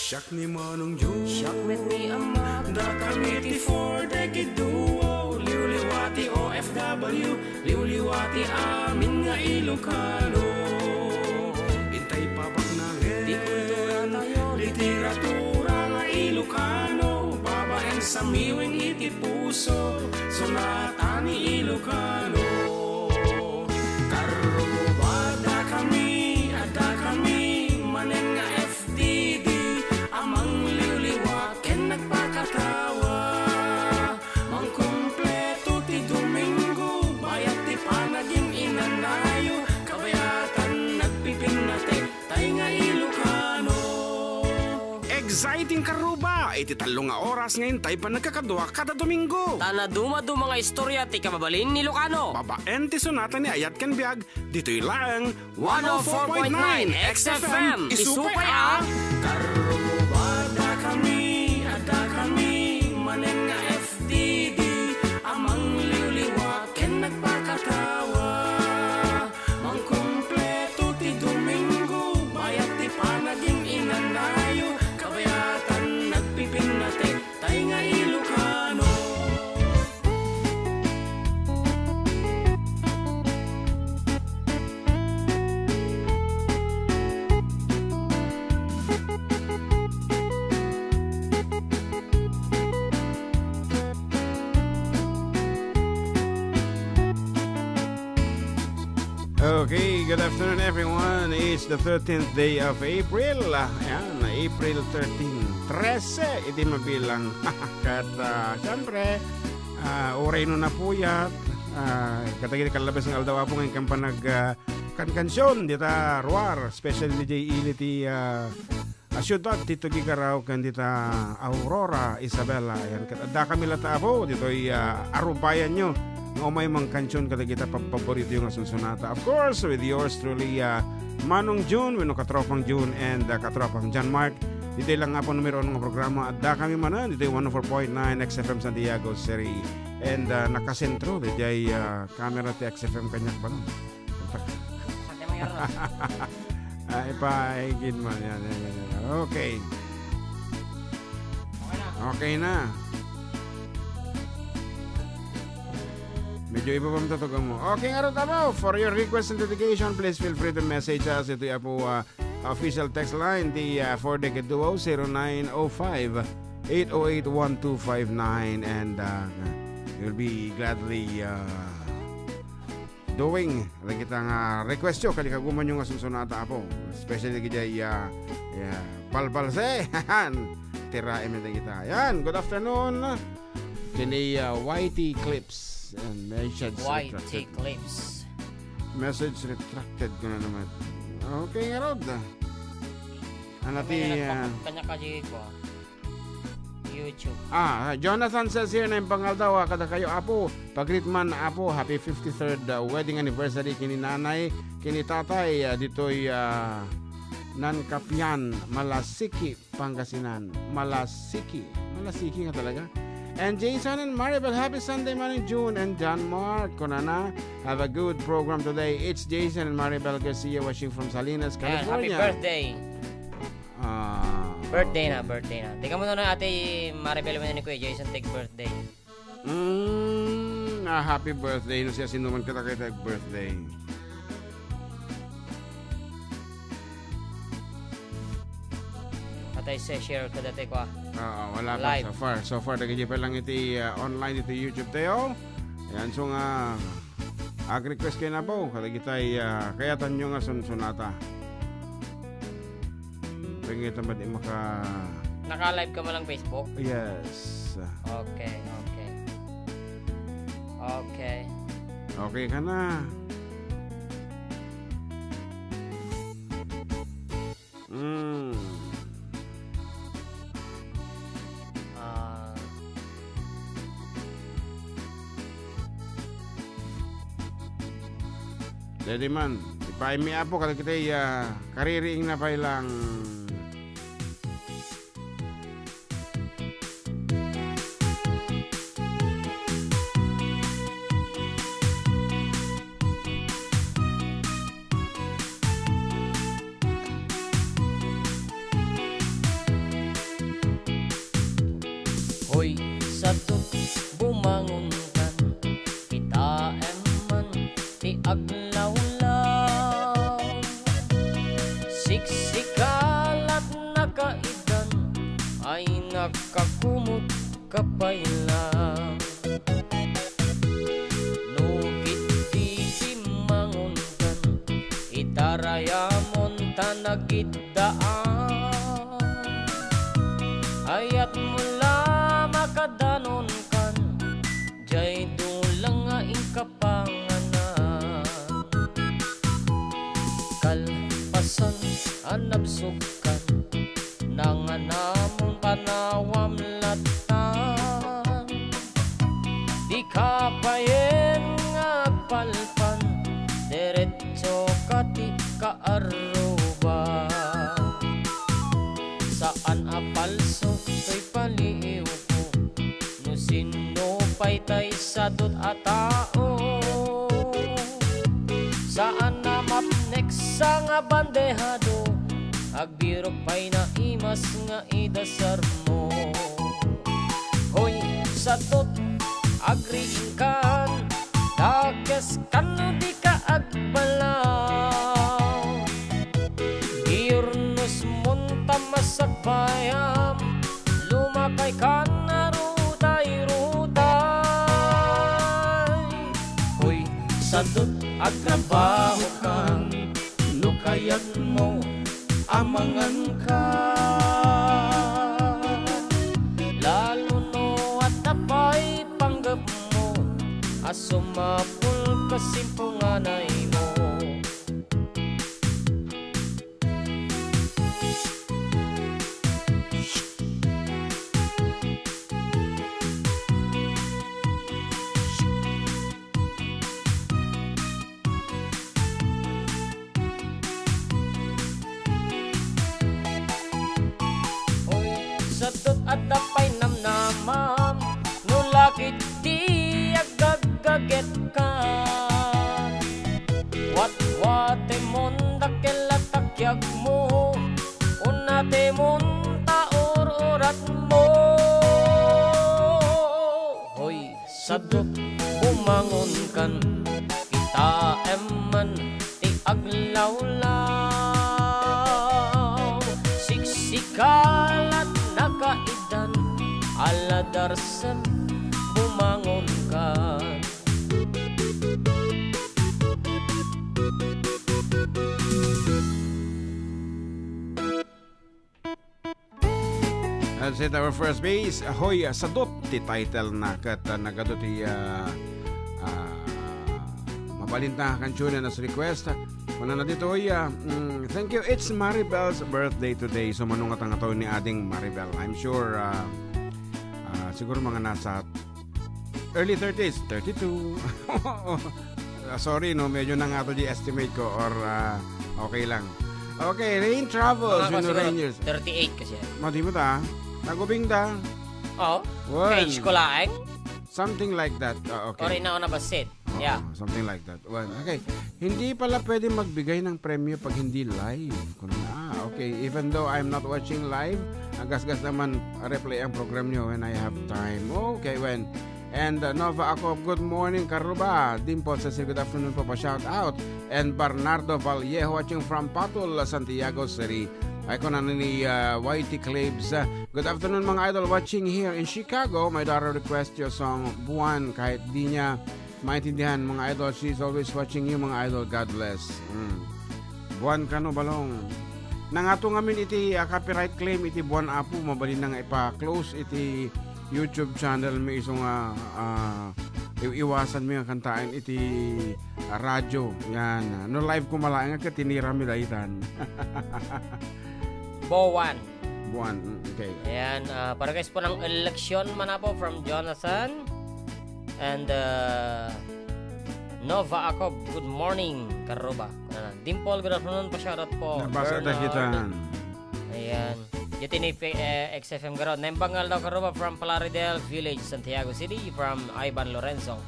Siak ni Manong Jun, Siak met ni Ama, da kamiti for decade duo. Liwliwati OFW, liwliwati amin nga Ilocano. Intay papak na di kultura tayo, literatura nga Ilocano. Babaeng sa miwing iti puso, sonata ni Ilocano. Karubada kami, ada kami, manen nga FDD. Amang liwliwat ken nagpakatawa. Mang kumpleto ti Domingo, bayat ti panaging inanayo. Kabayatan nagpipinate, tay nga Ilocano. Exciting karuba! Iti talo nga oras ngayon tay pa nagkakadwa kada Domingo. tana dumadu mga istorya ti kababalin ni Ilocano. Babaen ti sonata ni Ayat Ken Biag, dito'y lang 104.9 XFM, isupay ah! Karubada kami, ada kami, manen nga FDD. Amang liwliwat ken nagpakatawa. Mang kumpleto ti Domingo, bayat ti panaging inanayo. Kabayatan nagpipinate, tay nga Ilocano. Okay, good afternoon everyone. It's the 13th day of April. Ayan, April 13. 13, iti mabilang. Kat siyempre, oray no na puyat. Katagin kalabas ng aldawa po ngayon kampanag kankansyon. Dita ruar, especially ni J. Iliti syudad dito gigaraw kan dita Aurora, Isabela. Ayan, kada kami lata po, dito'y arubayan nyo. O may mga kansyon kada kita paborito yung asunsunata. Of course, with yours truly, Manong June, wino katropang June, and katropang John Mark. Dito lang nga po numero ng programa. Adda kami manan, dito yung 104.9 XFM Santiago City. And nakasentro, dito ay camera ti XFM kanyak ba no? Ay, paigin mo. Yan. Okay. Okay na. Medyo iba pa matatugan mo. Okay nga rin tamo. For your request and dedication, please feel free to message us. Ito yung po official text line. The 4-decade duo 0905-808-1259. And you'll be gladly doing. Lagi kitang request nyo. Kalikaguman yung asunsunata po. Especially kaya balbal se. Tiraim na kita. Yan. Good afternoon. Kini YT Clips. And message YT Clips. Message retracted ko na naman. Okay nga rod. Anati Kanya ka ko. YouTube. Jonathan says here na yung pangal daw kada kayo apo. Pagritman apo, happy 53rd wedding anniversary kini nanay, kini tatay. Dito'y Nankapyan, Malasiki, Pangasinan. Malasiki nga talaga. And Jason and Maribel, happy Sunday morning, June and John Mark. Konana, have a good program today. It's Jason and Maribel Garcia watching from Salinas, California. Happy birthday. Birthday na. Tika mo na ate Maribel mo na ni Kuya Jason, take birthday. Happy birthday. No siya sinuman kita kay birthday. Atay share ko dati ko wala live. pa so far dagiti pa lang iti online iti YouTube tayo. Yan so nga request kayo na po kada kitay kaya tanyo nga sunsunata. Pagkita ba di maka naka-live ka mo lang Facebook? Yes. Okay. Okay ka na. Jadi man, ipain mi apo kada kita kaririing na pa ilang Hoy, sa tut bumangon kan, kita eman ti aglawlaw. Siksikalat na kaidan, ay nakakumot kapailang. Nukit di mangon kan, itarayamon tanagidaan. Ayat mula makadanon kan, jay dulang nga ingkapanganan. Kalpasan anabsukan, nanganamon panawam latan. Di kapayen nga palpan, diretso kati kaaruba. Saan apalso to'y paliw ko, no sino pa'y tay sadot a tao. Saan na mapnek sa nga bandehado, agbirok pa'y naimas nga idasar mo. Hoy, sadot agriin kan, dakes kan no di ka agbalaw. Giurnos munta masagbayam, lumakay kan na rutay-rutay. Hoy, sadot agtrabaho kan, nukayat mo amangan ka. Lalo no at napay panggap mo, asumapul kasimpunganay mo. Sadot at dapay namnamam, nulakit di agagaget ka. Wat-wate mon dakelatakyak mo, unate mon taor-orat mo. Hoy, sadot bumangon kan, kita eman ti aglawlaw. Siksikalat nakaidan, aladarsem bumangon ka. That's it, our first base. Ahoy, sadot ti title na kat nagado ti mabalinta kansyunan as request. Muna na dito thank you. It's Maribel's birthday today. So manungat ang ataw ni ading Maribel. I'm sure siguro mga nasa early 30s, 32. Sorry no, medyo nang ato di estimate ko or okay lang. Okay, Rain Travels, Mga Rangers. 38 kasi. Madi mo ta? Nagubing ta? Oo. One. Age ko laeng. Something like that. Okay. Ori na ako nabasit. Yeah. Something like that. Well, okay. Hindi pala pwede magbigay ng premyo pag hindi live. Okay. Even though I'm not watching live, agas-gas naman replay ang program nyo when I have time. Okay, when. And Nova Acob, good morning, Karuba. Dimple says good afternoon po pa shout out. And Bernardo Vallejo watching from Patul, Santiago City. Icon na ni YT Claves. Good afternoon mga idol watching here in Chicago. My daughter request your song Buwan kahit di niya maintindihan mga idol. She's always watching you mga idol. God bless. Buwan ka no balong. Nangato ngamin iti copyright claim iti Buwan Apo. Mabalin na nga ipa-close iti YouTube channel may isong iwasan mo yung kantaan iti radyo. Yan. No live ko malaang ka tinira mi daitan. Buwan. Okay. Ayan, para guys po ng eleksyon man po from Jonathan. And Nova Acob, good morning, Karuba. Dimple, good afternoon, pa-shoutout po. Nabasa na kita. Ayan. Dito ni XFM Garod. Nembangal daw Karuba from Palaridel Village, Santiago City, from Ivan Lorenzo.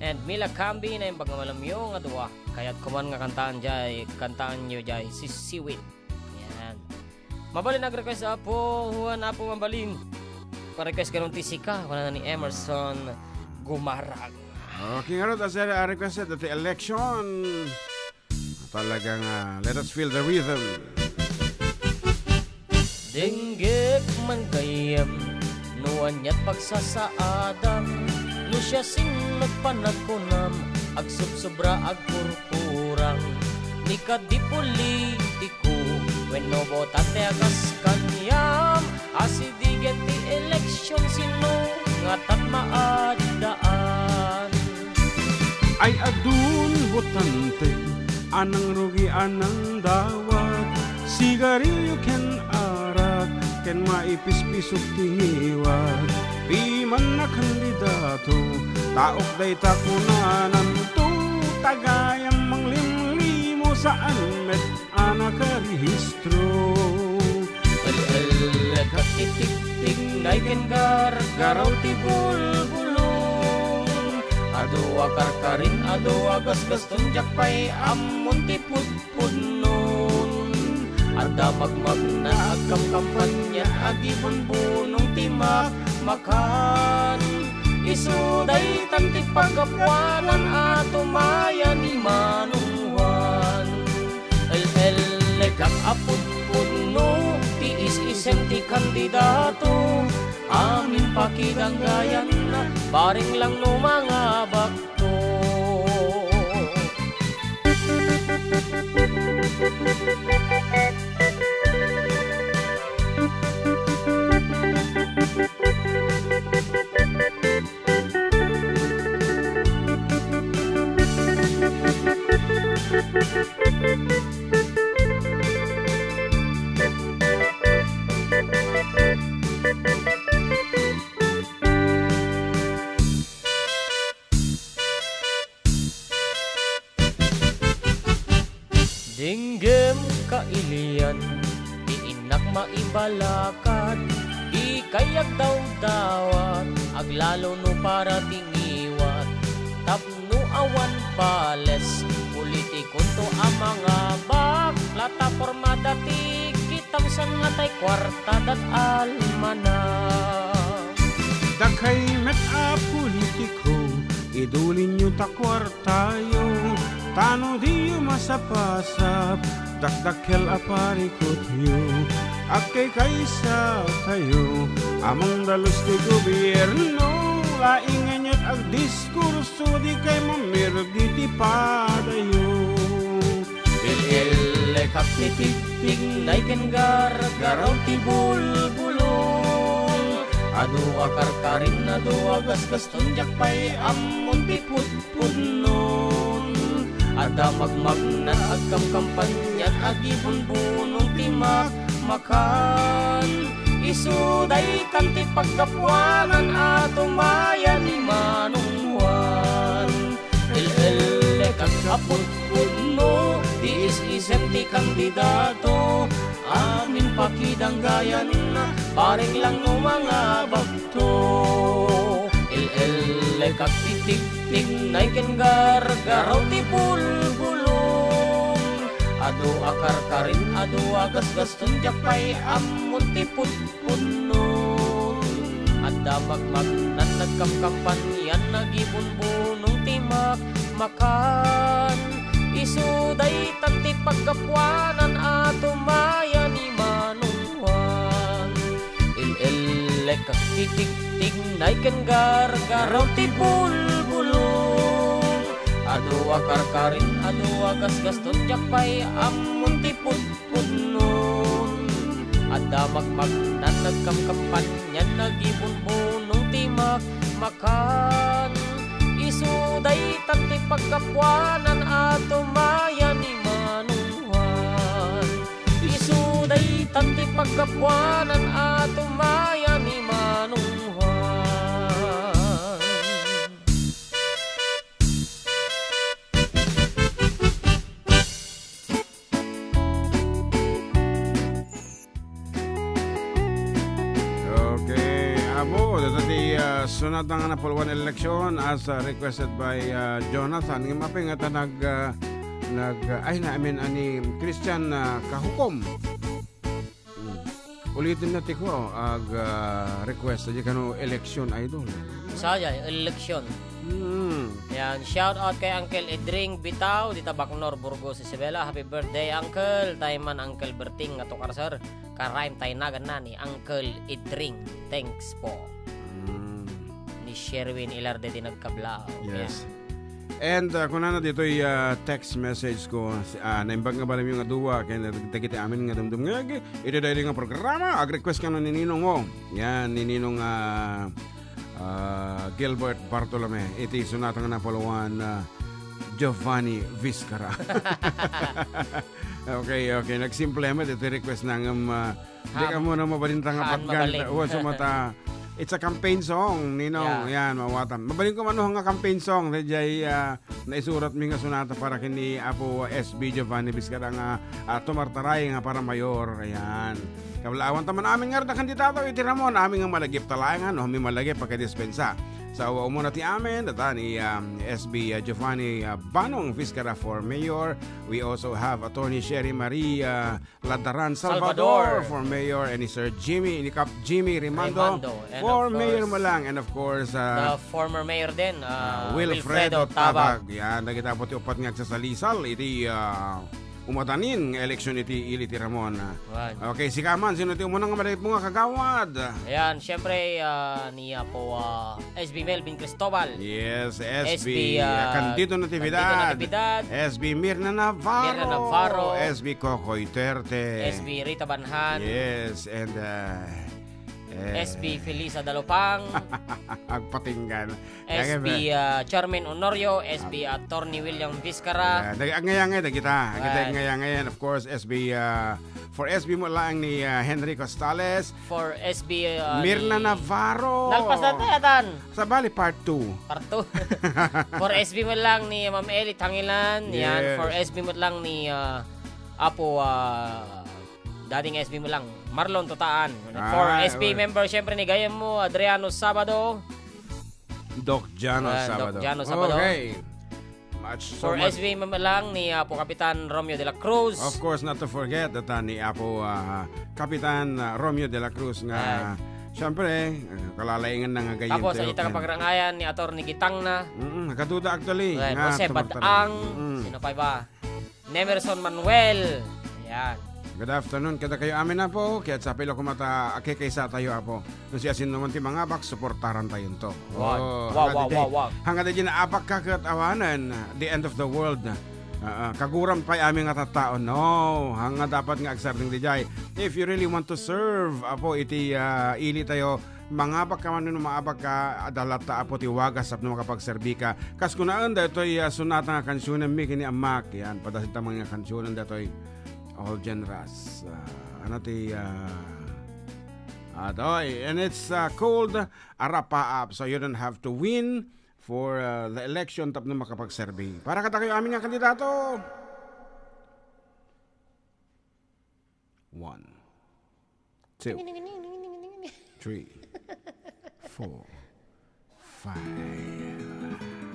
And Mila Cambi na yung bagamalam yung adwa. Kaya't kuman nga kantaan nyo jay, si Siwit. Ayan. Mabalin nag-request po, huwan na po mabalin. pa-request ka nung tisika. Wala na ni Emerson Gumarag. Okay nga rin, as I requested at the election, talagang let us feel the rhythm. Dinggit man gayam, nuan niya't pagsasaadam, no siya sing nagpanagkunam, ag subsobra ag kurkurang, ni ka di politiko, when no botate agas kanyam, asidiget ti election sino ngatat maadaan. Ay adun botante, anang rugi anang dawat, sigarilyo ken arak, ken maipis-pisok tingiwag, di man na kandidato, taok day takunanan to, tagayang manglimlimo saan met anak karehistro. El katitik-tik ngay ken gar-garaw ti bulbulong, ado akarkarin, ado agas-gas tunjak pay amon ti putpunon, ada magmag na agam kampanya agibon bunong timak makan, isuday tanti pagkapuanan ato mayan ni Manungwan. El lekak aput puno tiis isem ti kandidato, amin pakidanggayan na baring lang no mga bakto. Dinggem kailian, di inak maibalakat, di kayak daw-dawat, aglalo no para tingiwat, tapno awan pales, politikon to ang mga bak, plataforma dati, kitam san nga tay kwarta dat almana. Dakay met a politiko, idulin nyo takwartayo, tano di masapasap, dakdakel aparikot nyo, akay kaysa tayo, amang dalos ti gobyerno, laingan nyo't ag diskurso, di kay mamirgi ti padayo. El kaptitik nay ken gar-garaw ti bulbulong, adu akarkarin, adu agas-gas tunjak pay amon ti putpunon, ada magmag na agam kampanya agibon bunong timak makan, isuday tanti pagkapuanan ato mayan ni Manungwan. El kakaput puno tiis isem ti kandidato, amin pakidanggayan na paring lang no mga bakto. El kaktitik-tik nay ken gar-garaw ti bulbulong, ado akarkarin, ado agas-gas tunjak pay amon ti putpunon, ada magmag na nagkamkampanyan nagibunbunong timak makan, isuday tanti pagkapuanan ato mayan ni Manungwan. El kaktitik-tik nay ken gar-garaw ti bulbulong, ado akarkarin, ado agas-gas tunjak pay amon ti putpunon, ada magmag na nagkamkampanyan nagibunbunong timak makan, isuday tanti pagkapuanan ato mayan ni Manungwan. Isuday tanti pagkapuanan ato mayan ni Manungwan. Okay, abo, dati sunod ang napulwan election as requested by Jonathan. Ng maping at ani Christian kahukom. Ulitin natin ko, request di kano election idol. Saya, eleksyon. Yan, shout out kay Uncle Edring Bitaw, dita Bacnor, Burgos, Isabela. Happy birthday, Uncle. Tayman Uncle Berting nga tukar sir. Ka-rhyme tayo nagan na ni Uncle Edring. Thanks po. Ni Sherwin Ilarde din nagkablao. Yes. And kung na dito yung text message ko, naimbag nga ba namin yung aduwa, kaya nagtagiti amin nga dumdum nga, ito dahil nga programa, ag-request ka na ni Ninong mo. Yan, ni Ninong Gilbert Bartolome. Iti sunata nga napalawan Giovanni Vizcara. Okay. Nagsimple mo, ito request na nga, di ka muna mabalintang nga patganda. Sumata, it's a campaign song, Ninong. Yan, mawatan. Mabaling ko nga campaign song. Diyay, naisurat mi nga sunata para kini Apo SB Giovanni Vizcara nga tumartaray nga para mayor. Ayan. Kablaawan taman amin nga rin na kandidato. Iti Ramon, amin nga malagip talayan. May malagip pagkadispensa. Sa umuna ti amin, data ni SB Giovanni Banong Vizcara for mayor. We also have Attorney Sherry Maria Ladaran Salvador for mayor, and ni Sir Jimmy Rimando for mayor mo lang, and of course the former mayor din, Wilfredo Tabag. Yan, nagita po ti upat nga sa salisal iti umatanin nga eleksyon iti Ili ti Ramon. Okay, si Kaman, sino ti umunang malagip mo nga kagawad? Ayan, syempre niya po SB Melvin Cristobal. Yes, SB Candido Natividad. SB Mirna Navarro. SB Cocoy Terte. SB Rita Banhan. Yes, and SB Felisa Dalopang. Agpatinggan. SB Charmin Honorio. SB Attorney William Vizcara. Ngayangay da kita. Ngayon, of course, SB for SB mo lang ni Henry Costales. For SB Mirna Navarro. Nalpas natin atan. Sa bali part 2. Part 2. For SB mo lang ni Ma'am Eli Tangilan. Yes. Yan. For SB mo lang ni Apo dating SB mo lang Marlon Tutaan. For SB member syempre ni gayam mo Adriano Sabado. Doc Jano Sabado. Okay. For SB member lang ni Apo Kapitan Romeo de la Cruz. Of course, not to forget that ni Apo Kapitan Romeo de la Cruz nga syempre kalalaingan na nga gayam. Tapos sa itang pagrangayan ni Attorney Gitang na. Katuda actually. Jose Badang. Sino pa ba? Nemerson Manuel. Ayan. Good afternoon, kada kayo amin na po. Kaya sa pilo kumata akikaysa tayo apo. Nung siya naman ti mga bak, suportaran tayo to. Wow. Hanggang din na apak kakatawanan, the end of the world. Kaguram pa aming nga tatao. No, hanga dapat nga agsarding dijay. If you really want to serve, apo, iti ili tayo, mga pagkaman nung maabag ka, adalata apo ti wagas ap na makapagserbi ka. Kas kunaan da ito'y sunata nga kansyonan mi kini amak. Yan, padasita mga kansyonan da ito'y all genres. And it's called Arapa Up. So you don't have to win for the election tap na makapagserbi. Para kata kayo aming nga kandidato. 1 2 3 4 5.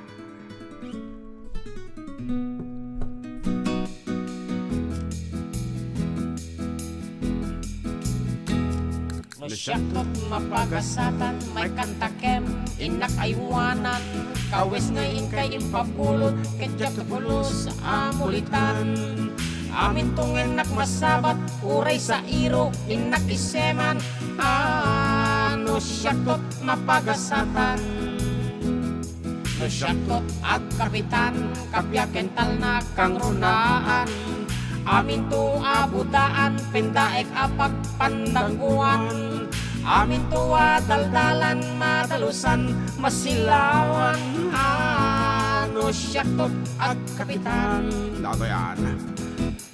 No siyakot mapagasatan, may kantakem, inak aywanan, kawis ngayon kay impapulot, ketyak tupulos sa amulitan. Amin tungin nak masabat, uray sa iro, inak iseman, no siyakot mapagasatan. No siyakot at kapitan, kapyakental na kang runaan. Amin to abutaan, pendaek apag pandaguan. Amin to daldalan, madalusan, masilawan. No siyakot at kapitan. Dato yan.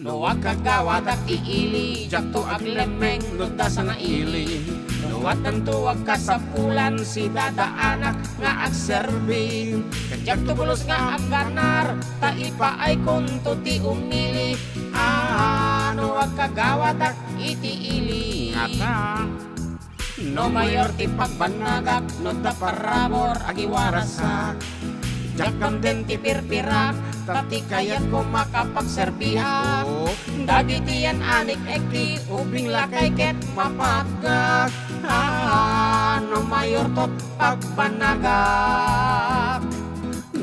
No wag kagawad at iili, jakto aglemeng, no dasa nga ili. No wag nantuwag kasapulan, si dadaanak nga agserbi. Jakto bulos nga aganar, taipa ay kunto ti umili. No wag kagawad at itiili. No mayor ti pagbanagak, no da parabor agiwarasak. Jakam den ti pirpirak, tati kayat ko makapagserbihan. Dagitian anik ekti, ubing lakay ket mapagag. No mayor tot pagbanagak.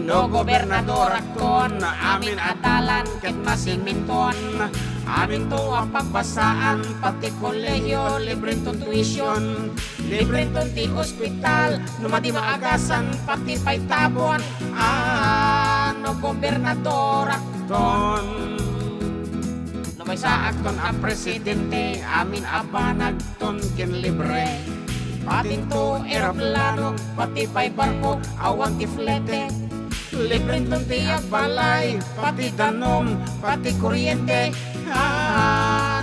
No gobernador akton, amin atalan ket masiminton. Amin to ang pagbasaan, pati kolehiyo, libreng to tuition. Libreng to ti ospital, no madi maagasan, pati pay tabon. No gobernador akton. No may sa akton ang presidente, amin abanag ton ken libre. Pati to eroplano, pati pay barko, awan ti flete. Libreng ton ti balay, pati danom, pati kuryente.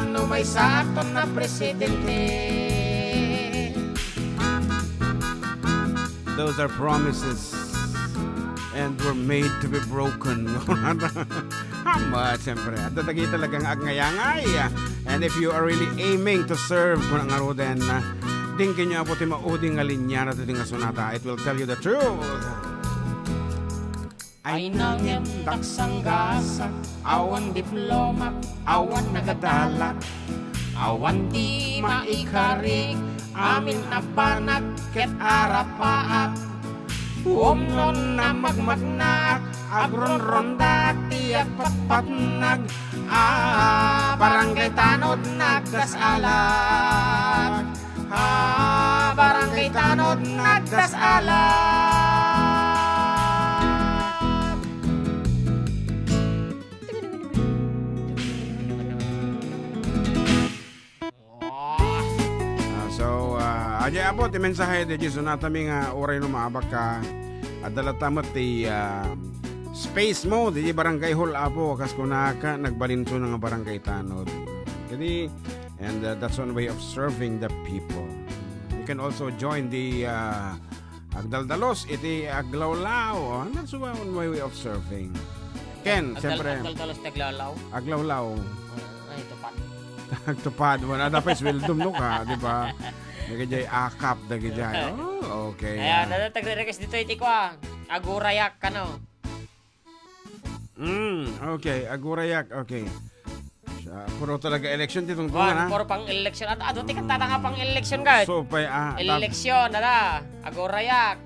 No may sa akton na presidente. Those are promises and were made to be broken. Siyempre, at tatagi talagang agngayangay. And if you are really aiming to serve kung ang aroden, dingkin nyo po ti mauding alinya na ito nga sonata. It will tell you the truth. Ay nangem taksanggasak, awan diploma, awan nagadala, awan di maikarig, amin abanag ket arapaak. Umnon na magmagnak, agron-ronda tiyak patpatnag, barangay tanod nagdasalag, barangay tanod nagdasalag. Aja apo ti mensahe de Jesu natami nga oray no maabak ka adala tamat ti space mo di barangay hall apo kas kunaka nagbalinso nga barangay tanod. Jadi and that's one way of serving the people. You can also join the agdaldalos iti aglawlaw. That's one way of serving. Ken, siyempre. Agdaldalos taglalaw. Aglawlaw. Ay tupad. Tupad mo na dapat swildom no ka, di ba? Nagajay akap nagajay. Oh, okay. Ayan, natagre-request dito iti ko agurayak ka no. Okay, agurayak, okay. Puro talaga election ditong tunga na. Puro pang election. At ato tikat tatanga pang election ka. So, election, nada. Agurayak.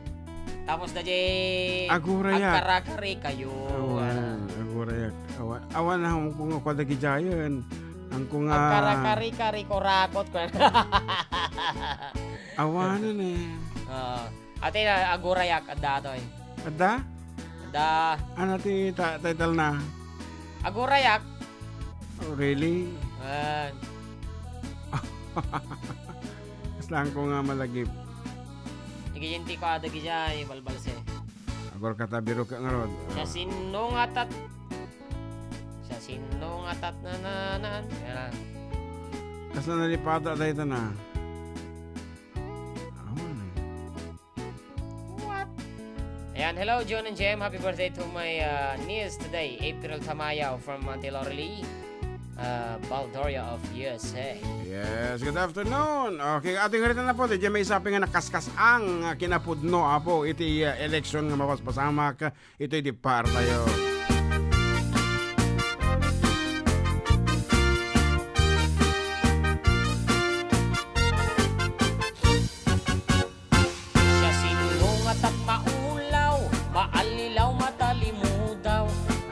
Tapos na jay agkarakari kayo. Agurayak. Awan na kung kadagijayan. Ang kung agkarakari ko rakot ko. Awanan eh. Ate na agurayak adda to eh. Adda? Adda. Ano ti title na? Agurayak. Oh, really? Kaslang ko nga malagip. Igijinti ko ada gijay balbalse. Agor katabiro ka nga rod. Siya sinong atat. Siya sinong atat na. Yan. Kaslang nalipata tayo ito na. Ayan, hello John and Jem. Happy birthday to my niece today, April Tamayaw from Mantilorli, Baldoria of USA. Yes, good afternoon. Okay, ating harita na po, di may sabi nga nakaskas ang kinapudno apo iti election nga mapaspasamak, ito di par tayo.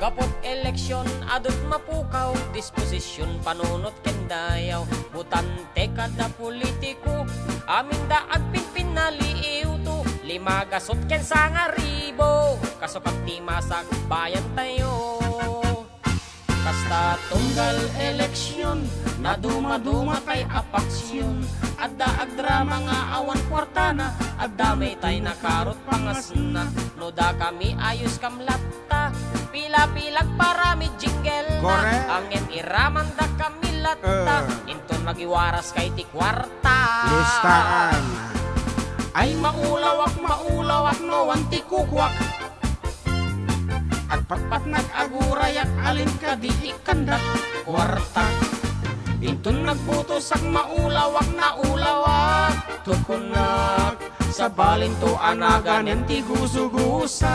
Gapot eleksyon, adot mapukaw, disposisyon, panunot kendayaw, butante kada politiko, amin da agpinpin na liiw to, lima gasot ken sangaribo, kasukap ti masak bayan tayo. Kasta tunggal eleksyon, na dumaduma tay apaksyon, adda agdrama nga awan kwartana, adda may tay nakarot pangasna, no da kami ayos kamlatta, pila-pilag parami jingle na, angin iraman da kami latta, inton magiwaras kay ti kwarta. Listaan. Ay maulawak no wanti kukwak, agpatpat nag-agurayak alin ka di ikandak kwarta. Inton nagputos ang maulawak na ulawak, tukunak sa balinto anagan yung tigusugusak.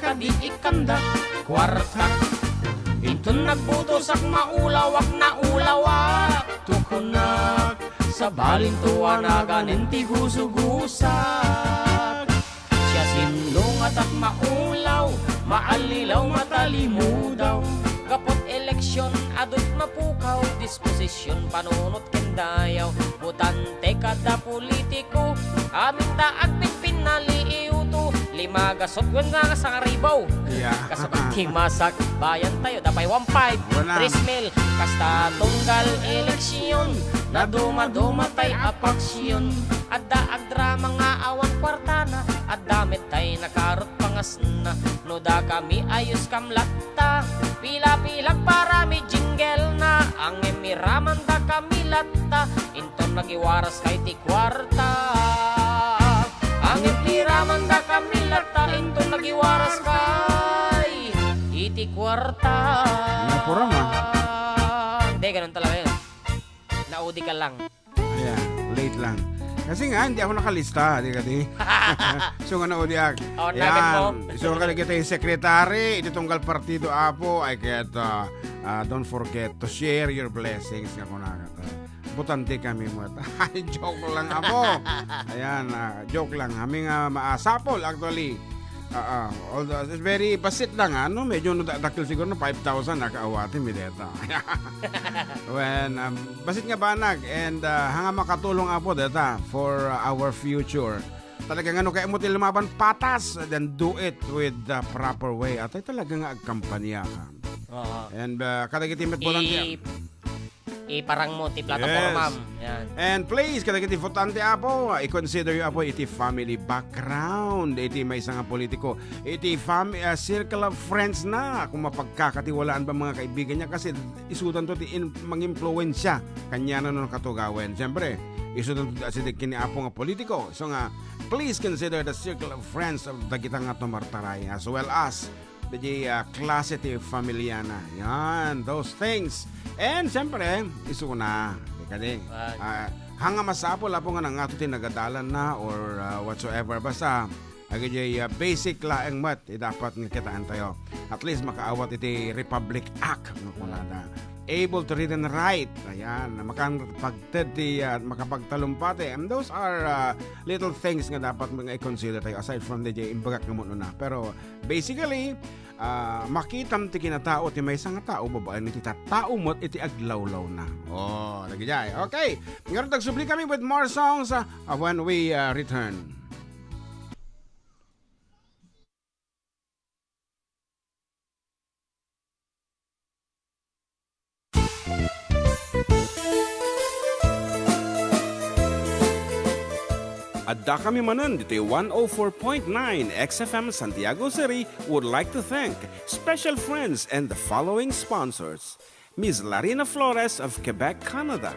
kadi ikanda kwarta. Intun nagbutosak maulawak na ulawak, tukunak sa balintuanagan inti gusugusak. Siya sinungat at maulaw, maalilaw matalimudaw. Kapot eleksyon, adot mapukaw, disposisyon panunot kendayaw. Butante kada politiko, aming taag pinaliiw to. Lima gasot wen nga sa ribaw. Yeah. Kasabang kimasak, bayan tayo, dapay 1.5, 3 mil. Kasta tunggal eleksyon, na duma-duma tay apaksyon. Adda agdrama nga awan kwartana, at damit tay nakarot pangas na. Noda kami ayos kamlatta, pila-pilag para mi jingle na. Ang emiraman da kami latta, inton nagiwaras kay ti kwarta. Ang emiraman da kami latta, inton nagiwaras kay iti kwarta. Napuram Hindi, ganun talaga yun. Naudi ka lang. Ayan, late lang. Kasi nga, hindi ako nakalista, di ka di. So nga naudiyag. Oh, nugget mo. So nga kita yung sekretary, iti tunggal partido apo, ay kaya don't forget to share your blessings. Ako na butante kami mo. Joke lang ako. Ayan, joke lang. Kami nga maasapol actually. Although it's very basit lang medyo dakil siguro na 5,000 nakaawati mi deta. When basit nga banag and hanga makatulong apo deta for our future. Talaga nga kaya mo lumaban patas, then do it with the proper way. At ay talaga nga agkampanya ka. And kadagiti met volunteer. Iparang mo ti plataforma. Yan. And please, kadagiti votante apo, i-consider yung apo iti family background. Iti may isang politiko. Iti circle of friends na. Kung mapagkakatiwalaan ba mga kaibigan niya. Kasi isudan to ti mang-influensya. Kanya na nung katugawen. Siyempre, isudan to si kini apo nga politiko. So nga, please consider the circle of friends of dagita nga tumartaray. As well as the klase ti familiana. Yan, those things. And siyempre, iso na. Kadi. Hanga masapol apo nga nga ito tinagadalan na or whatsoever. Basta, agay basic laeng mat, dapat nga kitaan tayo. At least makaawat iti Republic Act. Able to read and write. Ayan, makapagtalumpate. And those are little things nga dapat mga i-consider tayo aside from the imbagak nga mo na. Pero basically, makitam ti kinatao ti may isang tao babae iti tao mo't iti aglawlaw na. Lagi jay. Okay, ngayon tagsubli kami with more songs when we return. Adda kami Manen dito 104.9 XFM Santiago City would like to thank special friends and the following sponsors. Ms. Larina Flores of Quebec, Canada.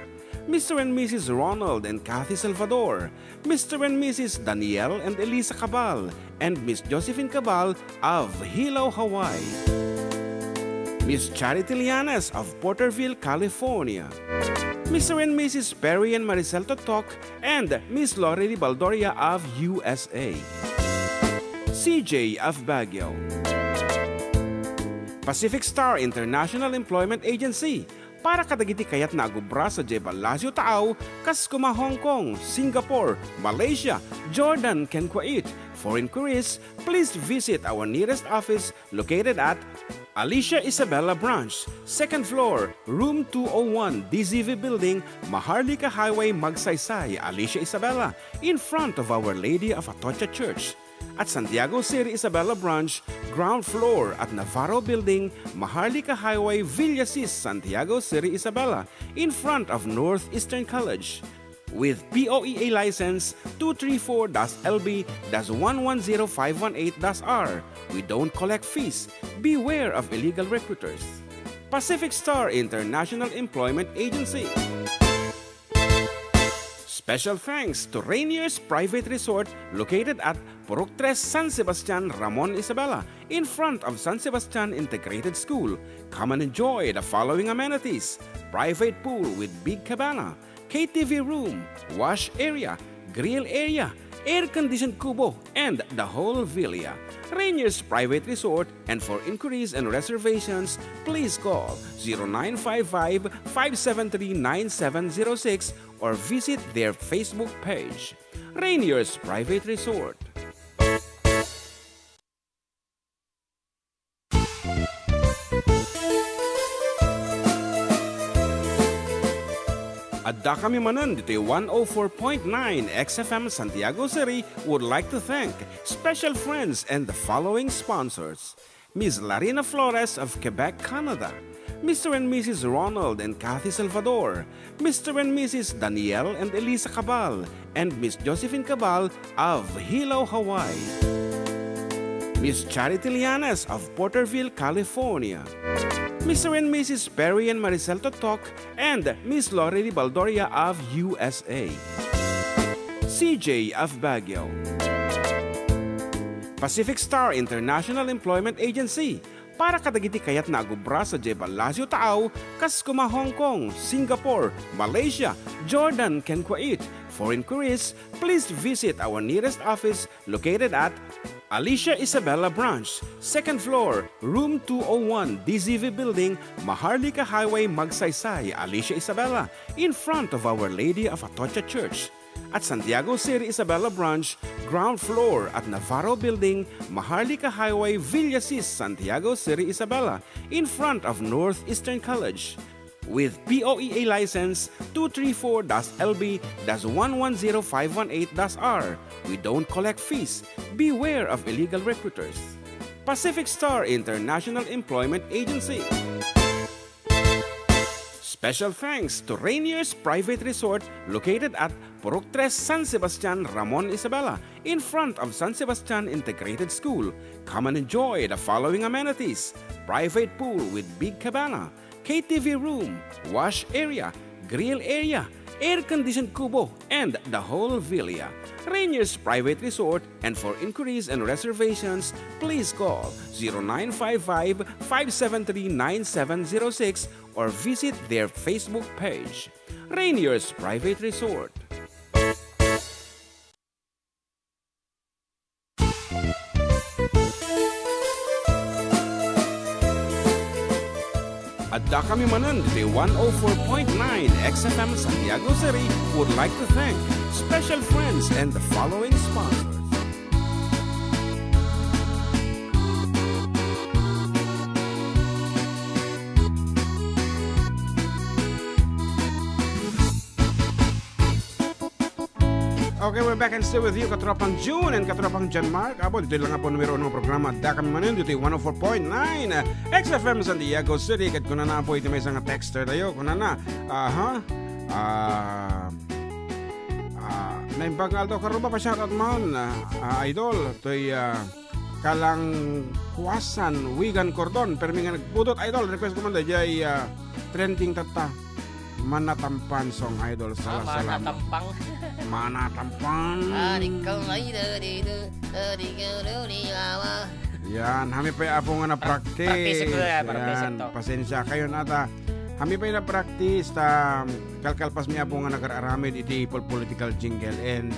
Mr. and Mrs. Ronald and Kathy Salvador. Mr. and Mrs. Danielle and Elisa Cabal. And Miss Josephine Cabal of Hilo, Hawaii. Miss Charity Lianes of Porterville, California. Mr. and Mrs. Perry and Maricel Totok, and Miss Lori Baldoria of USA. CJ of Baguio. Pacific Star International Employment Agency. Para kadagiti kayat na agubra sa Jebalasyo Tao, Kaskuma, Hong Kong, Singapore, Malaysia, Jordan, ken Kuwait. For inquiries, please visit our nearest office located at Alicia Isabella Branch, 2nd floor, room 201, DZV Building, Maharlika Highway, Magsaysay, Alicia Isabella, in front of Our Lady of Atocha Church. At Santiago City Isabella Branch, ground floor at Navarro Building, Maharlika Highway, Villasis, Santiago City Isabella, in front of Northeastern College. With POEA license 234-LB-110518-R. We don't collect fees. Beware of illegal recruiters. Pacific Star International Employment Agency. Special thanks to Rainier's Private Resort located at Purok 3 San Sebastian, Ramon Isabela, in front of San Sebastian Integrated School. Come and enjoy the following amenities: private pool with big cabana, KTV room, wash area, grill area, air-conditioned kubo, and the whole villa. Rainier's Private Resort, and for inquiries and reservations, please call 0955-573-9706 or visit their Facebook page. Rainier's Private Resort. Adda kami Manen dito 104.9 XFM Santiago City would like to thank special friends and the following sponsors. Ms. Larina Flores of Quebec, Canada. Mr. and Mrs. Ronald and Kathy Salvador. Mr. and Mrs. Danielle and Elisa Cabal. And Miss Josephine Cabal of Hilo, Hawaii. Miss Charity Lianas of Porterville, California. Mr. and Mrs. Perry and Maricel Totok, and Miss Lori Baldoria of USA. CJ of Baguio. Pacific Star International Employment Agency. Para kadagiti kayat na agubra sa Jebel Lazio Tao, Kaskuma, Hong Kong, Singapore, Malaysia, Jordan, ken Kuwait. For inquiries, please visit our nearest office located at Alicia Isabella Branch, 2nd floor, room 201, DZV Building, Maharlika Highway, Magsaysay, Alicia Isabella, in front of Our Lady of Atocha Church. At Santiago City Isabella Branch, ground floor at Navarro Building, Maharlika Highway, Villasis, Santiago City Isabella, in front of Northeastern College. With POEA license 234-LB-110518-R. We don't collect fees. Beware of illegal recruiters. Pacific Star International Employment Agency. Special thanks to Rainier's Private Resort located at Purok 3 San Sebastian, Ramon Isabela, in front of San Sebastian Integrated School. Come and enjoy the following amenities: private pool with big cabana, KTV room, wash area, grill area, air-conditioned kubo, and the whole villa. Rainier's Private Resort, and for inquiries and reservations, please call 0955-573-9706 or visit their Facebook page. Rainier's Private Resort. Adda kami Manen dito 104.9 XFM Santiago City would like to thank special friends and the following sponsors. Okay, we're back and still with you, Katropang June and Katropang John Mark. Abo, dito lang po numero 1 programa. Adda kami Manen dito 104.9 XFM Santiago City. Kat kuna na po ito may isang texter tayo. Kuna na, naimbang aldo karuba pa shoutout man, idol. To'y kalang kuwasan, Wigan Cordon. Pero may nga nagpudot, idol. Request ko man da, jay trending tata. Manatampan song, idol. Salam. Manatampang. Manatampan. Yan, kami pa po nga na-practice. Yan, pasensya kayo nata. Kami pa na practice ta kalkalpas mi po nga nagararamid iti political jingle and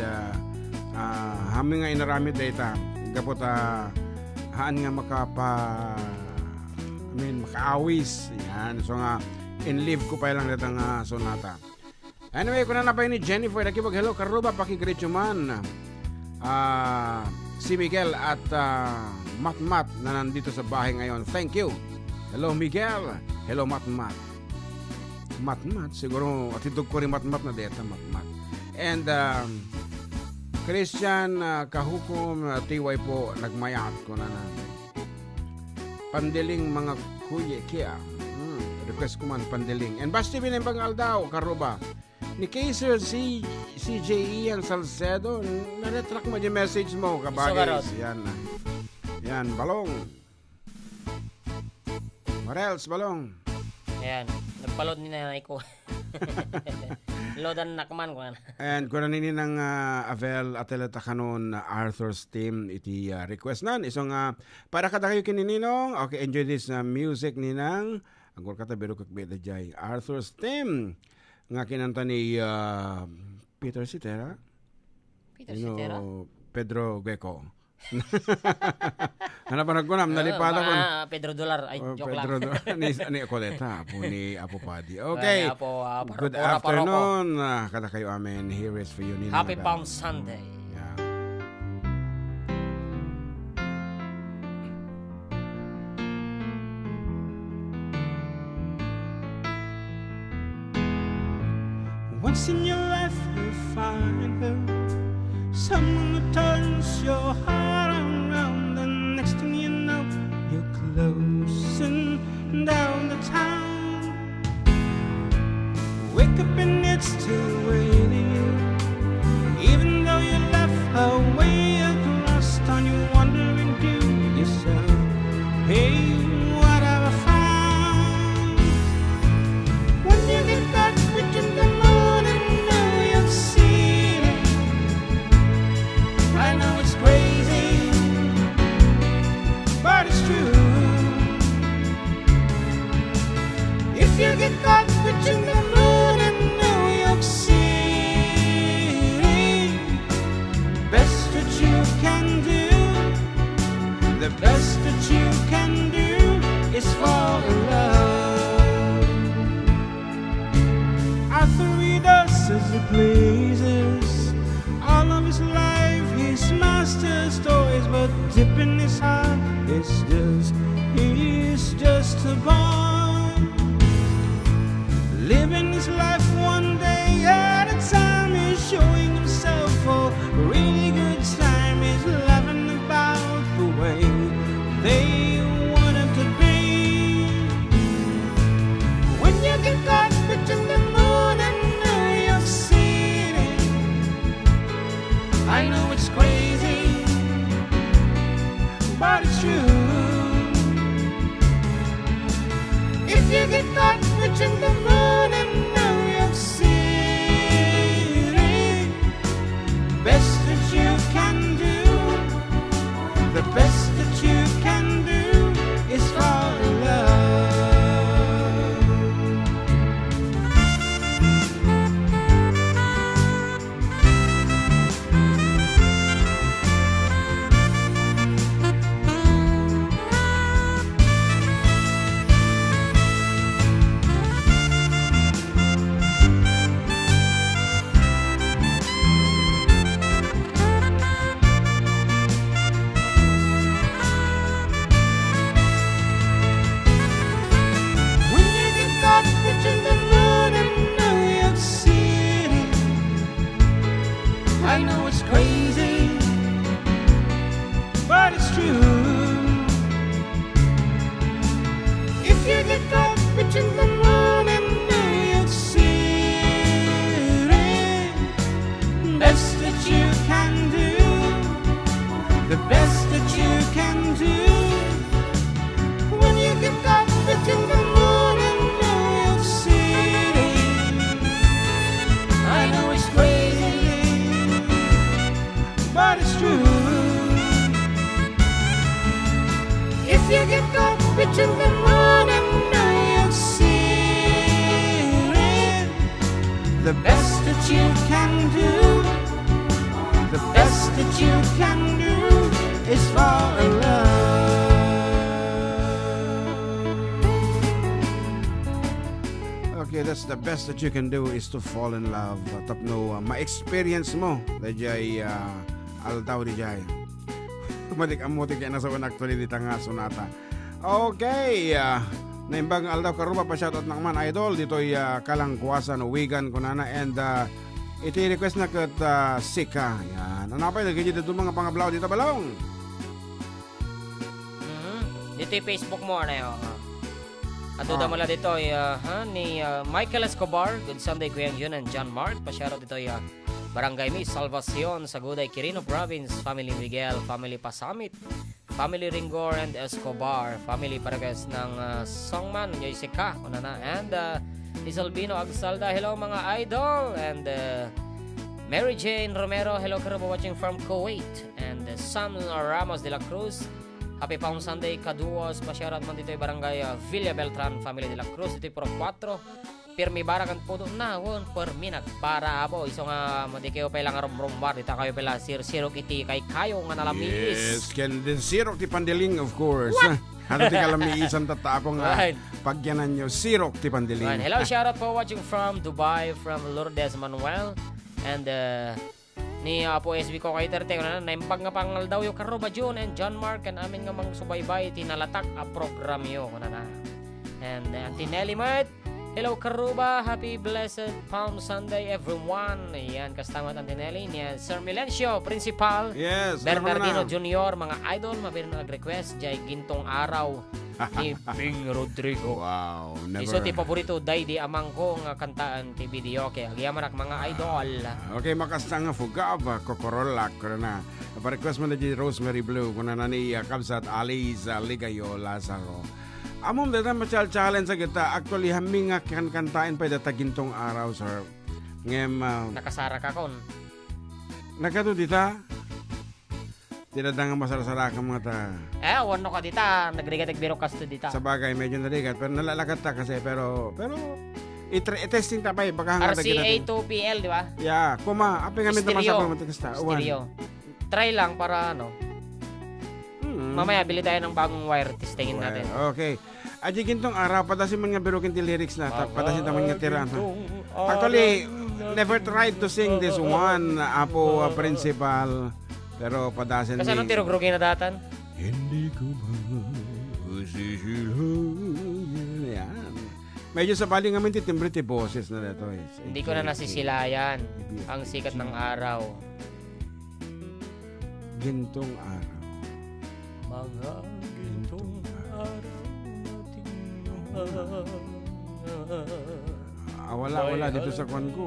kami nga inaramid data kapot haan nga makaawis. Yan, so nga in live ko pa lang data nga sonata. Anyway, kuna na pa ni Jennifer nakipag hello karuba pakigreet man. Si Miguel at Matmat na nandito sa bahay ngayon. Thank you. Hello Miguel. Hello Matmat. Matmat siguro atidog ko rin Matmat na deta Matmat. And Christian Kahukom TY po nagmayat ko na pandiling mga kuya kaya. Request ko man pandiling. And basti binimbang daw karuba. Ni Kaiser CJ Ian Salcedo, na-retract mo yung message mo, kabagay. Yan, balong. Marels, balong. Ayan, nagpalod ni nanay ko. Lodan nakman ko. And kung nanini ng Avel Ateleta Kanon Arthur's team, iti request nan. Isang para kada kayo kinininong, okay, enjoy this music ninang. Ang kata biro kakbeta jay. Arthur's team. Nga kinanta ni Peter Cetera. Peter Cetera? Pedro Gueco. Ano pa nagkunam? Nalipada ko. Pedro Dolar. Ay, joke Pedro lang. ni Coleta, po ni Apo Padi. Okay. Good Ora Paroko. afternoon. Kada kayo amin. Here is for you. Ninang Happy Adda. Palm Sunday. Yeah. Once in your life you'll find her, someone who turns your heart around. The next thing you know, you're closing down the town. Wake up and it's still waiting, even though you left her way across town. You're wondering to yourself, hey, what have I found? When you get back between the moon and New York City, I know it's crazy, but it's true. If you get caught between the moon and New York City, best that you can do, the best that you can do is fall in love. Arthur read us as he pleases, all of his life his master's toys, but deep in his heart he's just a boy, living his life one day at a time. He's showing himself a really good time. He's laughing about the way they want him to be. When you get caught between the moon and New York City, I know it's crazy, but it's true. If you get caught between the moon and New York City, best that you can do, the best that you can do is fall in love. When you get caught between the moon and New York City, I know it's crazy, but it's true. If you get caught between the moon and New York City, best that you can do, the best that you can do. When you get caught between the moon and New York City, I know it's crazy, but it's true. If you get caught between the moon and New York City, the best that you can do, the best that you can do is fall in love. Okay, that's the best that you can do is to fall in love. Tapno, ma-experience mo. Dajay, altaw di jay. Malik amuti kaya nasa wan actually di tanga sonata. Okay, naimbang aldaw karuba pa shoutout ng man idol. Dito'y kalangkuwasan o wigan ko nana. And iti request na kat sika. Yan. Anapay, nagkajit dito mga pangablaw dito balong. Dito yung Facebook mo na yun. Aduda mo lang dito ni Michael Escobar. Good Sunday, Kuya Jun and John Mark. Pa-shoutout dito Barangay Miss Salvacion, Saguday, Quirino Province, Family Miguel, Family Pasamit, Family Ringor and Escobar, Family Paragas ng Songman, Yoiseka, unana, and Isalbino Agsalda, hello mga idol, and Mary Jane Romero, hello karubo watching from Kuwait, and Sam Ramos de la Cruz, happy Palm Sunday, Kaduos, pasyarat man dito yung Barangay Villa Beltran, Family de la Cruz, dito yung Pro 4, pirmi bara kan pudo na won pirmi nagbara abo iso nga madikayo pa lang rumrumbar dita kayo pala sirok iti kay kayo nga nalamis. Yes, can din sirok ti pandiling of course. Ano ti kalamiisan tatapong Right. pagyanan nyo, sirok ti pandiling. Right. Hello, shout out po watching from Dubai, from Lourdes Manuel. And ni Apo SB ko kay Terte ko na naimbag nga pangal daw yung Karuba June and John Mark and amin nga mang subaybay tinalatak a program yo na. And Auntie Nelly Mart, hello Karuba, happy blessed Palm Sunday everyone. Ayan, kastamat Auntie Nelly niya Sir Milencio, Principal. Yes. Bernardino Jr., mga idol, mabiro nag-request jay gintong araw ni Bing Rodrigo. Wow, never. Iso ti paborito day di amang ko nga kantaan ti video kay agyaman ak mga idol. Okay, makasta nga Fugaba, Kokorolak, na. Pa-request mo na di Rosemary Blue, kung na ni Kabsat Aliza Ligayo Lazaro. Amom data challenge sa kita. Actually, haming nga kantain pa data gintong araw, sir. Ngem, Nakasara ka kon. nagkato dita. Tinadang masarasara ka mga ta. Wano ka dita, nagrigatag biro kasto dita. Sa bagay, medyo narigat. Pero nalalakat ta kasi, pero i-testing ta pa eh. Baka hanggang RCA2PL, di ba? Yeah, kuma. Apeng kami Stereo. tamasapang Stereo. Try lang para ano. Mamaya bili tayo ng bagong wire, testingin natin. Okay. Aji gintong araw, padasin man nga birukin ti lyrics na. Padasin taman nga tira. Actually, never tried to sing this one, Apo Principal. Pero padasin Kasi anong tirogrogay na datan? Hindi ko Yan. Medyo sa bali nga ti timbre ti boses na dito. Hindi ko na nasisilayan ang sikat ng araw. Gintong araw. Mga gintong araw Wala dito sa kwan ko.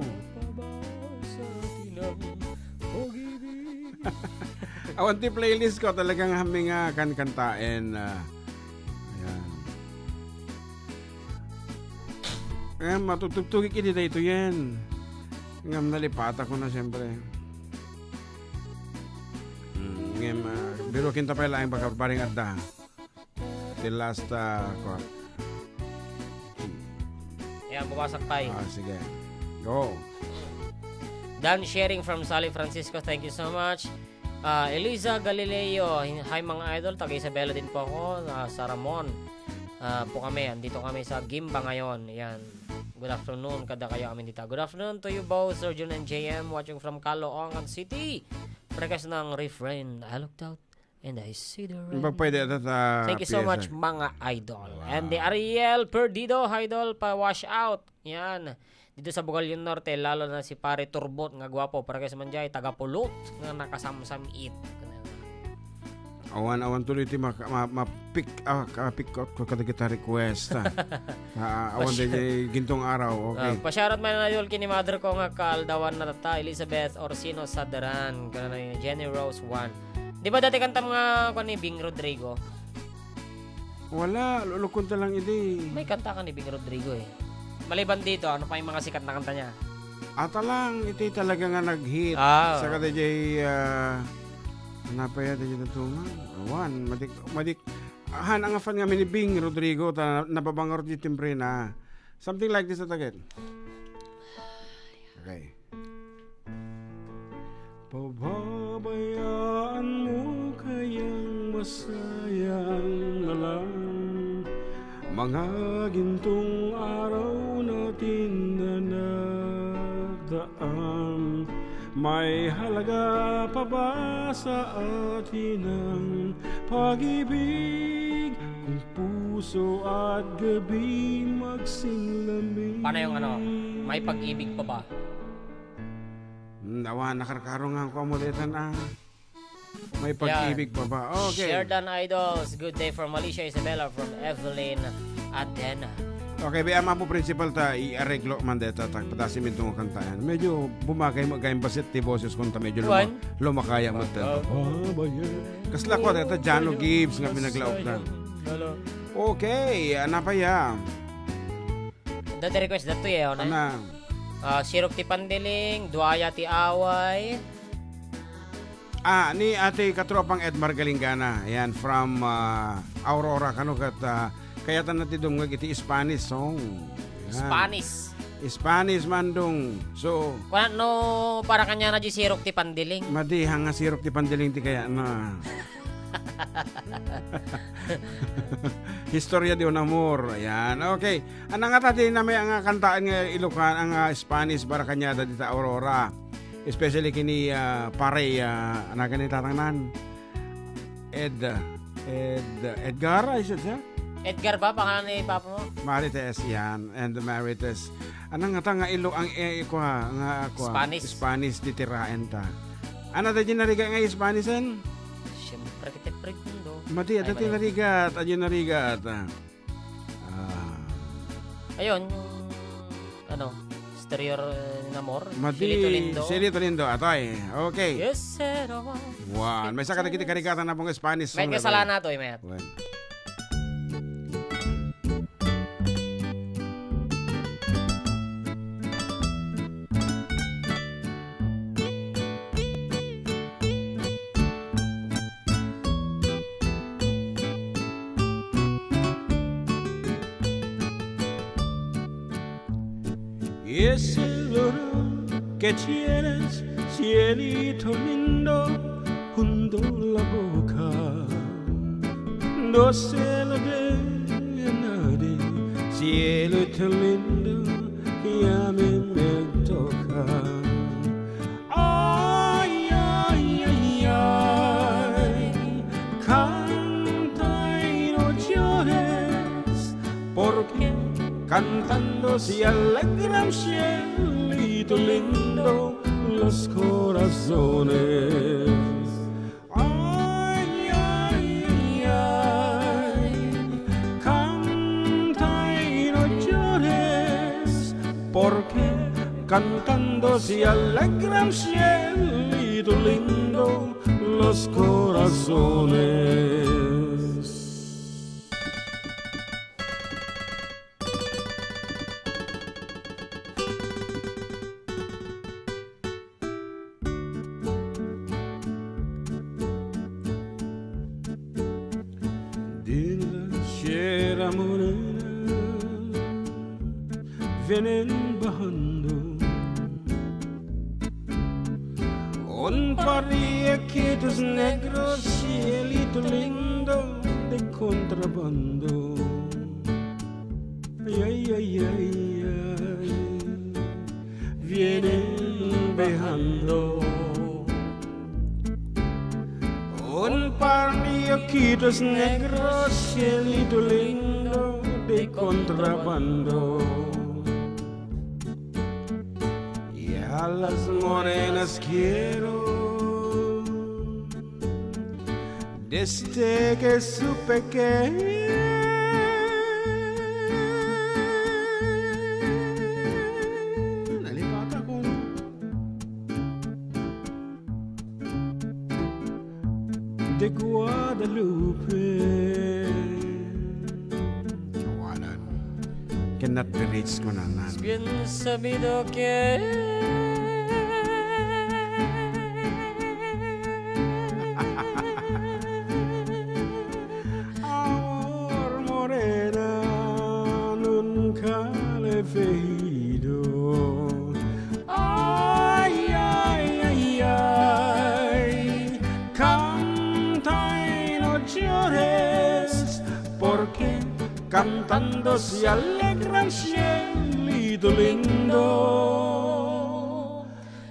Awan ti playlist ko talagang haming kantain. Ayan. Ayan, matutugtugik ini dito yan. Ngam nalipata ko na siyempre. Ngam, biro kinta pa lang baka paring Adda. The last ko. Ayan, bumasak tayo. Sige. Go. Dan sharing from Sally Francisco, thank you so much. Eliza Galileo, hi mga idol, taga Isabela din po ako, sa Ramon. Po kami, andito kami sa Gimba ngayon. Ayan. Good afternoon, kada kayo amin dito. Good afternoon to you both, Sir Jun and JM, watching from Caloocan City. Prekas ng refrain, I looked out and I see the rain. Thank you so much mga idol. Wow. And the Ariel Perdido, idol, pa-wash out. Yan. Dito sa Bugalyon Norte, lalo na si Pare Turbot, nga gwapo, prekas man dyan, taga-pulot, nga nakasamsam it. Awan tuloy ti ma-pick out ko kada kita request. Awan din gintong araw. Okay. Pasyarat man na yun kini mother ko nga kaaldawan na tata Elizabeth Orsino Sadaran, kana na Jenny Rose 1. Di ba dati kanta mga ni Bing Rodrigo? Wala, lulukon ta lang idi. May kanta ka ni Bing Rodrigo eh. Maliban dito, ano pa yung mga sikat na kanta niya? Ata lang, iti talaga nga nag-hit. Sa kada jay napaya din yung tuman. Awan, madik. Han, ang fan nga ni Bing Rodrigo, nababangar di timbre na. Something like this at again. Okay. Pababayaan mo kayang masayang na lang mga gintong araw natin na nagdaan. May halaga pa ba sa atin ang pag-ibig kung puso at gabi magsinlamig? Paano yung ano? May pag-ibig pa ba? Nawa, nakarkaro nga ako amulitan May pag-ibig pa ba? Okay. Sheridan Idols, good day from Alicia Isabella from Evelyn Adda. Okay, bayama po principal ta i-areglo man deta ta patasim itong kantahan. Medyo bumagay mo gayong basit ti boses kunta medyo lumakaya mo ta. Kasla ko deta Jano Gibbs nga pinaglaop na. Okay, ana pa ya. Dati request dato yun. Ana. Sirok ti Pandiling, Duaya ti Away. Ni ate katropang Edmar Galingana. Ayan, from Aurora. Kano kat kaya tan natin dumagag iti Spanish song. Yan. Spanish. Spanish mandong. So, Kuan no para kanya na di sirok ti pandiling. madi hanga sirok ti pandiling ti kaya na. Historia di un amor. Ayan. Okay. Anang nga tati na may ang kantaan nga Ilocano, ang Spanish para kanya da dita Aurora. Especially kini pare anak ni tatangnan. Edgar, I should say. Edgar ba pangalan ni papa mo? Marites yan. And Marites. Anang nga ta nga ilo ang Spanish titiraen ta. Ano da nariga nga Spanishen? Siyempre kita pregundo. Mati, ada narigat. Adyo narigat. Ayun, ano, Stereo Namor. Mati, Silito Lindo. Atoy. Okay. Yes, sero. Wow. May saka kita karigatan na pong Spanish. May kasalanan to, Met. Well. Y ese oro que tienes, cielito lindo, junto a la boca, no se lo dé a nadie, cielito lindo, y a mí me toca. Ay, ay, ay, ay, canta y no llores, porque cantando se alegra el cielito lindo los corazones. Ay, ay, ay, ay, canta y no llores, porque cantando se alegra el cielito lindo los corazones. Sierra Morena vienen bajando un par de quietos negros, cielito lindo de contrabando. Ay, ay, ay, ay, ay, vienen bajando un par de ojitos negros, cielito lindo de contrabando. Y a las morenas quiero, desde que supe que de Guadalupe. Tawanan. Cannot be reached ko na nan. Bien sabido que Amor morena nunca le he veído. Ay, ay, ay, ay, canta y no llores, porque cantando se alegra el cielito lindo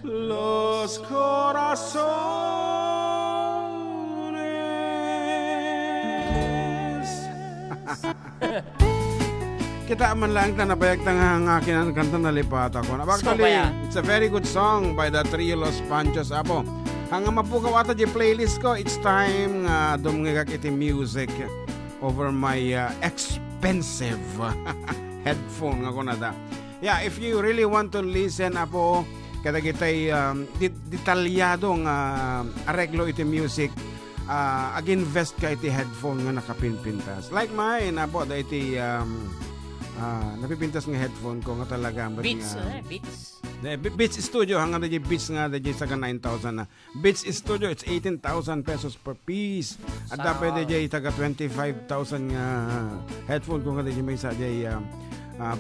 los corazones. Kita man lang ta nabayag tang ang akin ang kanta na lipat ako. Actually, it's a very good song by the trio Los Panchos Apo. Hanga mapukaw ata di playlist ko, it's time nga dumngigak iti music over my expensive headphone nga ko na da. Yeah, if you really want to listen Apo, kada kitay detalyadong areglo iti music, ag-invest ka iti headphone nga nakapinpintas. Like mine, Apo, da iti napipintas nga headphone ko nga talaga. Beats, Beats Studio, hanggang da Beats nga da sa 9,000 na. Beats Studio, it's 18,000 pesos per piece. At dapat da taga 25,000 nga headphone ko nga da may sa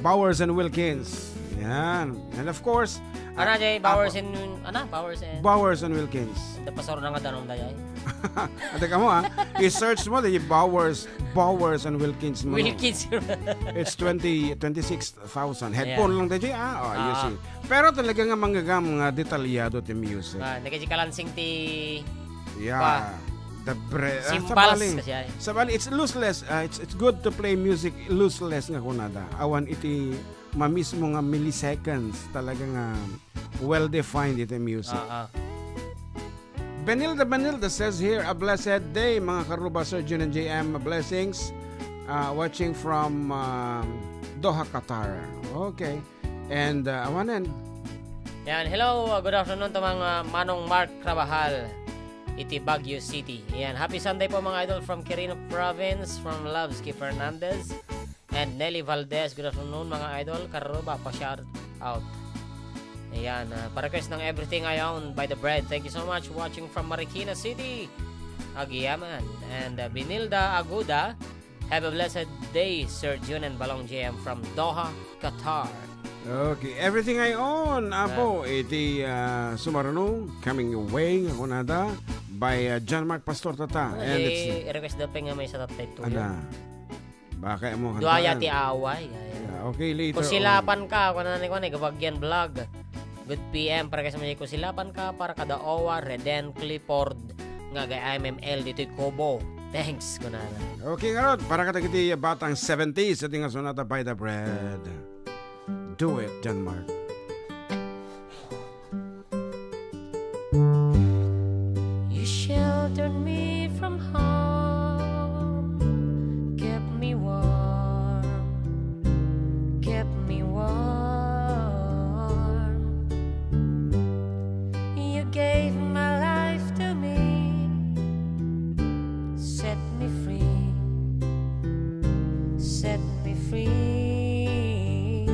Bowers and Wilkins. Yan. And of course, Ano jay Bowers and Bowers and Bowers and Wilkins. pasor na nga danom dayay. Teka mo i-search mo the Bowers and Wilkins mo. Wilkins. It's 26,000. Headphone lang tayo. You see. Pero talaga nga manggagam nga detalyado ti music. Nagkaji kalansing ti Yeah. The Simpals kasi ay. Sabali, it's lossless. It's good to play music lossless nga kunada. Awan iti mamismo nga milliseconds talaga nga well-defined iti music. Benilda says here, a blessed day mga karuba, Sir Jun and JM, blessings. Watching from Doha, Qatar. Okay. And Manen. Yan, hello, good afternoon to mga Manong Mark Crabahal, iti Baguio City. Yan, happy Sunday po mga idol from Quirino Province, from Lovsky Fernandez and Nelly Valdez. Good afternoon mga idol, karuba, pa-shout out. Ayan, pa-request ng Everything I Own by The Bread. Thank you so much watching from Marikina City, Agiyaman. And Benilda Aguda, have a blessed day, Sir Jun and Balong JM from Doha, Qatar. Okay, Everything I Own. Apo, iti Sumarano, Coming Away, ako nada, by John Mark Pastor Tata. And it's request daw pa nga may sa tatay tuyo. Ana. Baka mo Duaya ti away. Yeah, okay, later Kung silapan ka, kung nanin ko na, gabagyan vlog. Good PM, para kasi may kusilapan ka, para kada Owa, Reden, Clifford, nga gay MML, dito'y Kobo. Thanks, kunana. Okay nga ron, para katagiti batang 70s, sa tinga sonata by The Bread. Do it, John Mark. You sheltered me from harm, kept me warm, kept me warm. You gave my life to me, set me free, set me free.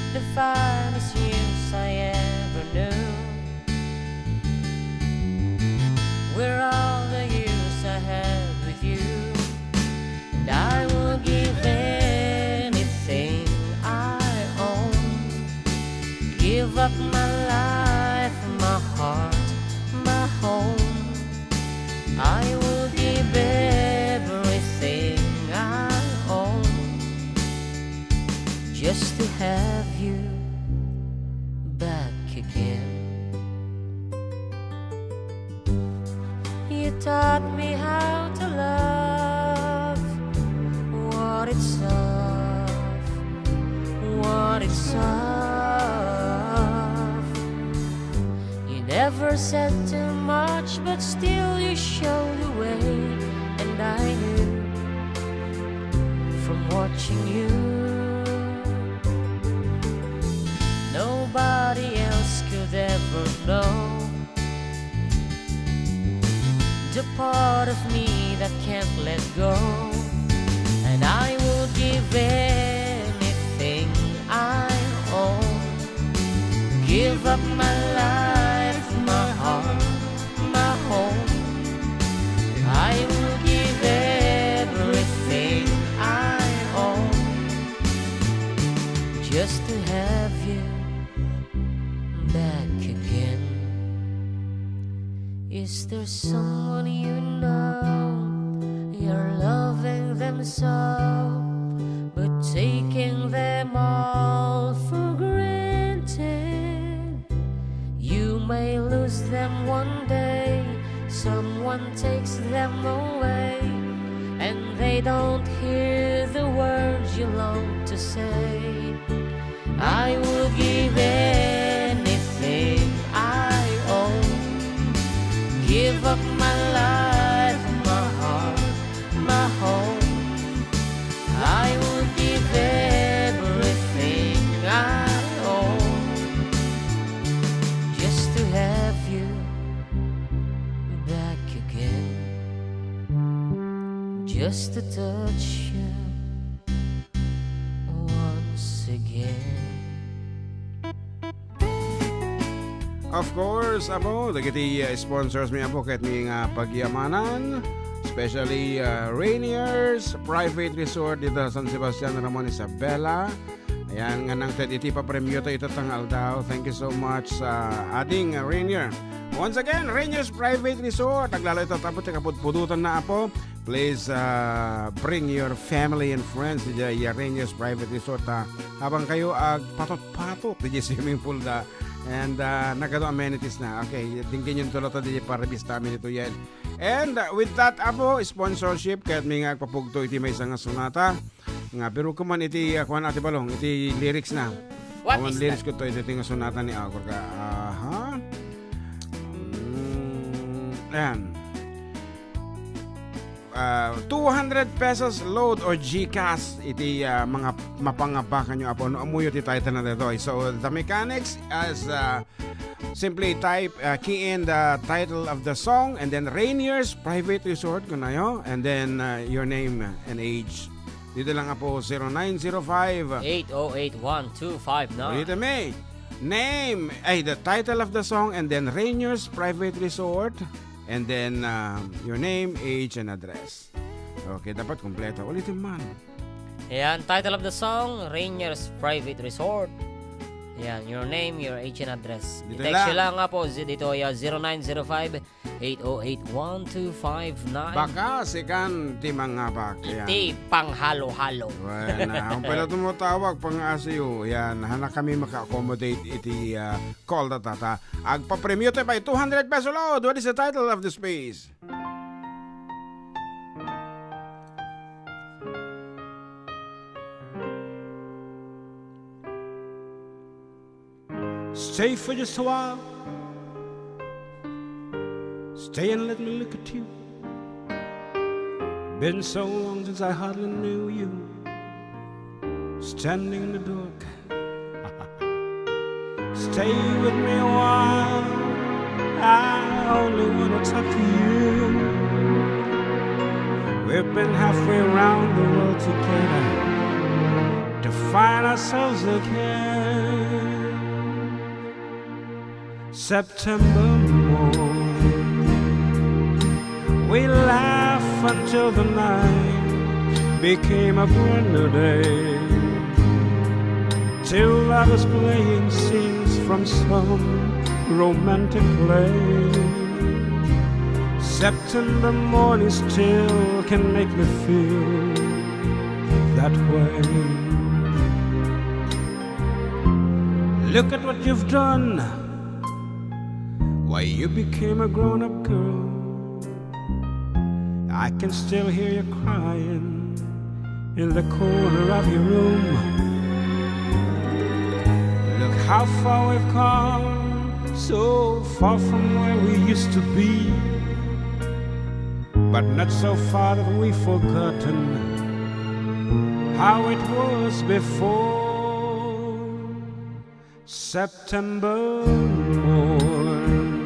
The finest years I ever knew were all the years I had with you, and I will give anything I own, give up my life, my heart, my home. I will give everything I own just to have you back again. You taught me how to love, what it's of, what it's of. You never said too much, but still you showed the way, and I knew from watching you, nobody else could ever know the part of me that can't let go. And I will give anything I own, give up my life, my heart, my home. I will give everything I own just to have you back again. Is there someone you know, you're loving them so, but taking them all for granted? You may lose them one day, someone takes them away, and they don't hear the words you long to say. I will give anything I own, give up my life, my heart, my home. I will give everything I own just to have you back again, just to touch you once again. Of course, abo, dagiti sponsors mi abo kahit mi nga pagyamanan, especially Rainier's Private Resort dito sa San Sebastian, Ramon Isabela. Ayan, nga nang iti pa premyo to ito tangal daw. Thank you so much sa ading Rainier. Once again, Rainier's Private Resort. Naglalo ito tapos kaput-pudutan na po. Please bring your family and friends to the Rainier's Private Resort. Habang kayo patot-patot di swimming pool da. And nagano amenities na. Okay, dingin yung tulot di para bista amin ito yan. And with that apo, sponsorship kahit may nga papugto iti may isang sonata. Nga pero kuman iti kuan ati balong iti lyrics na. What Kuman is lyrics that? ko to iti nga sonata ni Agor ka. Ayan. 200 pesos load or GCash iti mga mapangabakan nyo apo no amuyo ti title na dito. So the mechanics as simply type key in the title of the song and then Rainier's Private Resort kunayo and then your name and age. Dito lang po 0905 808-1259. Dito may name the title of the song and then Rainier's Private Resort and then your name, age and address. Okay, dapat kumpleto. Ulitin man. Ayan, title of the song, Rainier's Private Resort. Ayan, your name, your age and address. Dito I-text lang. nyo lang nga po dito 0905-808-1259. Baka sikan ti mga bak. Yan. Iti panghalo-halo. Well, kung pala tumutawag pang asiyo, yan, hana kami maka-accommodate iti call na tata. Agpa-premium tayo by 200 peso load. What is the title of the space? Stay for just a while. Stay and let me look at you. Been so long since I hardly knew you. Standing in the dark. Stay with me a while. I only want to talk to you. We've been halfway around the world together to find ourselves again. September morn, we laugh until the night became a brand new day. Till I was playing scenes from some romantic play. September morning still can make me feel that way. Look at what you've done. Why, you became a grown-up girl. I can still hear you crying in the corner of your room. Look how far we've come, so far from where we used to be, but not so far that we've forgotten how it was before. September morn,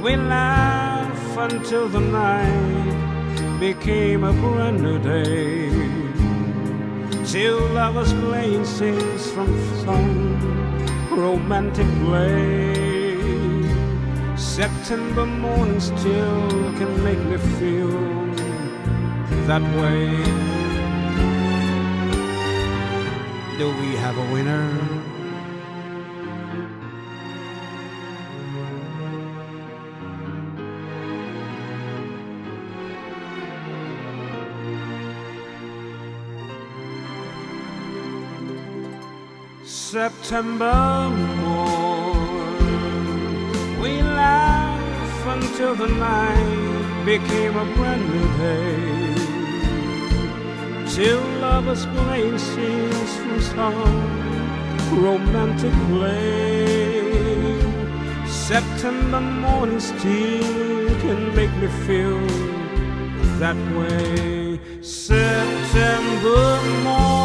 we laugh until the night became a brand new day. Till lovers playing scenes from some romantic play. September morning still can make me feel that way. Do we have a winner? September morn, we laugh until the night became a brand new day. Till lovers playing scenes from some romantic play. September morning still can make me feel that way. September morn,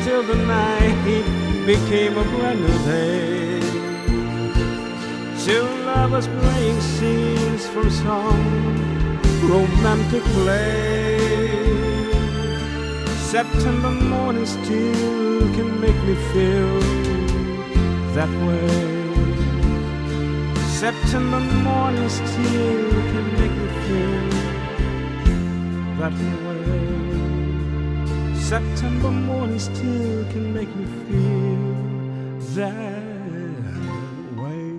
till the night became a brand new day. Till lovers playing scenes from some romantic play. September morning still can make me feel that way. September morning still can make me feel that way. September morning still can make me feel that way.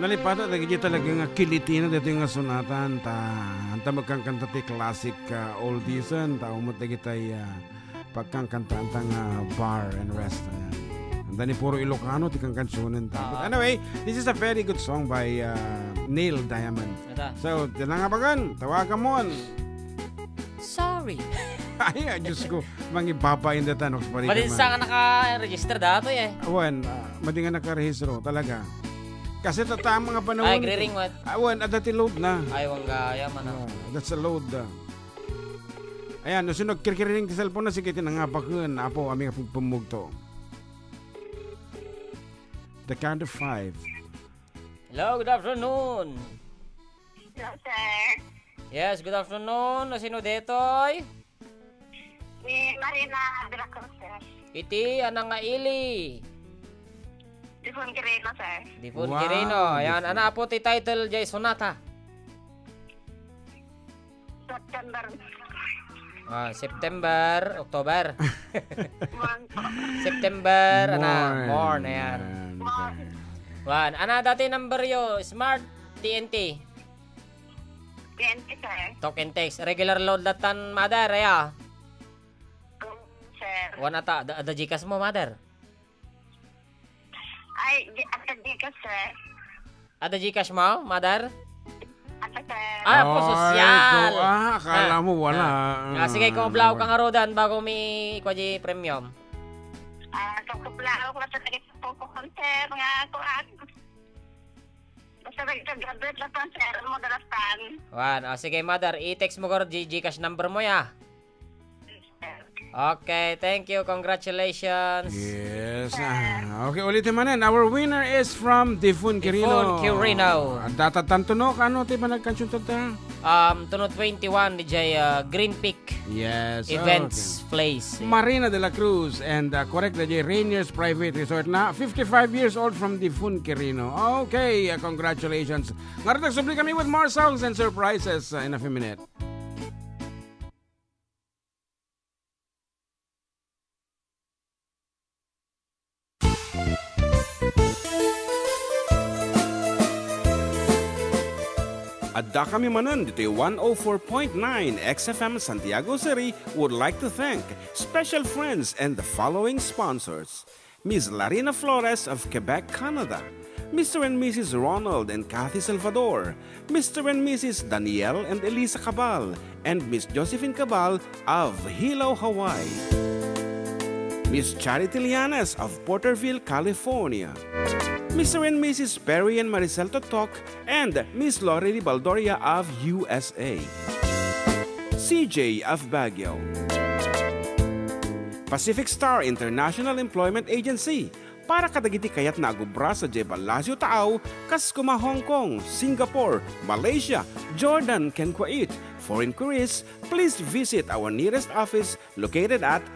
Nalipata lagi dito talaga nga kilitina dito yung sunatan ta magkangkanta ti classic oldies ta umot lagi tayo pagkangkanta ang bar and restaurant. Anda ni puro Ilocano ti kang kansunan ta. But anyway, this is a very good song by Neil Diamond. So, tinangabagan, tawagan mo. Sorry. Ay, Diyos ko, mangibabain na tanong pa rin. Madinsa ka naka-register dato eh. Awan, madi nga nakarehistro, talaga. Kasi tatama nga panahon. Ay, gre-ring what? Awan, adati load na. Ay, wangga, yaman na. That's a load. Ayan, no, sinog kirkirining ti cellphone na sige tinangabakan. Apo, aming pumugto. The count of 5. Hello, good afternoon. Hello, sir. Yes, good afternoon. Sino detoy? Si Marina de la Cruz, sir. Iti, anang nga ili. Dipon Quirino, sir. Dipon Wow, Quirino. Ayan, Dipon. ana po ti title jay sonata. September. September, October. Month. September, ana, morn, ayan. Morn. Wan, ana dati number yo, Smart TNT. PNP, sir. Talk and text. Regular load datan, mother, aya. Sir. Wan ata, ada jikas mo, mother. Ay, akadika, sir. Ada jikas mo, mother? Ata, sir. Ah, po, sosyal. Akala mo wala. Sige, kung blaw kang arudan bago may ikwaji premium. Kakuplao ko sa tagit po ko, sir. Nga ako, basta nagka-graduate na pa, sir. Ano mo dalastan? Wan, sige, mother, i-text mo ko Gcash number mo ya. Okay, thank you. Congratulations. Yes. Okay, ulitin manen. Our winner is from Dipon Quirino. Dipon Quirino. Data tantunok, ano tayo ba nagkansyon ta? Tuno 21 di jay Green Peak Yes. Events Place. Marina de la Cruz and correct na jay Rainier's Private Resort na 55 years old from Dipon Quirino. Okay, congratulations. Ngayon nagsubli kami with more songs and surprises in a few minutes. Adda kami manan dito 104.9 XFM Santiago City would like to thank special friends and the following sponsors. Ms. Larina Flores of Quebec, Canada. Mr. and Mrs. Ronald and Kathy Salvador. Mr. and Mrs. Danielle and Elisa Cabal. And Miss Josephine Cabal of Hilo, Hawaii. Miss Charity Lianes of Porterville, California. Mr. and Mrs. Perry and Maricel Totok, and Miss Lori Baldoria of USA. CJ of Baguio. Pacific Star International Employment Agency. Para kadagiti kayat na agubra sa Jebalasio Tao, kas kuma Hong Kong, Singapore, Malaysia, Jordan, ken Kuwait. For inquiries, please visit our nearest office located at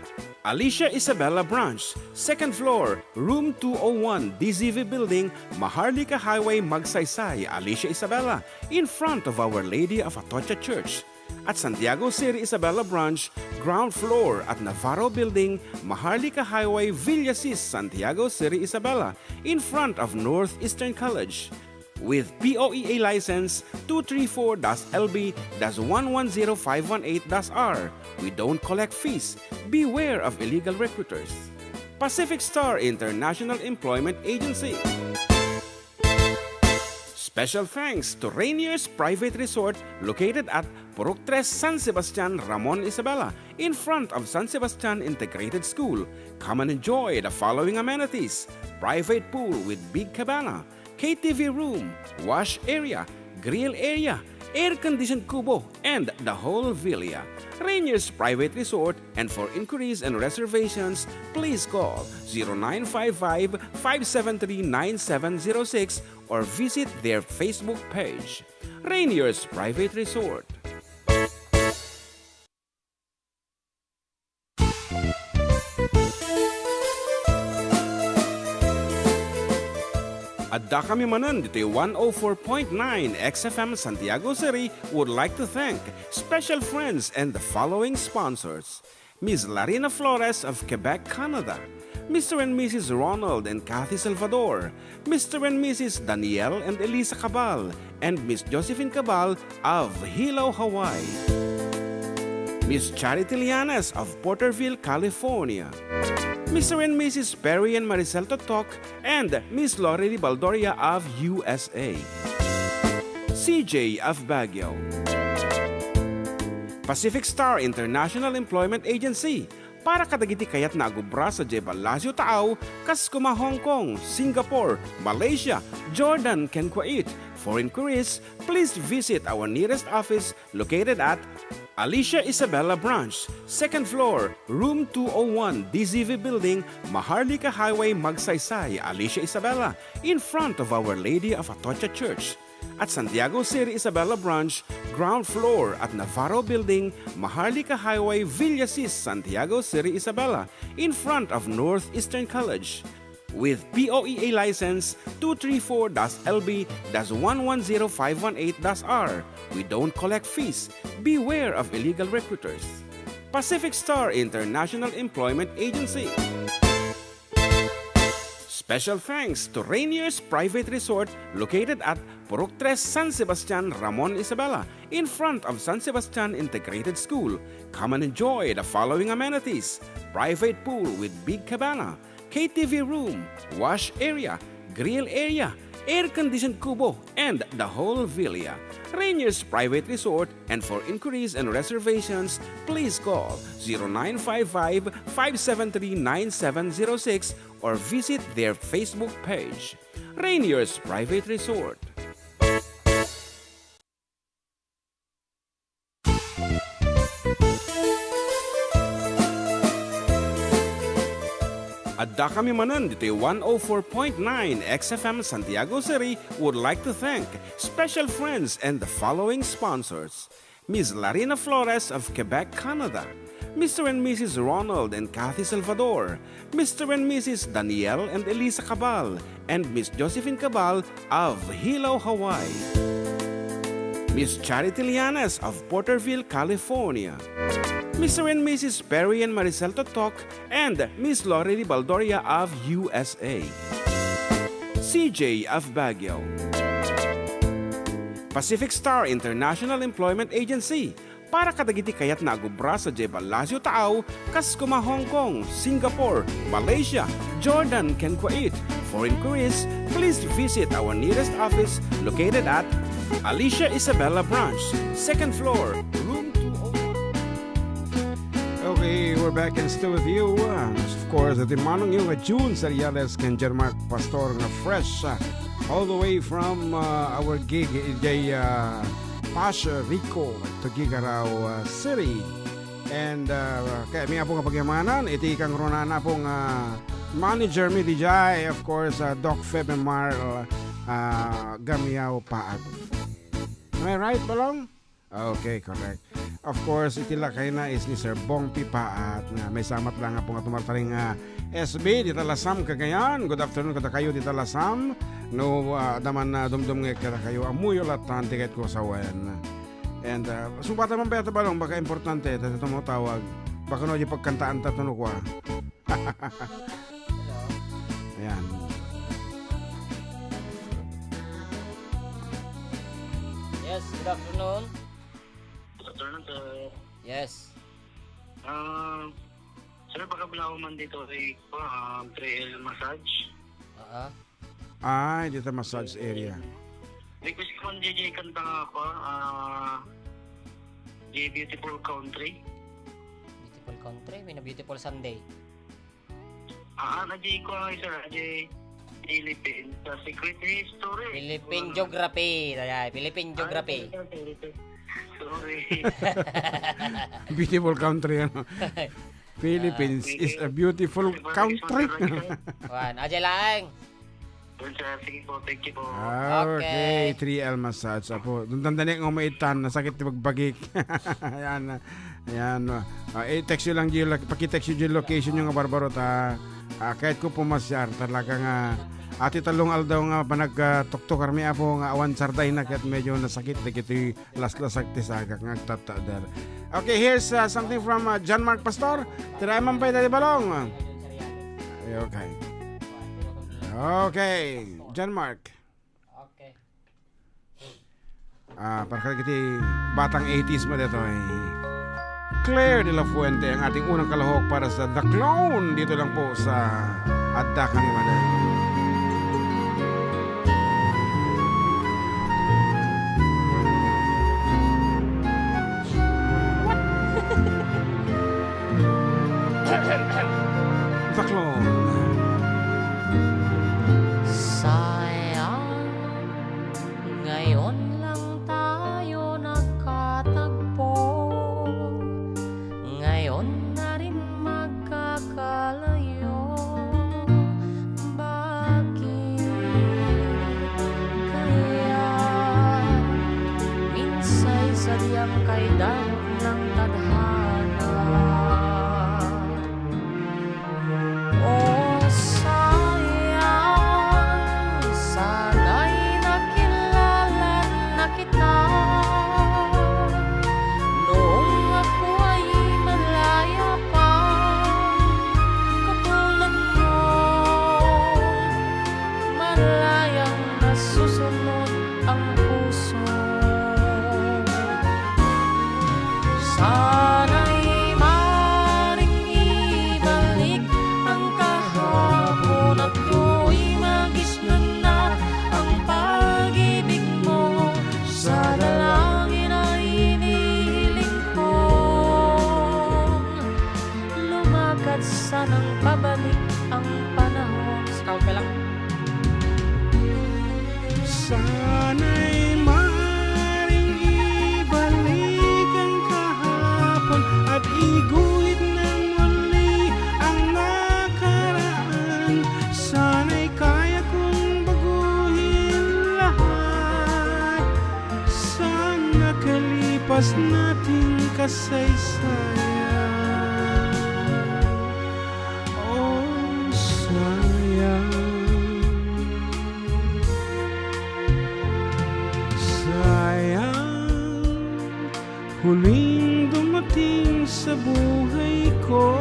Alicia Isabella Branch, 2nd floor, room 201, DZV Building, Maharlika Highway, Magsaysay, Alicia Isabella, in front of Our Lady of Atocha Church. At Santiago City Isabella Branch, ground floor at Navarro Building, Maharlika Highway, Villasis, Santiago City Isabella, in front of Northeastern College. With POEA license 234-LB-110518-R. We don't collect fees. Beware of illegal recruiters. Pacific Star International Employment Agency. Special thanks to Rainier's Private Resort located at Purok 3 San Sebastian, Ramon Isabela, in front of San Sebastian Integrated School. Come and enjoy the following amenities: private pool with big cabana, KTV room, wash area, grill area, air-conditioned kubo, and the whole villa. Rainier's Private Resort, and for inquiries and reservations, please call 0955-573-9706 or visit their Facebook page. Rainier's Private Resort. Adda kami Manen dito 104.9 XFM Santiago City would like to thank special friends and the following sponsors. Ms. Larina Flores of Quebec, Canada. Mr. and Mrs. Ronald and Kathy Salvador. Mr. and Mrs. Danielle and Elisa Cabal. And Miss Josephine Cabal of Hilo, Hawaii. Miss Charity Lianas of Porterville, California. Mr. and Mrs. Perry and Maricel Totok and Miss Lori Baldoria of USA. CJ of Baguio. Pacific Star International Employment Agency para kadagiti kayat na agubra sa Jebel Lazio Taaw, kas kuma Hong Kong, Singapore, Malaysia, Jordan, ken Kuwait. For inquiries, please visit our nearest office located at Alicia Isabella Branch, 2nd floor, room 201, DZV Building, Maharlika Highway, Magsaysay, Alicia Isabella, in front of Our Lady of Atocha Church. At Santiago City Isabella Branch, ground floor at Navarro Building, Maharlika Highway, Villasis, Santiago City Isabella, in front of Northeastern College. With POEA license 234-LB-110518-R. We don't collect fees. Beware of illegal recruiters. Pacific Star International Employment Agency. Special thanks to Rainier's Private Resort located at Purok 3 San Sebastian, Ramon Isabela, in front of San Sebastian Integrated School. Come and enjoy the following amenities: private pool with big cabana, KTV room, wash area, grill area, air-conditioned kubo, and the whole villa. Rainier's Private Resort, and for inquiries and reservations, please call 0955-573-9706 or visit their Facebook page. Rainier's Private Resort. Adda kami Manen dito 104.9 XFM Santiago City would like to thank special friends and the following sponsors. Ms. Larina Flores of Quebec, Canada. Mr. and Mrs. Ronald and Kathy Salvador. Mr. and Mrs. Danielle and Elisa Cabal. And Miss Josephine Cabal of Hilo, Hawaii. Miss Charity Lianas of Porterville, California. Mr. and Mrs. Perry and Maricel Totok and Miss Lori Baldoria of USA. CJ of Baguio. Pacific Star International Employment Agency para kadagiti kayat na agubra sa Jebel Lazio Taaw, kas kuma Hong Kong, Singapore, Malaysia, Jordan, ken Kuwait. For inquiries, please visit our nearest office located at Alicia Isabella Branch, 2nd floor, room 201. Okay, we're back and still with you. Of course, at Manong yung June Sariales ken Jermark Pastor nga fresh all the way from our gig in Pasha Rico to Gigaraw City. And kaya may nga po nga pagyamanan, iti kang ronana pong manager mi dijay, of course, Doc Feb and Marl Gamiao Paag. Am I right, Balong? Okay, correct. Of course, itila kayo na is ni Sir Bong Pipa at may samat lang nga po nga tumartaring SB, dita Lasam kagayan. Good afternoon kada kayo dita Lasam. No, daman na dumdum nga kada kayo amuyo latan tiket ko sa wen. And sumpata man beta Balong, baka importante tayo mo tawag. Baka no di pagkantaan tatanong ko. Ayan. Yes, good afternoon. Afternoon, sir. Yes. Sir, pagkabla ko man dito ay 3L massage. Ay, dito massage area. Request ko man JJ kanta nga ako, The Beautiful Country. Beautiful country, may na beautiful Sunday. Na-J ko nga, sir, Philippine, sa Secret History. Philippine Geography. Ayan, Philippine Geography. Sorry. Beautiful country, ano? Philippines is a beautiful country. Juan, ajay lang. Sige po, thank you po. Okay, 3L massage. Apo, tandaan nga umaitan, nasakit magbagik. Ayan, ayan. I-text nyo lang, pakitext nyo yung location yung barbaro ta. Kahit ko pumasyar, talaga nga Ati talong aldaw nga panagtuktok kami apo nga awan sarday na kat medyo nasakit na kiti laslasag ti sagak nga tatadar. Okay, here's something from John Mark Pastor. Tira man pa iti balong. Okay. Okay, John Mark. Okay. Para kiti batang 80s mo dito ay Claire de la Fuente ang ating unang kalahok para sa The Clone dito lang po sa Adda kami Manen. The Clone. Sayang, ngayon lang tayo nagkatagpo. Ngayon na rin magkakalayo. Bakit kaya minsay sadyang kay dahok ng tadhana? Oh, sayang, sana'y nakilala na kita noong ako ay malaya pa, katulad mo, malayang nasusunod ang puso. Sana'y maring ibalik ang kahapon at tuwing magisnan na ang pag-ibig mo. Sa dalangin ay inihiling kong lumakad sanang pabalik ang panahon. Scout pa lang. Sana'y maring ibalik ang kahapon at iguhit ng muli ang nakaraan. Sana'y kaya kong baguhin lahat sa nakalipas nating kasaysayan. Oh, sayang. Sayang, huling dumating sa buhay ko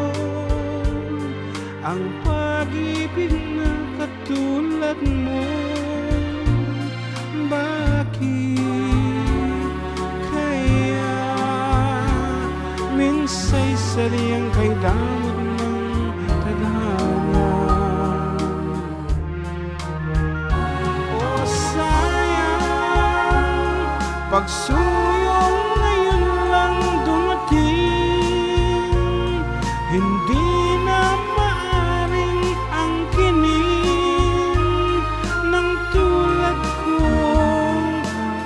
ang pag-ibig na katulad mo. Bakit kaya minsay sariyang kay damot ng tadhana? Oh, sayang, pagsuyong ngayon lang dumating, hindi na maaring angkinin ng tulad ko.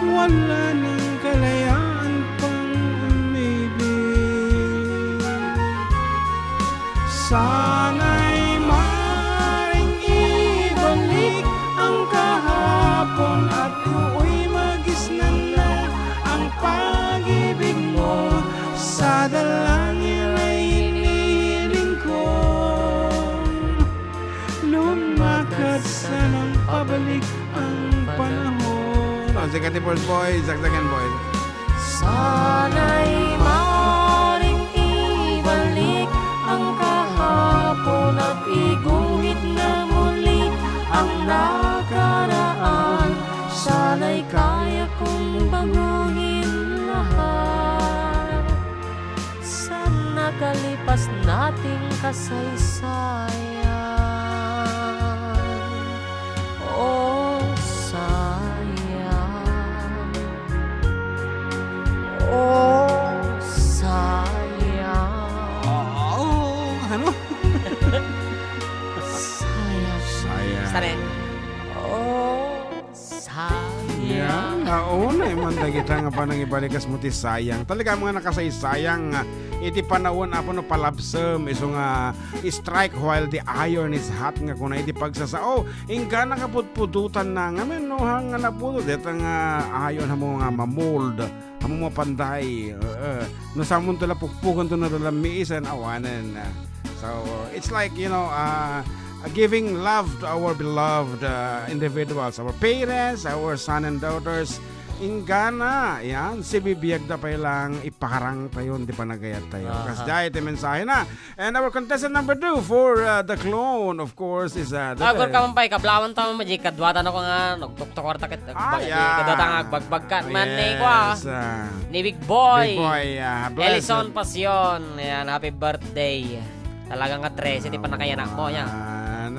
Wala nang kalayaan pang umibig. Sana'y maring ibalik ang kahapon at tuwing magisnan na ang pag-ibig mo. Sa dalangin ay inihiling ko lumakad sanang pabalik ang panahon. Sige, Tipos Boys, Zagzagan Boys. Sana'y maring ibalik ang kahapon at iguhit na muli ang nakaraan. Sana'y kaya kong baguhin lahat sa nakalipas nating kasaysayan. Oh, sayang. Oh, sayang. Oh, ano? Sayang. Sayang. Stare. Oh, sayang. Oo na, man kita nga pa nang ibalikas mo ti sayang. Talaga mga nakasaysayang iti panahon apo no palabsem iso nga strike while the iron is hot nga kuna iti pagsasao ingka nakaputpututan na nga men no hang napudot deta nga ayon hamo nga mamold hamo mo panday no samon tala pukpukan to na tala miisan awanen. So it's like giving love to our beloved individuals, our parents, our son and daughters in Ghana. Yan, si bibiyag da pa lang ipakarang tayo, di pa nagayat tayo. Kasi dahil ito mensahe na. And our contestant number 2 for the clone, of course, is Agor ka mampay, kablawan tamo maji, kadwatan ako nga, nagtuktok or takit, kadwatan nga, bagbagkat, man ni ko ni Big Boy, Big Boy, Ellison Pasyon, yan, happy birthday. Talagang nga 13, di pa nakayanak mo, yan.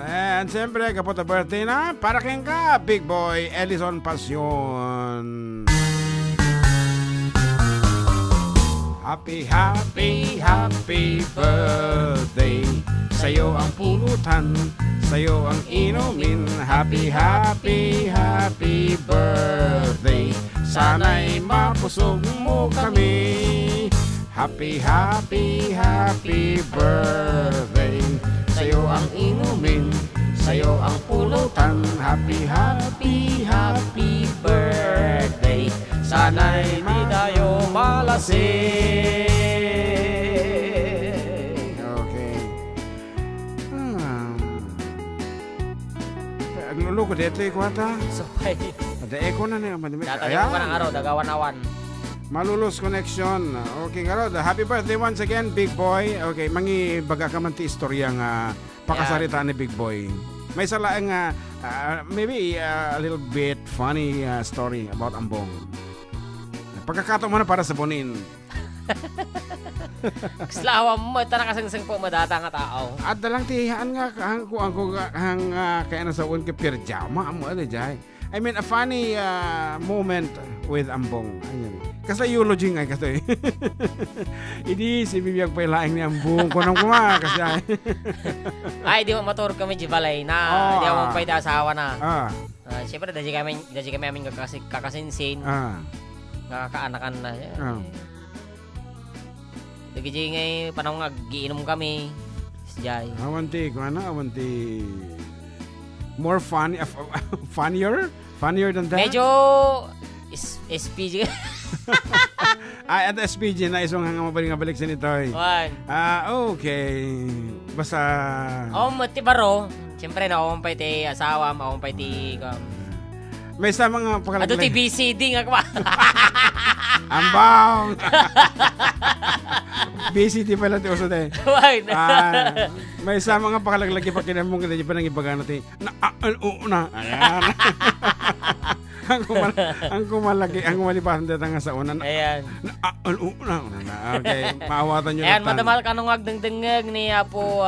And siyempre, kapot na birthday na, para kayong ka, Big Boy, Ellison Pasyon. Happy, happy, happy birthday. Sa'yo ang pulutan, sa'yo ang inumin. Happy, happy, happy birthday. Sana'y mapusog mo kami. Happy, happy, happy birthday. Sa'yo ang inumin, sa'yo ang pulutan. Happy, happy, happy birthday. Sana'y di tayo malasing. Okay. Ang lulo ko dito yung kwata. So, ay, Ada eko na niya. tatagyan ko pa ng araw, dagawan-awan. Malulos connection. Okay, Garod. Happy birthday once again, Big Boy. Okay, mangi baga ka man ti istorya nga pakasarita ni Big Boy. May salaang maybe a little bit funny story about Ambong. Pagkakataon mo na para sa bonin. Kaslawa mo, tanang kasang po madata nga tao. At dalang tihaan nga hang kaya na sa un ka pirjama amo ada jay. I mean a funny moment with Ambong. Ayun. Kasi eulogy nga kasi. Idi si bibiyag pa ilaing ni Ambong kunang kuma kasi. Ay, di mo maturog kami di balay na. Di mo pwede asawa na. Siyempre, daji kami aming kakasinsin. Nakakaanakan na. Dagi ngay panahon nga giinom kami. Sijay. Awanti more funny funnier than that. Medyo SPG. At SPG na isong hanga mabalik sa nitoy. Okay. Basta Mati baro. Siyempre na umpay ti asawa, maumpay ti may sa mga Ato ti BCD nga kwa. Ambang. BCD pala ti uso day. May sa mga pakalaglagi pa kinamong kita pa nang ibagano ti na. Ayan. ang kumalipasan dito nga sa unan. Ayan. Okay, maawatan nyo Ayan, madamal ka nung agdengdengag ni Apo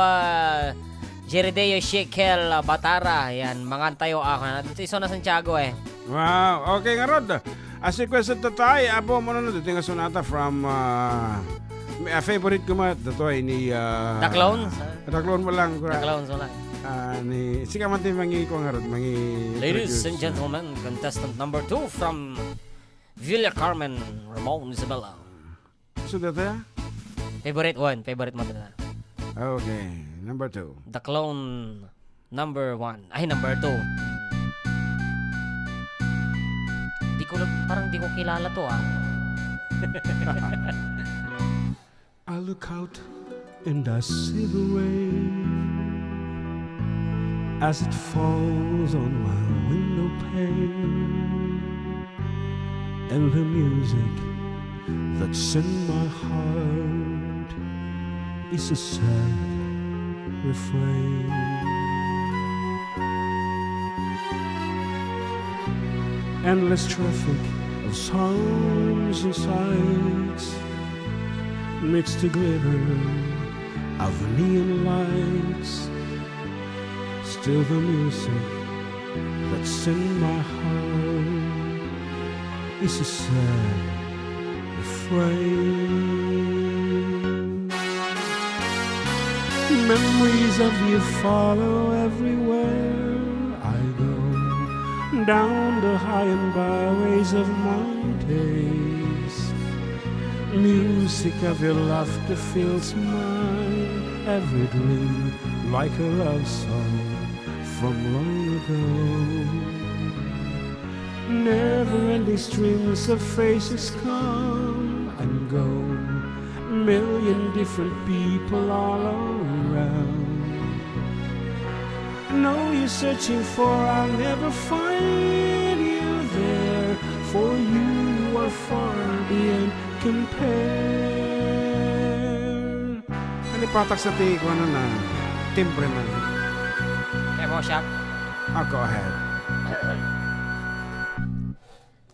Jerideo Shekel Batara. Ayan, mangantayo ako. Dito iso na Santiago eh. Wow, okay nga Rod. As requested to tayo, abo mo na dito nga sonata from favorite ko ma dito ay ni The Clones? The Clone mo lang. The Clones mo lang. Ni sika man tayo mangi ko nga Rod, Ladies and gentlemen, contestant number 2 from Villa Carmen, Ramon Isabella. So dito ya? Favorite mo dito. Okay, number 2. The Clone number 1. Ay, number 2. Parang di ko kilala to I look out and I see the rain as it falls on my window pane, and the music that's in my heart is a sad refrain. Endless traffic of sounds and sights mixed to glitter of neon lights. Still the music that's in my heart is a sad refrain. Memories of you follow everywhere I go, down the high and byways of my days. Music of your laughter fills my every dream like a love song from long ago. Never-ending streams of faces come and go, million different people all around. you're searching for, I'll never find you there. For you are far beyond compare. Ano patak sa tigo, ano na? Timbre na. Kaya mo, Shaq. Go ahead.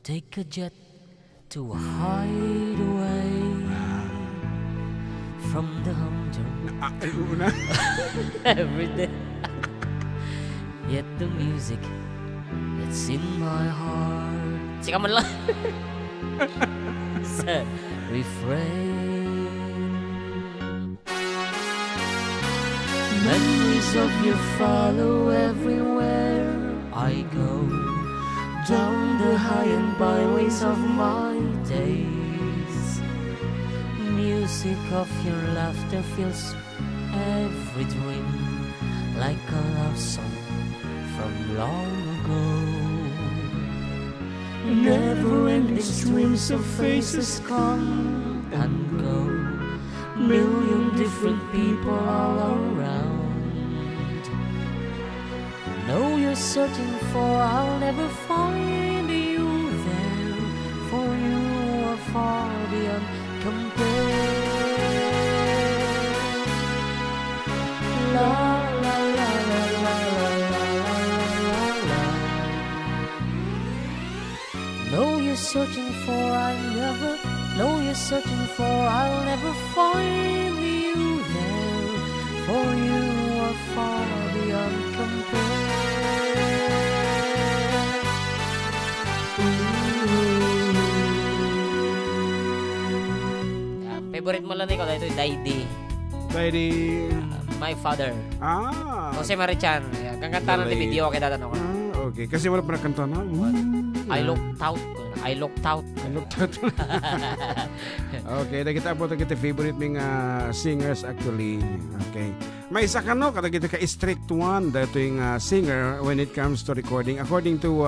Take a jet to a hideaway from the humdrum Una. every day. Yet the music that's in my heart. Sika man lang. Sa refrain. Memories of you follow everywhere I go. Down the high and byways of my days. Music of your laughter fills every dream like a love song from long ago. Never-ending streams of faces come and go. Million different people all around. Know you're searching for, I'll never find you there. For you are far beyond compare. La la la la la la la la la. Know you're searching for, I'll never. Know you're searching for, I'll never find you there. For you are far beyond compare. Favorite mo lang ikaw dahil ito, Daidi. Daddy. My father. Jose Ah. Marichan. Kangkanta ng video kay tatanong ko. Okay. Kasi wala pa nakanta na. I looked out. I looked out. I looked at. Okay, nakita po kita favorite mga singers actually. Okay. May isa ka no, kada kita ka strict one dito yung singer when it comes to recording. According to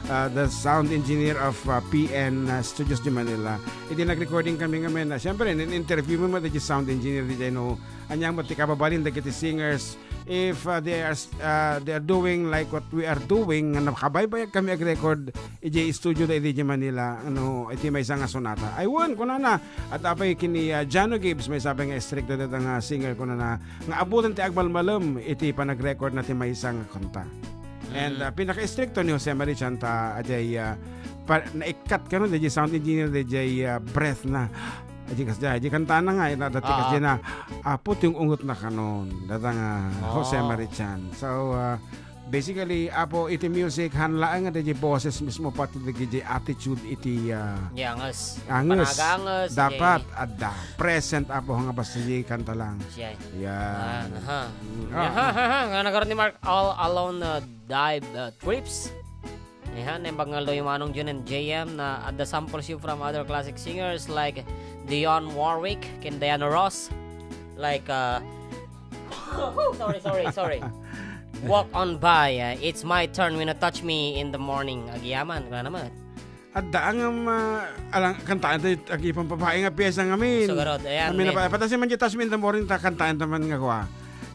the sound engineer of PN Studios de Manila. Iti nag-recording kami ngayon na siyempre in-interview mo mo the sound engineer di no. Anyang mati kababalin da kita singers if they are doing like what we are doing nga nakabaybayag kami ag-record iti studio da iti Manila ano iti may isang sonata ay won kuna na at apay kini Jano Gibbs may sabi nga strict da nga singer kuna na nga abutan ti agbalmalam iti pa nag-record na ti may isang kanta and pinaka-stricto ni Jose Marichan ta ajay naikat ka no di sound engineer di breath na Aji kanta na nga dati kasi na apot yung ungot na kanon datang Jose Marichan. So basically apo iti music hanlaan nga di boses mismo pati di attitude iti Angas. angas dapat adda present apo nga basta di kanta lang. Yan. Nga nagkaroon ni Mark all alone dive trips. Yan, nembangalo yung manong Jun and JM na at the samples you from other classic singers like Dionne Warwick, Ken Diana Ross, like sorry. Walk on by, it's my turn when you touch me in the morning. Agiyaman, kaya naman. Adda ang alang kantaan tayo agipang babae nga piyesa nga min. So garod, ayan. Amin na patasin man dyan tas min the morning ta kantaan taman nga kwa.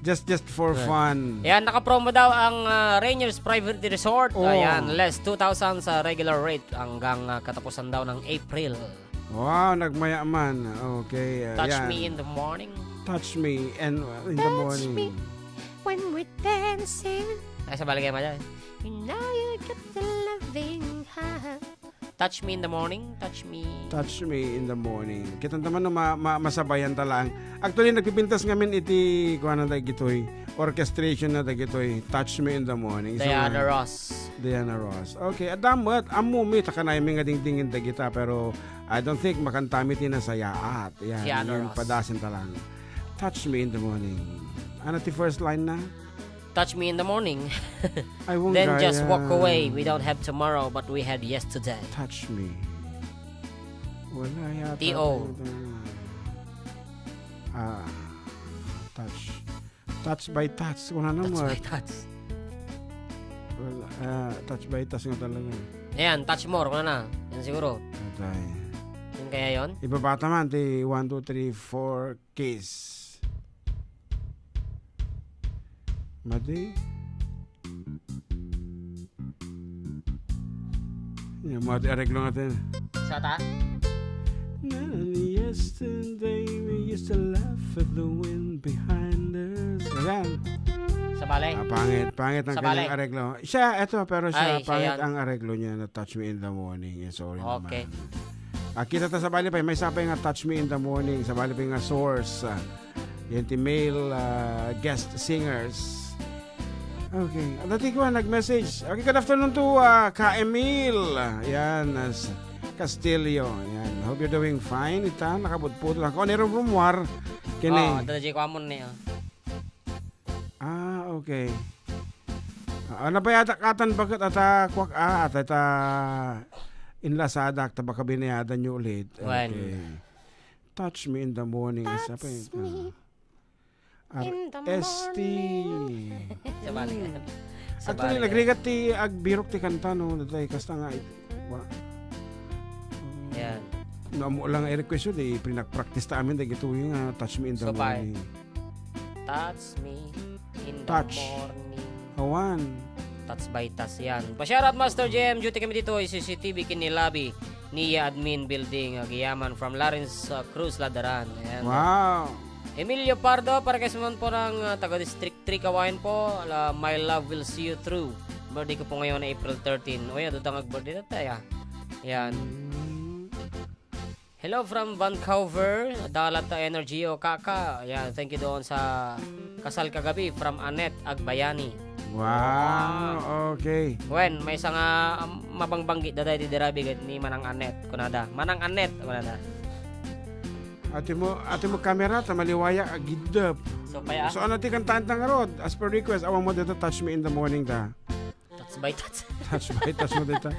Just for fun. Ayan, nakapromo daw ang Rainier's Private Resort. Ayan, less 2,000 sa regular rate hanggang katapusan daw ng April. Wow, nagmaya man. Okay. Touch ayan. me in the morning. Touch me and in the morning. me when we're dancing. Ay, sa baligay mo dyan. You know you get the loving hand. Touch me in the morning. Touch me. Touch me in the morning. Kita naman no, masabayan talang. Actually, nagpipintas ngamin iti kuha na gitoy. Orchestration na gitoy. Touch me in the morning. Diana Ross. Diana Ross. Okay, adamat. Amumi, takanay may nga dingdingin gita. Pero I don't think makantami tinasayaat. Yan, Diana yung Ross. padasin talang. Touch me in the morning. Ano ti first line na? Touch me in the morning. I won't Then gaya. just walk away. We don't have tomorrow, but we had yesterday. Touch me. Wala yata. T.O. Touch. Touch by touch. Wala Touch naman. by touch. Wala. Touch by touch nga talaga. Ayan, touch more. Kung na. Yan siguro. Atay. Yun kaya yon. Ibabata man. 1, 2, 3, 4 kiss. Madi. Yung mga areglo natin. Sa ta? Yesterday we used to laugh at the wind behind us. Ayan. Sa balay? Pangit ang Sa kanyang balay. areglo. Siya, eto, pero siya, Ay, siya pangit yan. ang areglo niya na Touch Me in the Morning. Sorry Okay. naman. Kita ta sa bali pa, may sapay nga Touch Me in the Morning, sa bali pa nga source. Yan ti male guest singers. Okay. Dati ko nag-message. Okay, good afternoon to Ka Emil. Yan, Castillo. Yan. Hope you're doing fine. Ita, nakabudputo lang. Kung nero rumwar, kini. Dadajay ko amon niya. Okay. Ano ba yata katan bakit ata kwak ata inlasada ta baka binayadan nyo ulit. Okay. Touch Me in the Morning. Isa pa ito. RST. Sa balay. Actually, nagrigat ti agbirok ti kanta no. Datay kasta nga. Yan. Naamo lang i-request yun. Pinag-practice ta amin. Ito yung Touch Me in the So, bye. Morning. Touch me in Touch. the morning. Hawan. Touch by touch yan. Pa-shoutout Master JM. Duty kami dito. CCTV kinilabi. Niya Admin Building. Giyaman from Lawrence Cruz Ladaran. Ayan. Wow. Emilio Pardo, para kayo naman po ng taga-District 3 Kawain po. My love will see you through. Birthday ko po ngayon na April 13. O yan, doon mag-birthday na tayo. Yan. Hello from Vancouver. Dalat na energy o kaka. Yan, thank you doon sa kasal kagabi from Annette Agbayani. Wow. Okay. When, may isang mabangbanggit daday di dirabi ni Manang Annette. Kunada. Manang Annette. Kunada. Ate mo kamera ta maliwaya agidap. So, paya. So ano ti kantahan tang rod? As per request, awang mo dito Touch Me in the Morning ta. Touch by touch. Touch mo dito.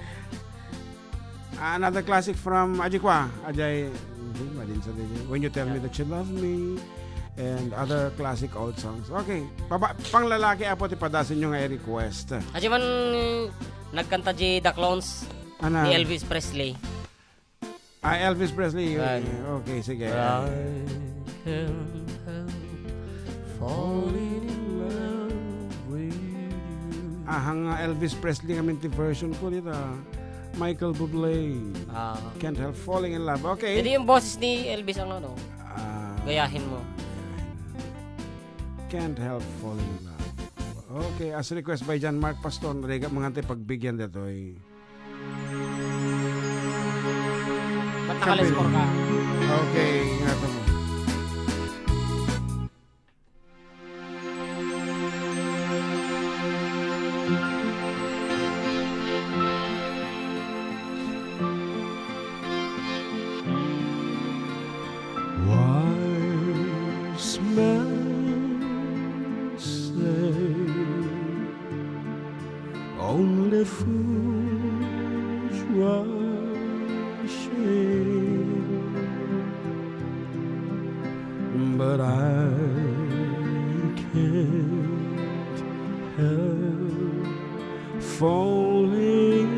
Another classic from Ajikwa. Ajay, When You Tell Me That You Love Me. And other classic old songs. Okay. Pang lalaki apo ti padasin nyo nga i-request. Kasi man nagkanta di The Clones Ana? ni Elvis Presley. Elvis Presley. Right. Okay, sige. I can't help falling in love with you. Hang Elvis Presley ngamin ti version ko dito. Michael Bublé. Can't Help Falling in Love. Okay. Hindi yung boses ni Elvis ang ano. Gayahin mo. Can't Help Falling in Love. Okay, as request by John Mark Paston, mgaante pagbigyan dito eh. Ba't nakaliscore ka? Okay, ingatan mo. Wise men say only fools rush in, but I can't help falling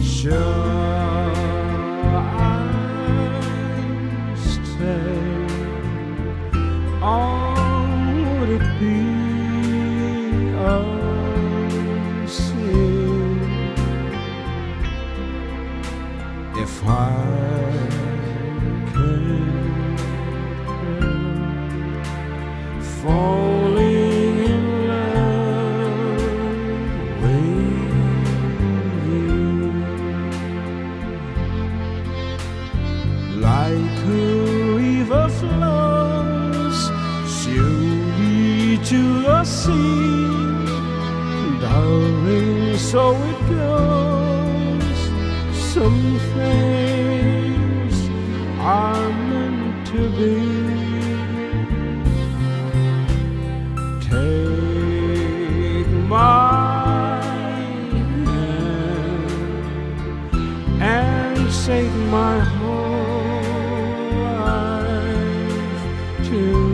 shall I stay, or would it be a sin if I can't help falling in love with you? Like a river flows surely to the sea, darling, so it goes. Some things are meant to be. Take my hand and save my whole life too.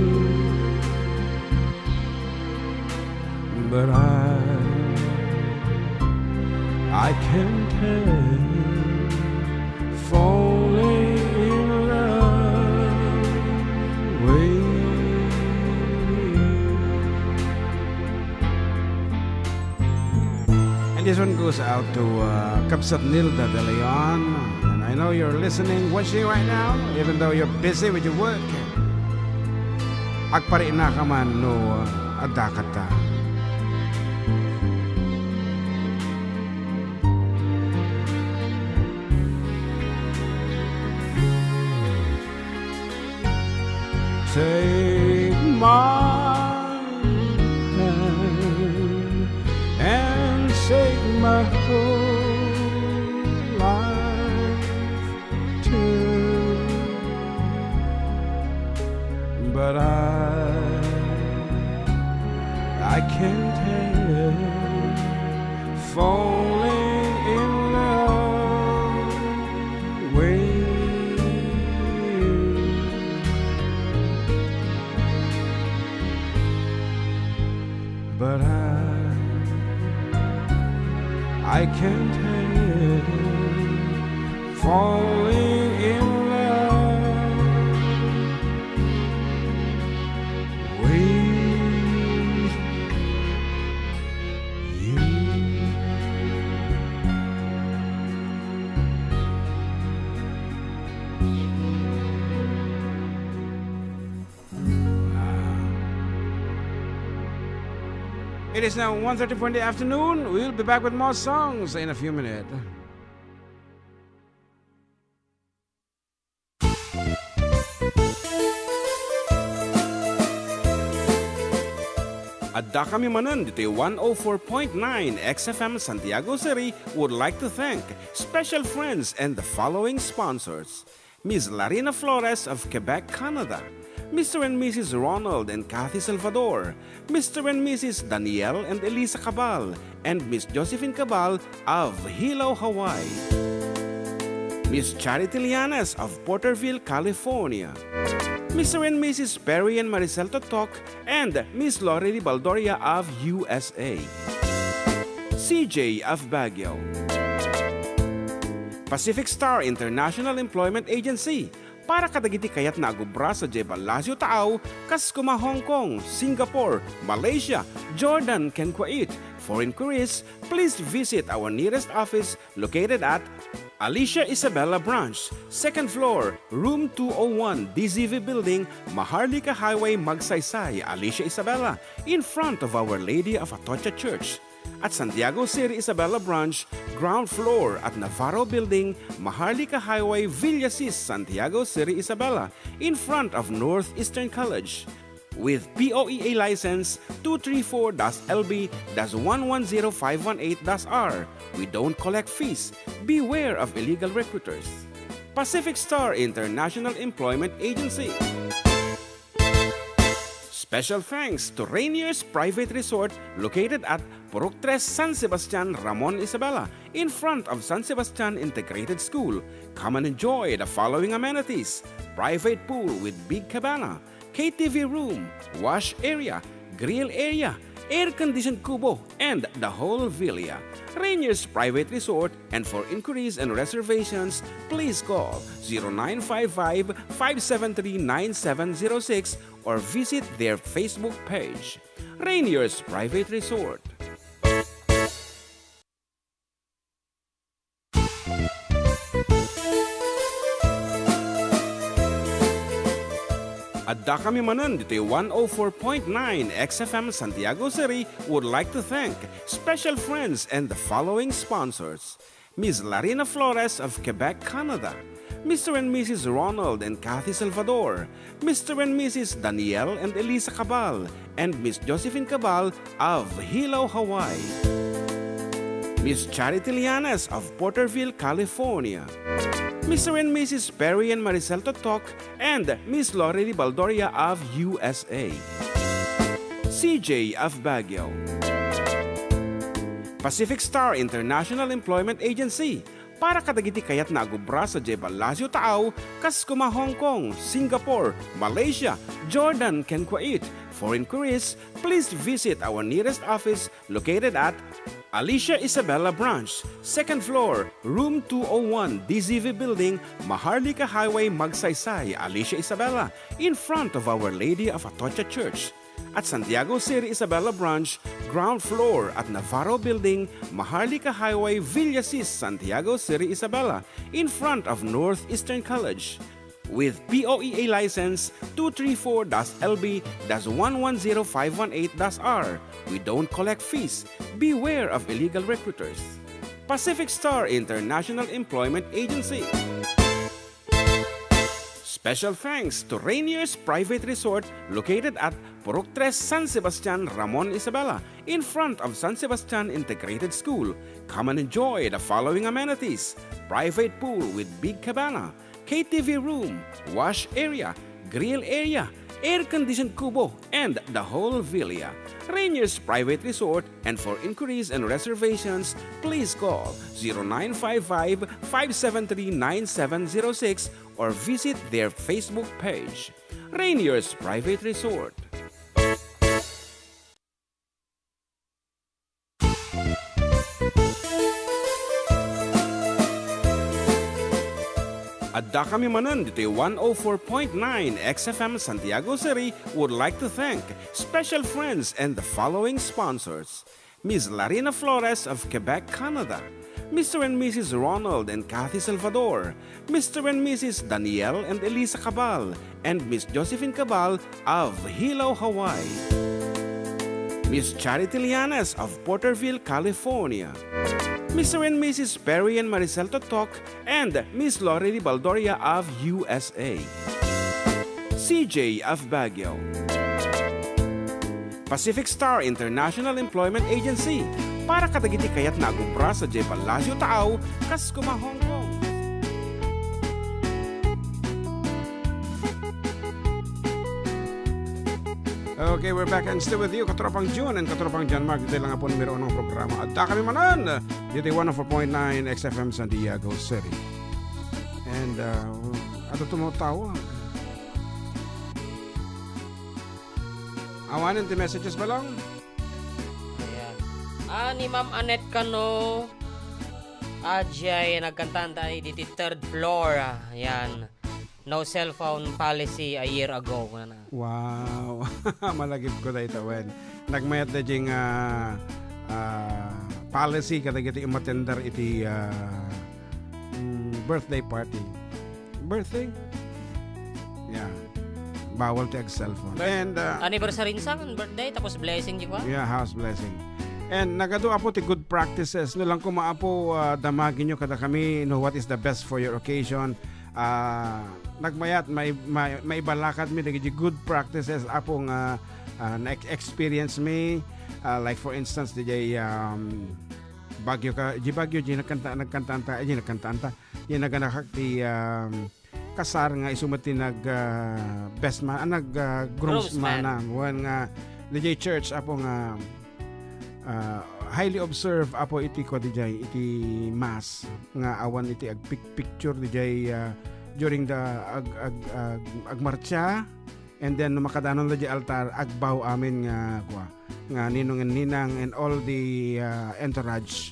But I can't help falling in love with goes out to Kabsat Nilda de Leon. And I know you're listening, watching right now, even though you're busy with your work. Agpari na ka man no Adda kata. Take my hand and save my whole life too. But I can't help falling in love with you. But I can't help falling in love with you. It is now 1:34 in the afternoon. We'll be back with more songs in a few minutes. Adda kami Manen dito 104.9 XFM Santiago City would like to thank special friends and the following sponsors. Ms. Larina Flores of Quebec, Canada. Mr. and Mrs. Ronald and Kathy Salvador. Mr. and Mrs. Danielle and Elisa Cabal. And Miss Josephine Cabal of Hilo, Hawaii. Miss Charity Lianas of Porterville, California. Mr. and Mrs. Perry and Maricel Totok and Miss Lori Baldoria of USA. CJ of Baguio. Pacific Star International Employment Agency. Para kadagiti kayat na agubra sa Jebel Lazio Taaw, kas kuma Hong Kong, Singapore, Malaysia, Jordan, ken Kuwait. For inquiries, please visit our nearest office located at Alicia Isabella Branch, 2nd floor, room 201, DZV Building, Maharlika Highway, Magsaysay, Alicia Isabella, in front of Our Lady of Atocha Church. At Santiago City Isabella Branch, ground floor at Navarro Building, Maharlika Highway, Villasis, Santiago City Isabella, in front of Northeastern College. With POEA license 234-LB-110518-R. We don't collect fees. Beware of illegal recruiters. Pacific Star International Employment Agency. Special thanks to Rainier's Private Resort located at Purok 3 San Sebastian, Ramon Isabela, in front of San Sebastian Integrated School. Come and enjoy the following amenities: private pool with big cabana, KTV room, wash area, grill area, air-conditioned kubo, and the whole villa. Rainier's Private Resort, and for inquiries and reservations, please call 0955-573-9706 or visit their Facebook page. Rainier's Private Resort. Adda kami Manen dito 104.9 XFM Santiago City would like to thank special friends and the following sponsors. Ms. Larina Flores of Quebec, Canada. Mr. and Mrs. Ronald and Kathy Salvador. Mr. and Mrs. Danielle and Elisa Cabal. And Miss Josephine Cabal of Hilo, Hawaii. Miss Charity Lianas of Porterville, California. Mr. and Mrs. Perry and Maricel Totok, and Miss Lori Baldoria of USA. CJ of Baguio. Pacific Star International Employment Agency. Para kadagiti kayat na agubra sa Jebel Lazio Taaw, kas kuma Hong Kong, Singapore, Malaysia, Jordan, ken Kuwait. For inquiries, please visit our nearest office located at Alicia Isabella Branch, 2nd floor, room 201, DZV Building, Maharlika Highway, Magsaysay, Alicia Isabella, in front of Our Lady of Atocha Church. At Santiago City Isabela Branch, ground floor at Navarro Building, Maharlika Highway, Villasis, Santiago City Isabela, in front of Northeastern College. With POEA license 234-LB-110518-R. We don't collect fees. Beware of illegal recruiters. Pacific Star International Employment Agency. Special thanks to Rainier's Private Resort located at Purok 3 San Sebastian, Ramon Isabela, in front of San Sebastian Integrated School. Come and enjoy the following amenities: private pool with big cabana, KTV room, wash area, grill area, air-conditioned kubo, and the whole villa. Rainier's Private Resort, and for inquiries and reservations, please call 0955-573-9706 or visit their Facebook page. Rainier's Private Resort. Adda kami Manen dito 104.9 XFM Santiago City would like to thank special friends and the following sponsors: Ms. Larina Flores of Quebec, Canada, Mr. and Mrs. Ronald and Kathy Salvador, Mr. and Mrs. Danielle and Elisa Cabal, and Miss Josephine Cabal of Hilo, Hawaii, Miss Charity Lianes of Porterville, California, Mr. and Mrs. Perry and Maricel Totok, and Miss Lori Baldoria of USA, CJ of Baguio, Pacific Star International Employment Agency, para kadagiti kayat na agumbra sa J. Palacio Tao, kas kuma Hong Kong. Okay, we're back and still with you, Katropang June and Katropang John Mark. Dito lang po numero ng programa. Adda kami Manen dito 104.9 XFM Santiago City. And, ato tumutawa. Awanin ti messages ba lang? Ayan. Ni Ma'am Annette Cano. Ajay, nagkantanta dito third floor. Ayan. No cell phone policy a year ago. Wow. Malagip ko na ito, Wen. Nagmayat na diyang policy kada iti umatendar iti birthday party. Birthday? Yeah. Bawal ti ag cellphone. And Anniversary sa birthday, tapos blessing di ba? yeah, house blessing. And nagado apo ti good practices. Nilang kumaapo damagin nyo kada kami know what is the best for your occasion. Nagmayat may balakad mi dagi good practices apong na-experience me like for instance DJ Bagyo ka di nagkantanta naganakak ti kasar nga isumati nag best man groomsman na wan nga DJ Church apong highly observe apo iti ko DJ iti mass nga awan iti ag picture DJ during the agmarcha, and then makadanon la di altar agbaw amin nga ninong and ninang and all the entourage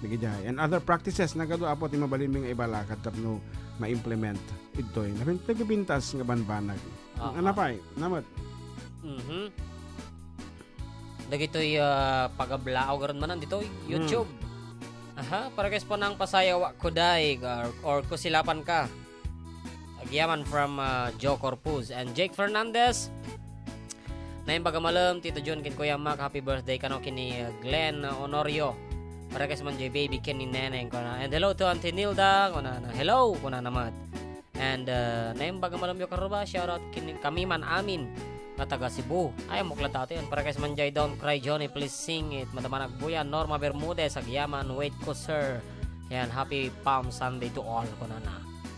bigay and other practices nagado apo ti mabaliming ibalakat tapno ma-implement itoy nagpintas nga banbanag anapay namat dagitoy pagablao garon manan ditoy YouTube. Para guys po nang pasayaw kuday or kusilapan ka. Agyaman from Joe Corpus and Jake Fernandez. Naim bagamalam Tito Jun kin Kuya Mac, happy birthday kano kini Glenn Honorio. Para guys man J baby kin ni Neneng ko na. And hello to Auntie Nilda ko na. Hello ko na naman. And naim bagamalam yo karuba, shout out kin kami man amin nga taga Cebu. Ay mukla tato yan. Para guys man J Don't Cry Johnny, please sing it. Matamanag buyan Norma Bermudez Agyaman, wait ko sir. Yan, happy Palm Sunday to all ko na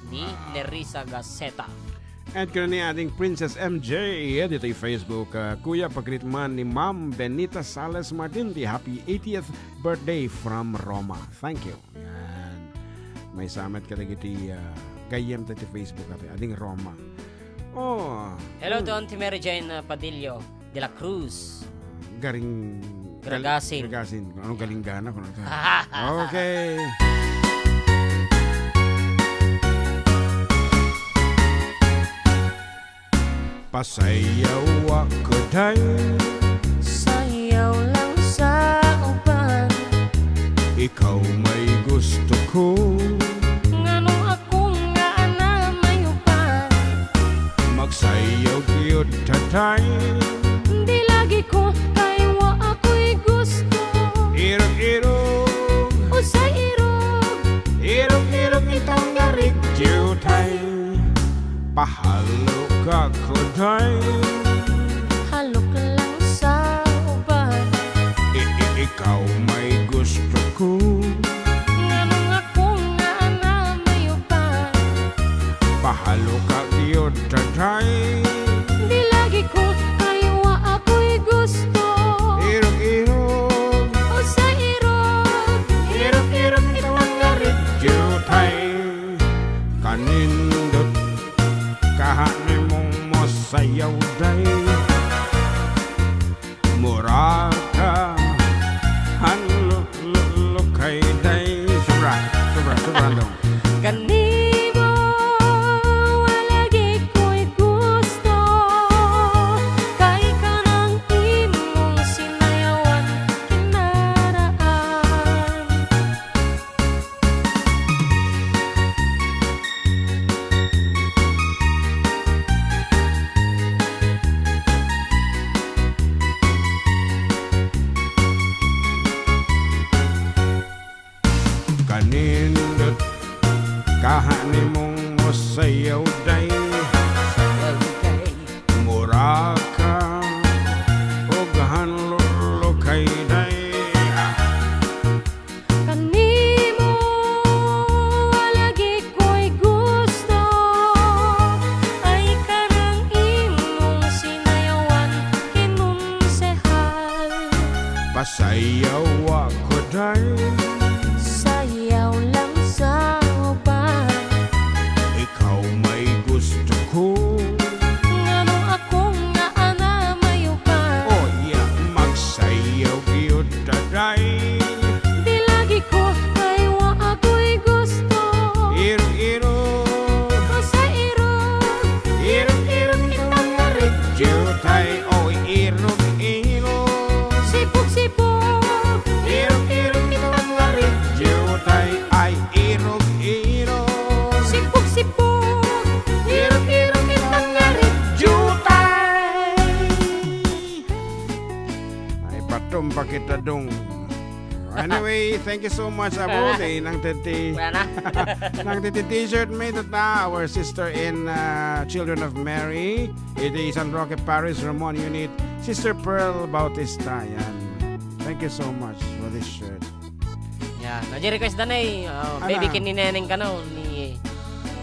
ni Nerissa Gaceta. And kaya ni ating Princess MJ dito yung Facebook. Kuya, pagritman ni Ma'am Benita Sales Martin, the happy 80th birthday from Roma. Thank you. Yan. May samat ka dagiti gayem dito Facebook ating Roma. Oh. Hello to Auntie Mary Jane Padillo de la Cruz. Gragasin. Ano galing gana ko na ito. Okay. Pasayaw ako day, Sayaw lang sa uban, ikaw may gusto ko. nganong ako nga na may uban. Magsayaw kiyot tatay, Di lagi ko kaywa ako'y gusto. irog-irog, Usay irog, irog-irog itong garig jutay. Pahalo ka ko day, halok lang sa uban. ikaw may gusto ko. Nganong ako nga na may uban. Pahalo ka kiyot tatay, Di lagi ko kaywa ako'y gusto. irog-irog, Usay irog, irog-irog itong garig jutay. Kanindot kahani mong mosayaw day, mura ka hanlukay day. Sobra dong. kanimo walagi ko'y gusto. Kay ka ng imong sinayawan kinaraan. Kanindot kahani mong mosayaw day, mura ka og hanlukay day. Kanimo walagi ko'y gusto. Ay ka ng imong sinayawan kinunsehal. Pasayaw ako day, Sayaw lang sa uban, ikaw may gusto ko. nganong ako nga ana may uban. Oh yeah, magsayaw kiyot taday, Di lagi ko kaywa ako'y gusto. irog-irog, Sa irog, irog-irog itong garig jutay. Oh irog-irog, sipog-sipog, irog-irog itong garig jutay. Ay irog-irog, sipog-sipog, irog-irog itong garig jutay. Ay patum pa kita dong. Anyway, thank you so much, Abo. Nang titi. wala na. Nang titi t-shirt made ta our sister in Children of Mary. It is San Roque Paris, Ramon Unit. Sister Pearl Bautista. Yan. Thank you so much for this shirt. Yeah, na-request danay. Baby kinineneng ka no ni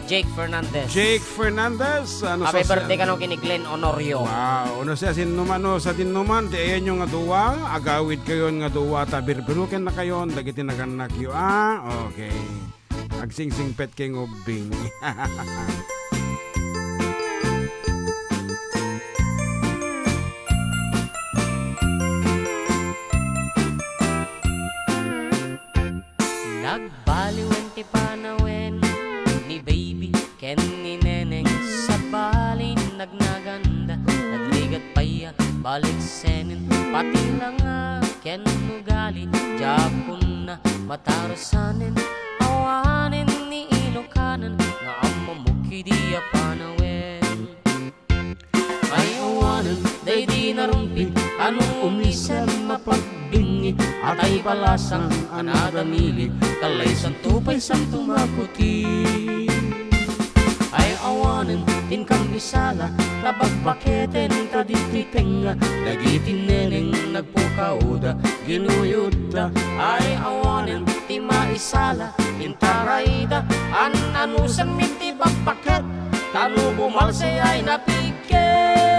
Jake Fernandez. Jake Fernandez. Ano Happy sa- birthday ka no kini Glenn Honorio. Wow, ano siya sinuman no sa tinuman di ayan yung nga duwa, agawid kayo nga duwa ta birbiruken na kayon dagiti naganak yu. Okay. Agsingsing pet king ubing. Nagbaliwen ti panawen ni baby ken ni neneng sa balin nagnaganda nagligat paya balik senen pati lang ken nugali jakun na matarusanen awanen ni Ilocanon nga amamuki di panawen ay awanen day di narumpi anong umisan mapagbingi at ay balasang anadamili kalay santupay santumakuti ay awanen din kang bisala tabagbaketen kadititenga dagitin neneng nagpukauda ginuyuda ay awanen ti maisala intarayda anusan miti bagpaket tanu bumalse ay napiket.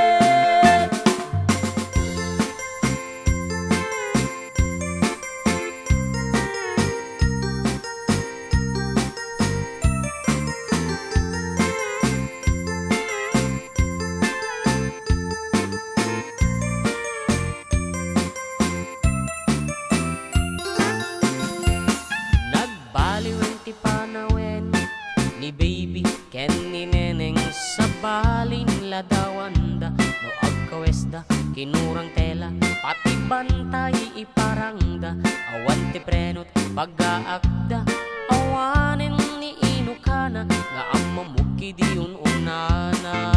Ni baby ken ni neneng sa balin ladawanda isda, kinurang tela, pati bantay iparangda, awan ti prenot pag-aakda, awanin ni Ilocana, nga amamuki di unana.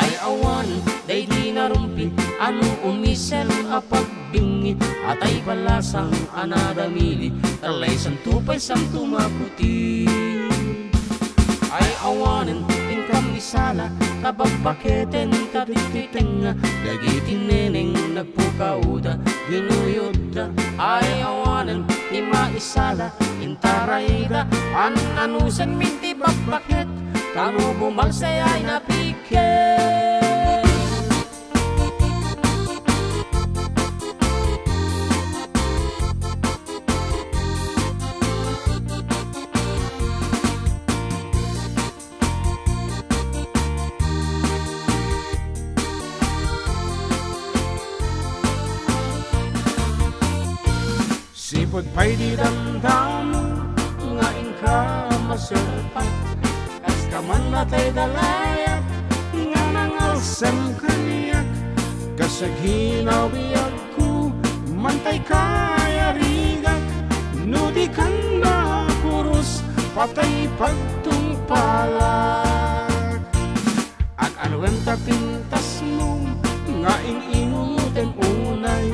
Ay awan, day di narumpi, ano umisel a pagbingit, at ay balasang anadamili, talay santupay sang tumaputi. Ay awanin, tingkam isala, kababaketen kadititenga, dagitin neneng nagpukauda, ginuyuda. Ay awanin, di maisala, intarayda, anusan minti babaket, kano bumalsay ay napiket. Sipod pa'y di damdamo, nga inka masurpat, kas kaman natay dalayat, nga nangalsam kaniyak, kasaginaw biyag ko, mantay kaya rigak, nudi kan na kurus, patay pagtungpalag. At anuwen tapintas mo, nga ing-inguten unay,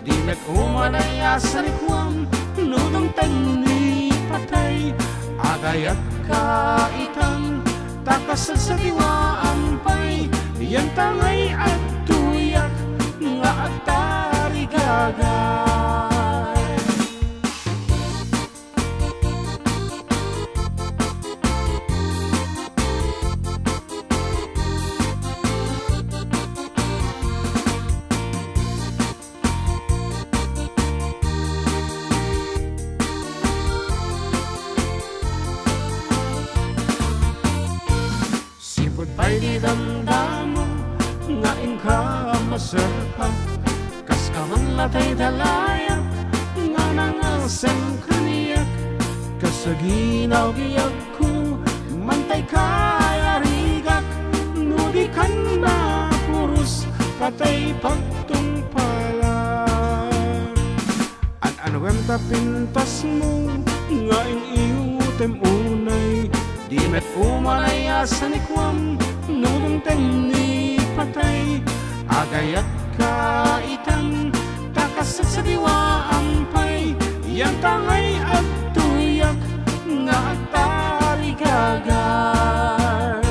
di met umanaya sa likwam, nunang tani patay, agayat kaitan, takasal sa diwaan pa'y, yan tangay at tuyak, nga agtari gagay. Pa'y di damdamo, nga inka maserpa, kas kaman latay dalaya, nga nangalsam kaniyak, kasaginaw giyag ko, mantay kaya rigak, nudi kan na purus, patay pagtungpalag. At anuem tapintas mo, nga ing-iutem unay, di met umalaya sa likwam, nunang tani patay, agayat kaitan, takasat sa diwaan pa'y, yan tangay at tuyak, nga agtari gagay.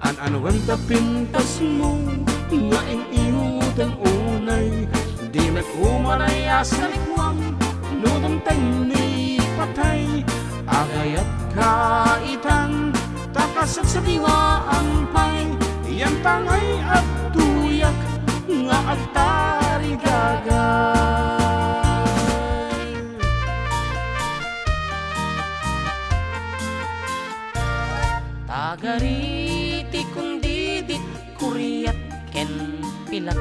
Ano ang tapintas mo, nga ing-iutan unay, di met umalaya sa likwam, nunang tani patay, agayat kaitan, takasat sa diwaan pa'y, yan tangay at tuyak, nga agtari gagay. Tagariti kundi dit kuriyat ken pilat,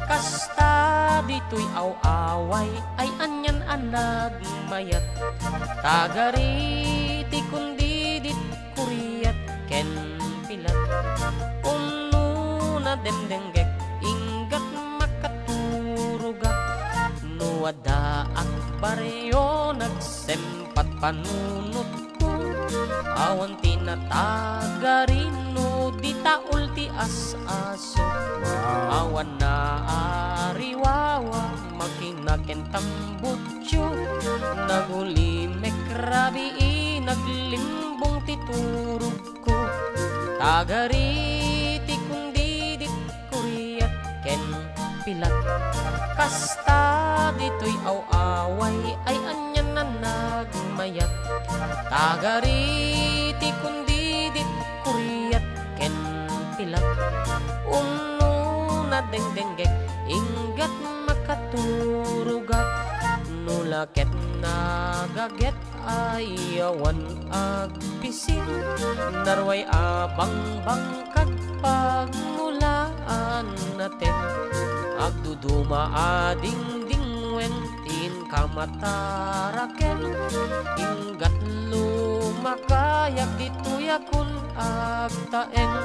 kasta dito'y aw-away, ay anyan anag mayat. Tagariti kundi dit kuriyat ken pilat, na demdenggek inggat makaturugak, nuwada akbaryo nagsempat panunot ko, awan tinatagarin no di taul ti as-aso, awan na ariwawa makinaken tambutyo, nagulimek rabi naglimbong ti turog ko. Tagariti kundi dit kuriyat ken pilat, kasta dito'y aw-away, ay anyan na nagmayat. Tagariti kundi dit kuriyat ken pilat, na dengdenggek inggat makaturugat, nulaket nagaget ayawan agpising, narway abang bangkag pagmulaan natin, agduduma ading dingwen tin kamataraken, inggat lumakayak dito'y akun agtaeng,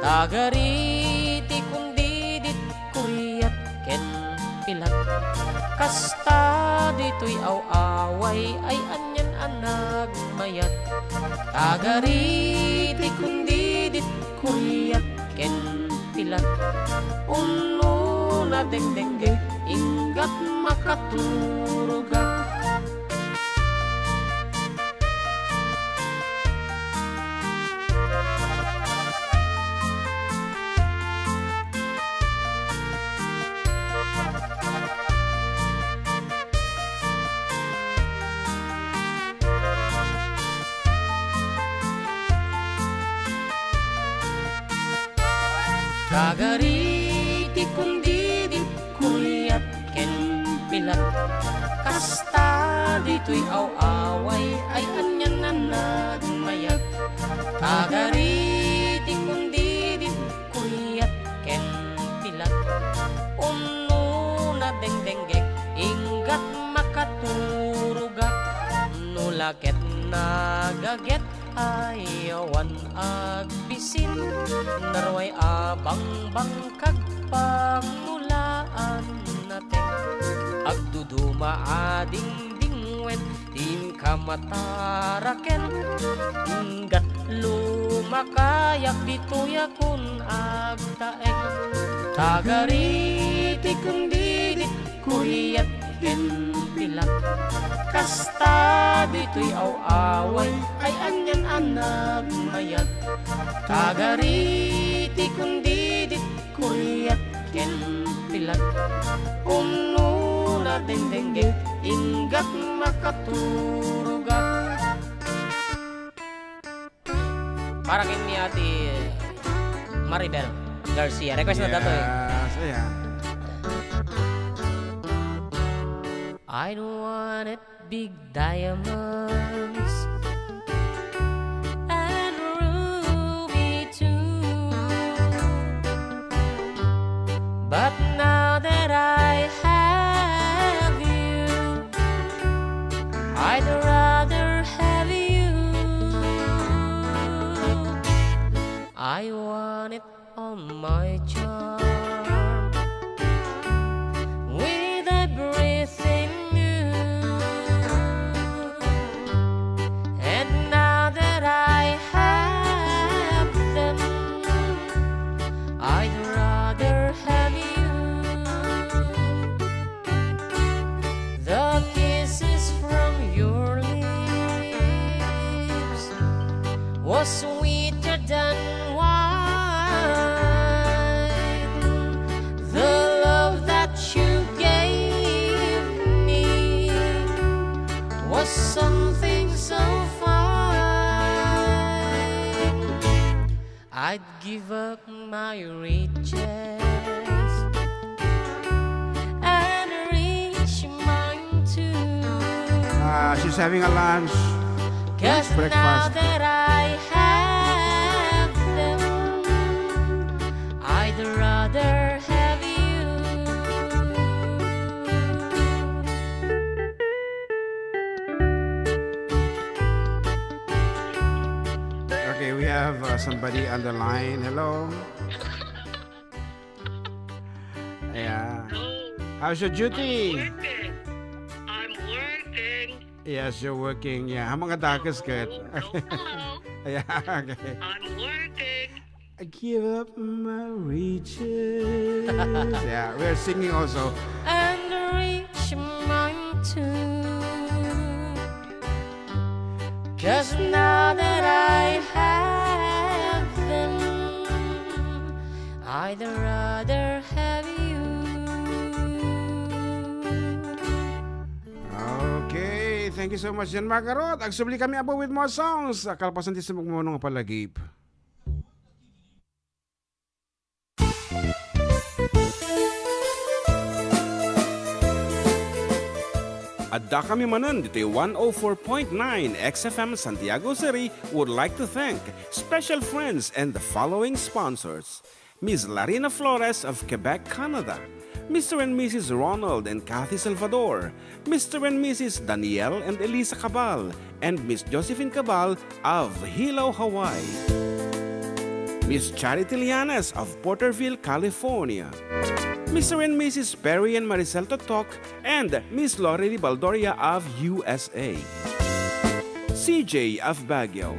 Tagariti kundi dit kuriyat ken pilat. Kasta dito'y aw-away ay anyan anag mayat. Tagariti kundi dit kuriyat ken pilat. Uno na dengdengge ingat makaturugan. Tagariti kundi dit kuriyat ken pilat. Kasta dito'y aw-away ay anyan na nagmayat. Tagariti kundi dit kuriyat ken pilat. Uno na dengdengge ingat makaturugak. Nulaket nagaget ayawan agbisin. Narway abang bangkag pagmulaan natin. Agduduma ading dingwen tim kamataraken. Ingat lumakayak dito'y akun agtaeng. Tagariti kundi dit kuriyat ken pilat. Kasta dito'y aw-away ay anyan anag mayat. Tagariti kundi dit kuriyat ken pilat. Uno na dengdengge ingat makaturugan. Para kini ati Maribel Garcia. Request na dato eh. Yeah. I don't want it big diamonds and ruby too. But now that I have you, I'd rather have you. I want it on my charm with everything new. And now that I have them, I'd rather have you. The kisses from your lips was sweeter than wine. The love that you gave me was something so fine. I'd give up my riches and reach mine too. She's having a lunch. 'Cause now breakfast. that I have them, I'd rather have you. Okay, we have somebody on the line. Hello. Yeah. How's your duty? Working. I'm working. Yes, you're working. Yeah. How mga dakas kat? Hello. Yeah, okay. I'm working. I give up my reaches. Yeah, we're singing also. And reach mine too. 'Cause now that I have them, I'd rather have you. Okay, thank you so much, Jan Magarot. Agsubli kami abo with more songs. Kalpasan ti sa magmunong palagip. Adda kami manan dito 104.9 XFM Santiago City would like to thank special friends and the following sponsors. Ms. Larina Flores of Quebec, Canada. Mr. and Mrs. Ronald and Kathy Salvador. Mr. and Mrs. Danielle and Elisa Cabal. And Miss Josephine Cabal of Hilo, Hawaii. Miss Charity Lianes of Porterville, California. Mr. and Mrs. Perry and Maricel Totok, and Miss Lorely Baldoria of USA. CJ of Baguio.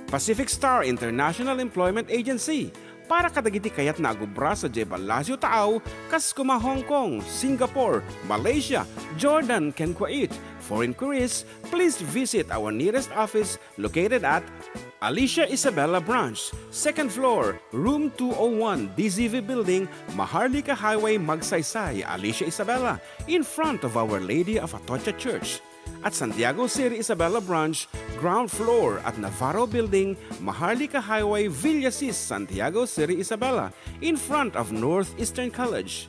Pacific Star International Employment Agency, para kadagiti kayat na agubra sa Jebel Lazio Taaw, kas kuma Hong Kong, Singapore, Malaysia, Jordan, ken Kuwait. For inquiries, please visit our nearest office located at Alicia Isabella Branch, 2nd floor, room 201, DZV Building, Maharlika Highway, Magsaysay, Alicia Isabella, in front of Our Lady of Atocha Church. At Santiago City Isabella Branch, ground floor at Navarro Building, Maharlika Highway, Villasis, Santiago City Isabella, in front of Northeastern College.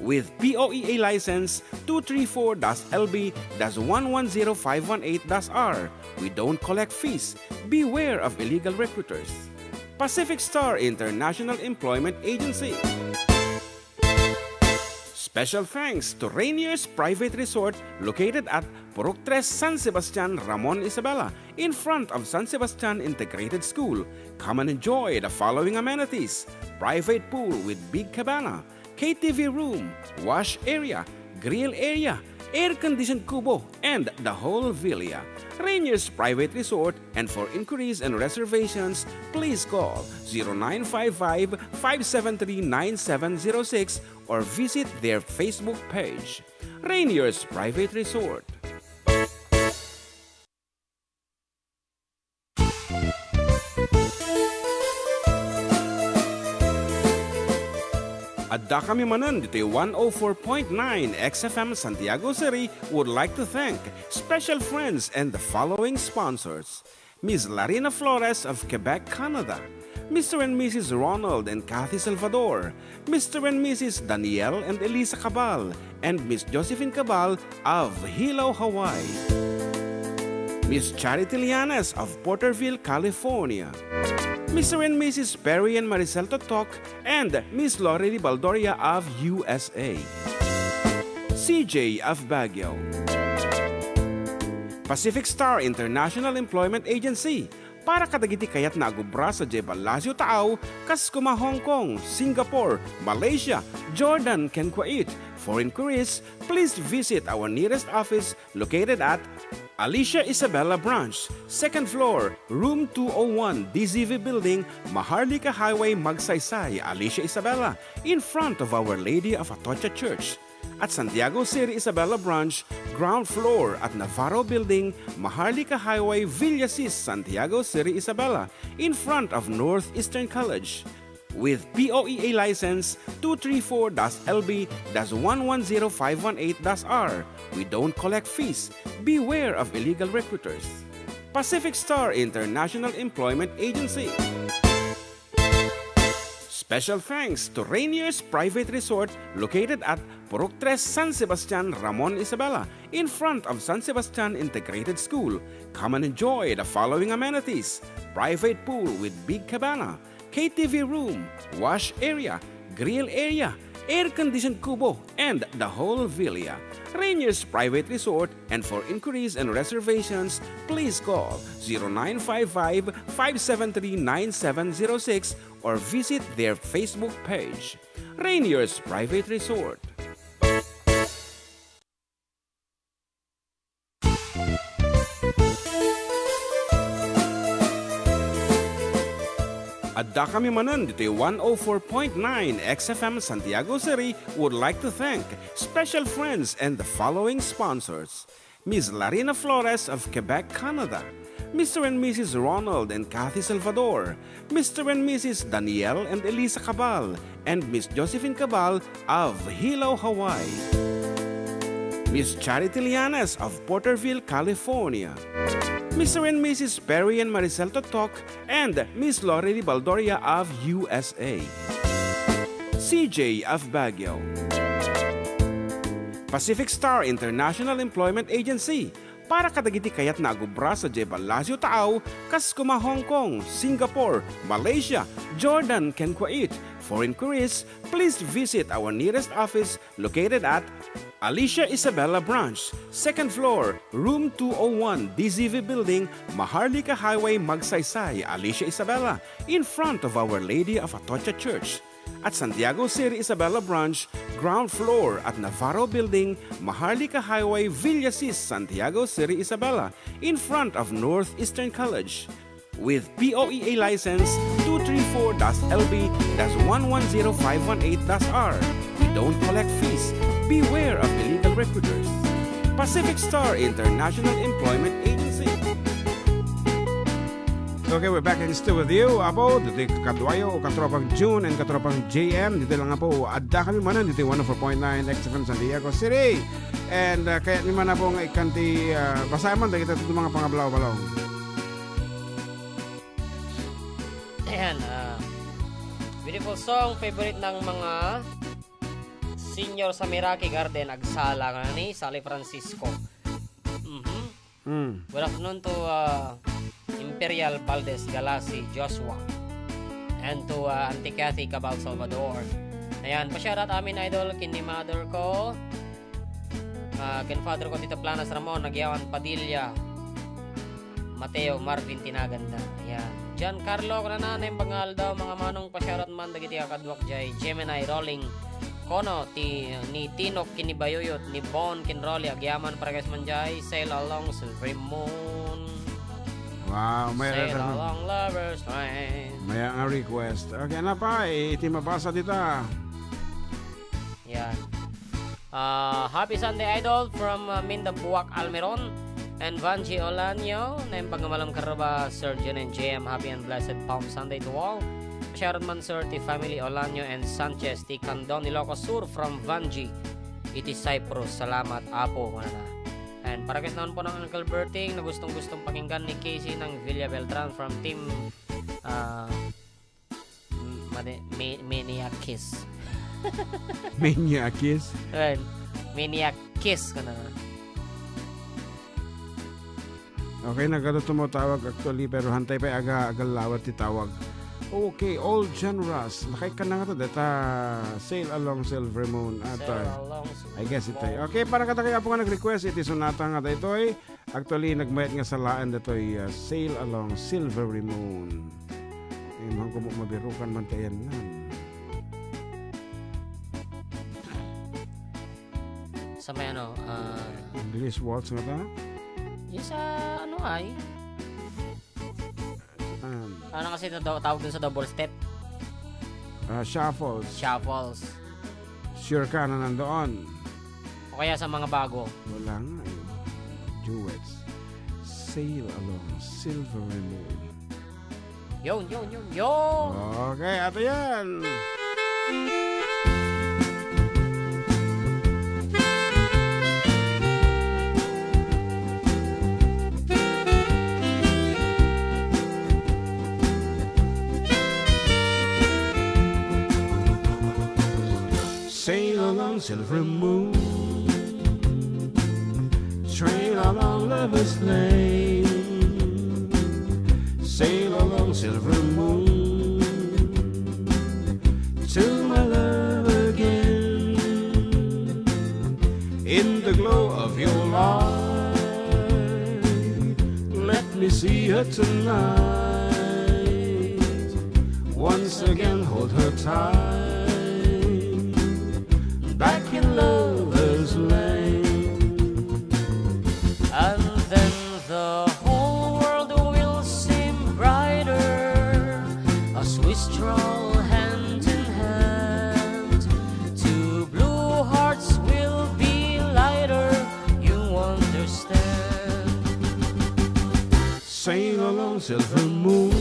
With POEA license 234-LB-110518-R. We don't collect fees. Beware of illegal recruiters. Pacific Star International Employment Agency. Special thanks to Rainier's Private Resort located at Purok 3, San Sebastian, Ramon Isabela, in front of San Sebastian Integrated School. Come and enjoy the following amenities: private pool with big cabana, KTV room, wash area, grill area, air-conditioned kubo, and the whole villa. Rainier's Private Resort, and for inquiries and reservations, please call 0955-573-9706 or visit their Facebook page. Rainier's Private Resort. Adda kami Manen dito 104.9 XFM Santiago City would like to thank special friends and the following sponsors: Ms. Larina Flores of Quebec, Canada, Mr. and Mrs. Ronald and Kathy Salvador, Mr. and Mrs. Danielle and Elisa Cabal, and Miss Josephine Cabal of Hilo, Hawaii, Miss Charity Lianes of Porterville, California, Mr. and Mrs. Perry and Maricel Totok, and Miss Lorely Baldoria of USA. CJ of Baguio. Pacific Star International Employment Agency, para kadagiti kayat na agubra sa Jebel Lazio Taaw, kas kuma Hong Kong, Singapore, Malaysia, Jordan, ken Kuwait. For inquiries, please visit our nearest office located at Alicia Isabella Branch, 2nd floor, room 201, DZV Building, Maharlika Highway, Magsaysay, Alicia Isabella, in front of Our Lady of Atocha Church. At Santiago City Isabella Branch, ground floor at Navarro Building, Maharlika Highway, Villasis, Santiago City Isabella, in front of Northeastern College. With POEA license 234-LB-110518-R. We don't collect fees. Beware of illegal recruiters. Pacific Star International Employment Agency. Special thanks to Rainier's Private Resort located at Purok 3, San Sebastian, Ramon Isabela, in front of San Sebastian Integrated School. Come and enjoy the following amenities: private pool with big cabana, KTV room, wash area, grill area, air-conditioned kubo, and the whole villa. Rainier's Private Resort, and for inquiries and reservations, please call 0955-573-9706 or visit their Facebook page. Rainier's Private Resort. Adda kami Manen dito 104.9 XFM Santiago City would like to thank special friends and the following sponsors: Ms. Larina Flores of Quebec, Canada, Mr. and Mrs. Ronald and Kathy Salvador, Mr. and Mrs. Danielle and Elisa Cabal, and Miss Josephine Cabal of Hilo, Hawaii, Miss Charity Lianes of Porterville, California, Mr. and Mrs. Perry and Maricel Totok, and Miss Lorely Baldoria of USA. CJ of Baguio. Pacific Star International Employment Agency, para kadagiti kayat na agubra sa Jebel Lazio Taaw, kas kuma Hong Kong, Singapore, Malaysia, Jordan, ken Kuwait. For inquiries, please visit our nearest office located at Alicia Isabella Branch, 2nd floor, room 201, DZV Building, Maharlika Highway, Magsaysay, Alicia Isabella, in front of Our Lady of Atocha Church. At Santiago City Isabella Branch, ground floor at Navarro Building, Maharlika Highway, Villasis, Santiago City Isabella, in front of Northeastern College. With POEA license 234-LB-110518-R. We don't collect fees. Beware of illegal recruiters. Pacific Star International Employment Agency. Okay, we're back in still with you. Apo, dito kadwayo, katropang June and katropang JM. Dito lang po, Adda kami manan. Dito 104.9 XFM Santiago City. And kaya naman na po nga ikanti, basahin man, dahil kita ito mga pangabalaw-balaw. Ayan, beautiful song, favorite ng mga senior sa Meraki Garden, Agsala nga ni Sally Francisco. Good afternoon to Imperial Valdez Galasi Joshua and to Auntie Cathy Cabal Salvador. Ayan, pa-shoutout amin idol, kini mother ko, kin father ko Tito Planas Ramon, Nagyawan Padilla, Mateo Marvin Tinaganda. Ayan, Giancarlo Kanana yung bangal daw, mga manong pa-shoutout man dagiti akadwak jay Gemini Rolling Kono ni Tinok kinibayuyot ni Bon Kinroli Agyaman Paragas Manjay Sail Along Silvery Moon. Wow, may Sail Along Lover's Lane. may ang request. Okay na pa, iti mabasa dita. Yan. Happy Sunday Idol from Mindabuak Almeron and Vanji Olanyo na yung pagmamalam karaba Sir John and JM. Happy and blessed Palm Sunday to all. Shoutout man sir ti family Olanyo and Sanchez ti Candon Ilocos Sur from Vanji. Iti Cyprus. Salamat apo. And para kasi naman po ng Uncle Berting na gustong pakinggan ni Casey ng Villa Beltran from Team Maniac Kiss. Maniac Kiss. Maniac Kiss ka na. Okay, nagano tumutawag actually, pero hantay pa agalawat ti tawag. Okay, all genres. Nakay ka na nga to, data Sail Along Silver Moon. I guess ito. Okay, para kata kaya po nga nag-request, iti sunata nga ito ay actually nagmayat nga sa laan dito ay Sail Along Silvery Moon. Mga kumuk mabirukan man tayan nga. Sa may ano, English waltz nga ta? yung sa ano ay, ano kasi tawag dun sa double step? Shuffles. Shuffles. Sure ka na nandoon. O kaya sa mga bago. Wala nga yun. Duets. Sail Along Silvery Moon. Yun. Okay, ato yan. Sail along silver moon, train along lover's lane. Sail along silver moon, to my love again. In the glow of your light, let me see her tonight. Once again hold her tight. Back in lover's lane. And then the whole world will seem brighter as we stroll hand in hand. Two blue hearts will be lighter, you understand. Sail along silver moon,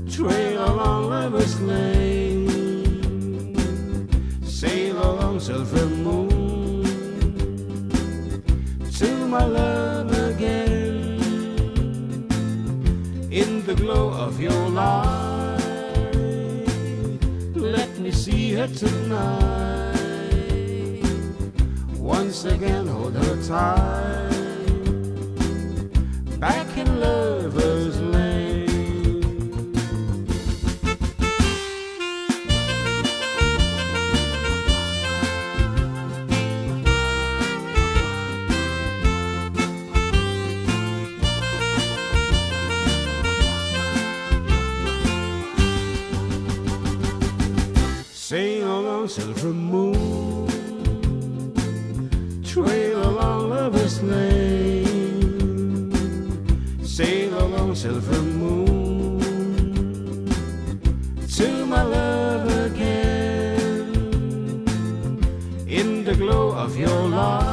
trail along lover's lane. Sail along silver moon, to my love again. In the glow of your light, let me see her tonight. Once again hold her tight. Back in lover's lane. along Silver Moon, trail along Lover's Lane, sail along Silver Moon to my love again. In the glow of your light,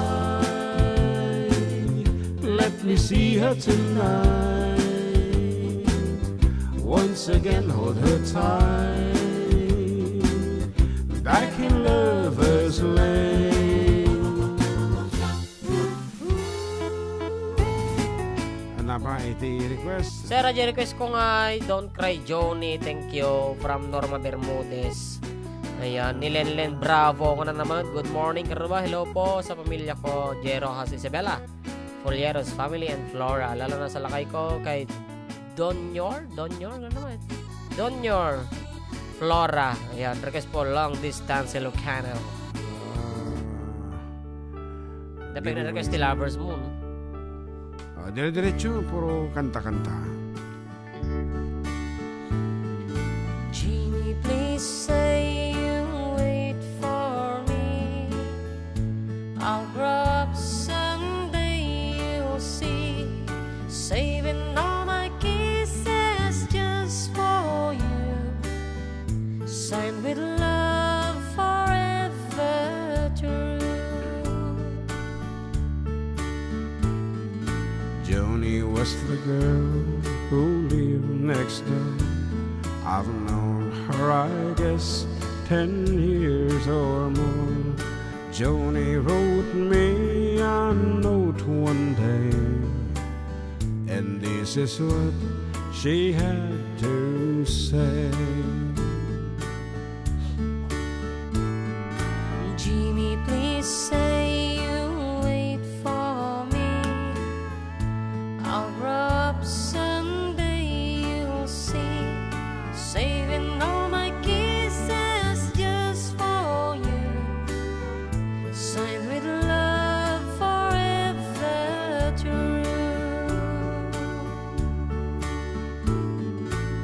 let me see her tonight. Once again hold her tight, back in Lover's Lane. Ano ba iti request? Sir, radyo request ko nga ay Don't Cry Johnny, thank you, from Norma Bermudez. Ayan, ni Lenlen Bravo ko na naman. Good morning, karuba. Hello po sa pamilya ko, Jero Has Isabella, Folieros family and Flora. Lalo na sa lakay ko kay Donyor, ano naman? Donyor, Flora. Ayan, request po long distance Ilocano. Dapat na request ni Lover's Moon. Dire-diretso, puro kanta-kanta. Genie, please say you wait for me. I'll grow up someday, you'll see. Saving all my kisses just for you. Signed with love forever true. Joni was the girl who lived next door. I've known her, I guess, 10 years or more. Joni wrote me a note one day, and this is what she had to say. Jimmy, please say you wait for me. I'll grow up someday, you'll see. Saving all my kisses just for you. Signed with love forever true.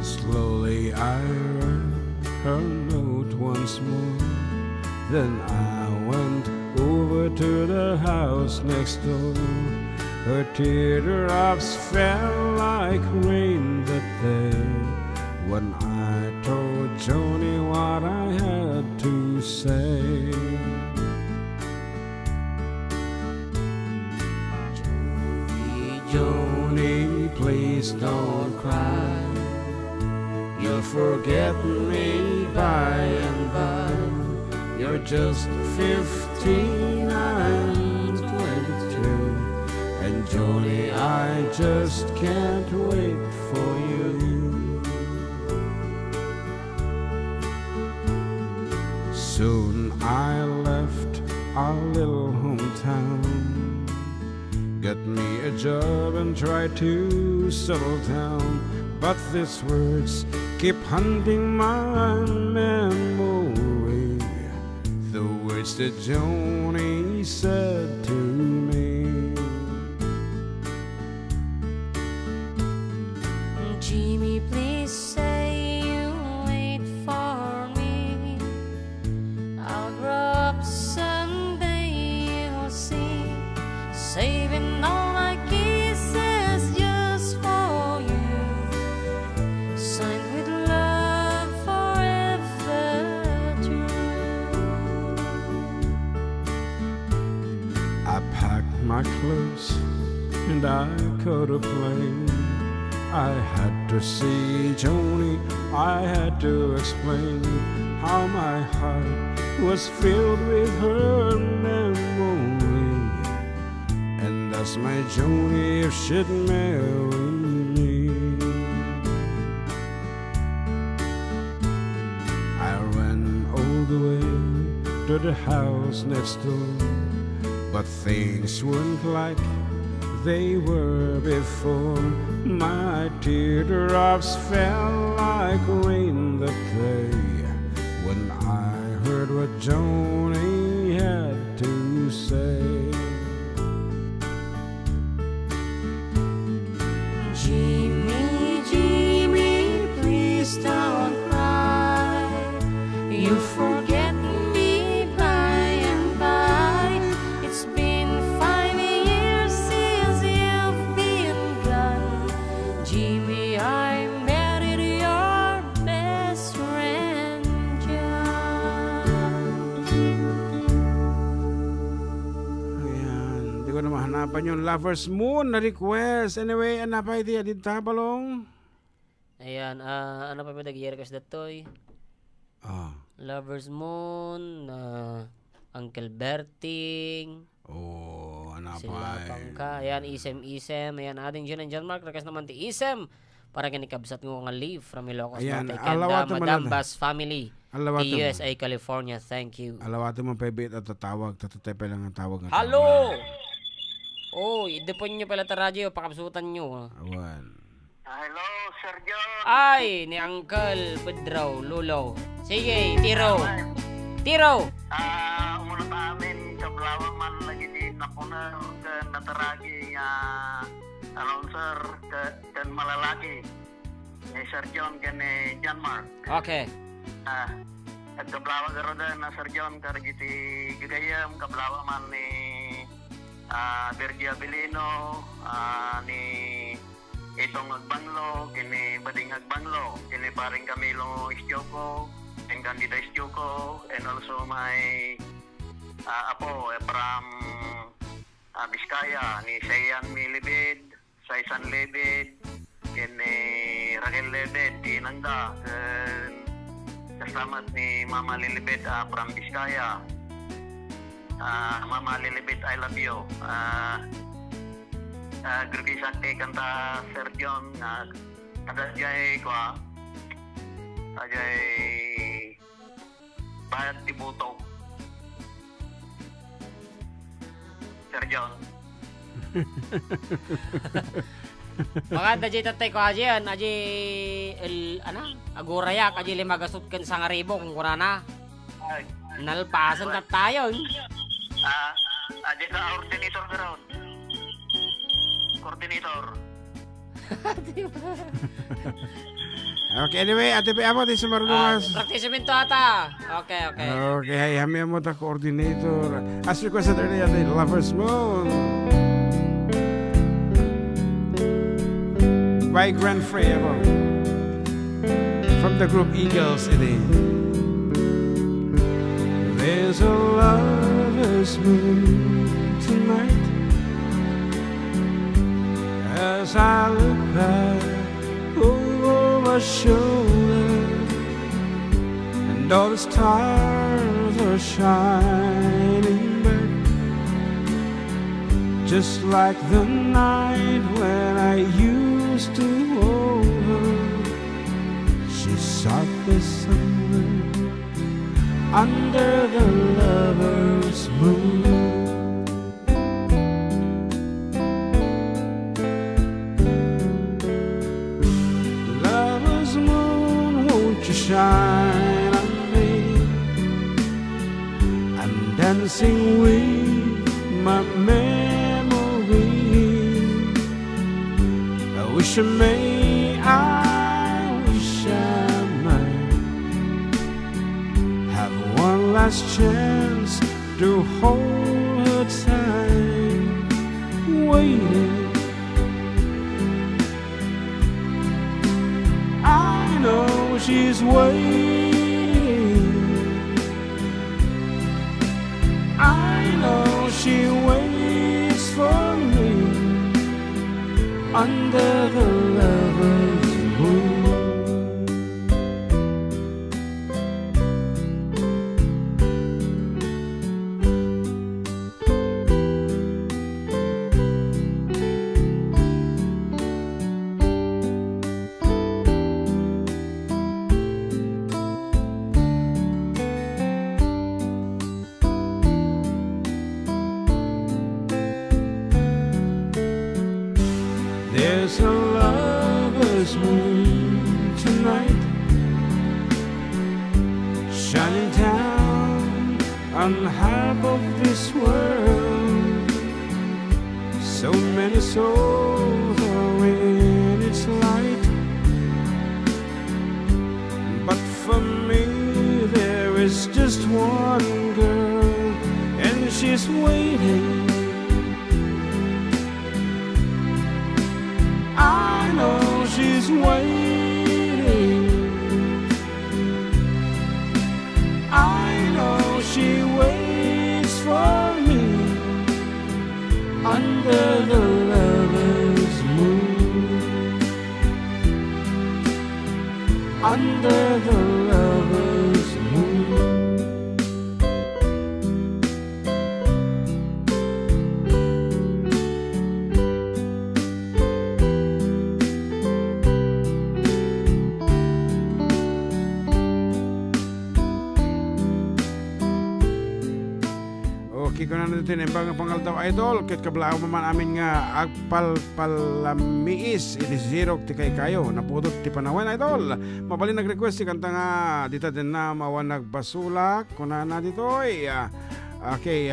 Slowly I read her note once more. Then I went over to the house next door. Her teardrops fell like rain that day when I told Joni what I had to say. Joni, please don't cry. You'll forget me by and by. You're just 15, I'm 22. And Joni, I just can't wait for you. Soon I left our little hometown, got me a job and tried to settle down. But these words keep haunting my memory, the words that Joni said to me. Jimmy, please say you wait for me. I'll grow up someday, you'll see. Saving all my kisses just for you. Signed with love forever true. I packed my clothes and I caught a plane. I had to see Joni, I had to explain how my heart was filled with her memory. And that's my Joni if she'd marry me. I ran all the way to the house next door, but things weren't like they were before. My teardrops fell like rain that day when I heard what Joni had to say. Jimmy, Jimmy, please don't cry. You forget me Jimmy, I married your best friend, John. Ayan, hindi ko na mahanapan yung Lover's Moon na request. Anyway, ano pa iti adit balong? Ayan, ano pa ba nag-i-request datoy? Ah. Lover's Moon, Uncle Berting, Oh, ano pa? Silapang ka. Ayan, Isem. Ayan, ating John and John Mark. Request naman ti Isem. Para kinikabsat ngo nga leave from Ilocos. Ayan, Norte. alawato Madam man- Bass family. Alawato Ti mo. USA, California. Thank you. Alawato mo pebit at tatawag. Tatutepe lang ang tawag. ng Hello! Oh, idepon nyo pala ta radyo. Pakabsutan nyo. Awan. Hello, Sir John. Ay, ni Uncle Pedro, Lulo. Sige, tiro. Tiro! Umuna pa amin, kablawang man lagi di napuna ka nataragi announcer kan malalaki. Ni Sir John kan ni John Mark. Okay. At kablawang garoda na Sir John karigiti gagayam kablawang man ni Bergia Belino ni itong agbanglo, kini bading agbanglo, kini paring Camilo Istioko, and Candida Istioko, and also my apo from Biskaya, ni Sayan Milibid, Saisan Lebed, kini Raquel Lebed, Tinanda, kaslamat ni Mama Lilibed from Biskaya. Mama Lilibed, I love you. Gerti sakti kanta Sir John ada jay ko ajay bayat tibutok Sir John. Maganda jay tatay ko aji yan. Aji, agurayak. Aji limagasot kan sa nga ribo kung kunana. Nalpasan na tayo. Ajay ka coordinator garon. Coordinator. Okay, anyway, ate pa ako, di sumarungas. Praktisimento ata. Okay. Okay, hey, hami mo ta coordinator. As requested earlier, the Lover's Moon. By Grand Frey, ako. From the group Eagles, it is. There's a lover's moon tonight. As I look back over my shoulder, and all the stars are shining bright, just like the night when I used to hold her. She's softly somewhere under the lover's moon. Shine on me. I'm dancing with my memory. I wish I may, I wish I might have one last chance to hold her tight, waiting. I know she's waiting. I know she waits for me under the lover's moon. There's a lover's moon tonight, shining down on half of this world. So many souls are in its light, but for me there is just one girl, and she's waiting. I know waiting. I know she waits for me under the lover's moon. Under the lover's moon. Okay ko na natin ang pangaldaw idol ket kablao man amin nga agpalpalamiis iti zero ti kay kayo napudot ti panawan idol mabalin nag-request ti kanta nga dita din na mawan nagbasulak kuna na ditoy okay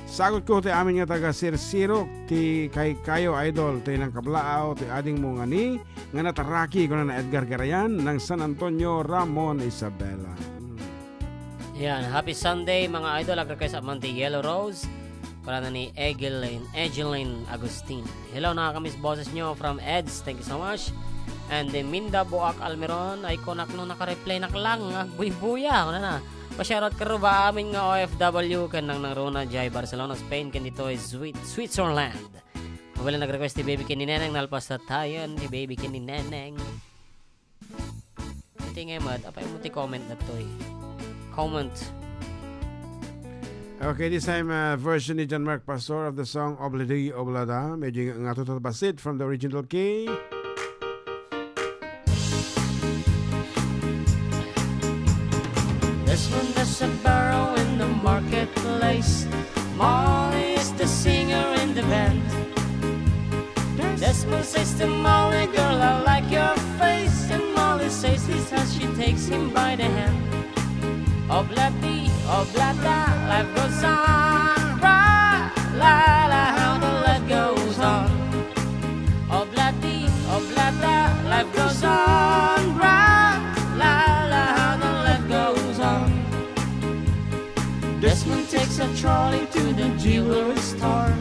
sagot ko ti amin nga taga Sirsirok ti kay kayo idol ti nang kablao ti ading mo nga ni nga nataraki kuna na Edgar Garayan ng San Antonio Ramon Isabela. Yan, happy Sunday mga idol.Ag-request ang Monte Yellow Rose. Para na ni Egeline Agustin. Hello, nakakamiss boses nyo from Eds. Thank you so much. And the Minda Boak Almeron ay konak nung naka-replay na lang. Buy-buya. Ano na? Pasyarot ka ba amin nga OFW kanang nang Rona Jai Barcelona, Spain. Kanito ay Switzerland. Mabala nag-request ni Baby Kinineneng. Nalpas na tayo ni Baby Kinineneng. Ito nga mad. Apay mo ti-comment na to comment. Okay, this time version ni John Mark Pastor of the song Obladi Oblada. Medyo nga basit from the original key. This one there's a barrow in the marketplace. Molly is the singer in the band. This one says to Molly, girl, I like your face. And Molly says this as she takes him by the hand. Obladi, oblada, life goes on. Ra, la, la, how the life goes on. Obladi, oblada, life goes on. Ra, la, la, how the life goes on. Desmond takes a trolley to the jewelry store,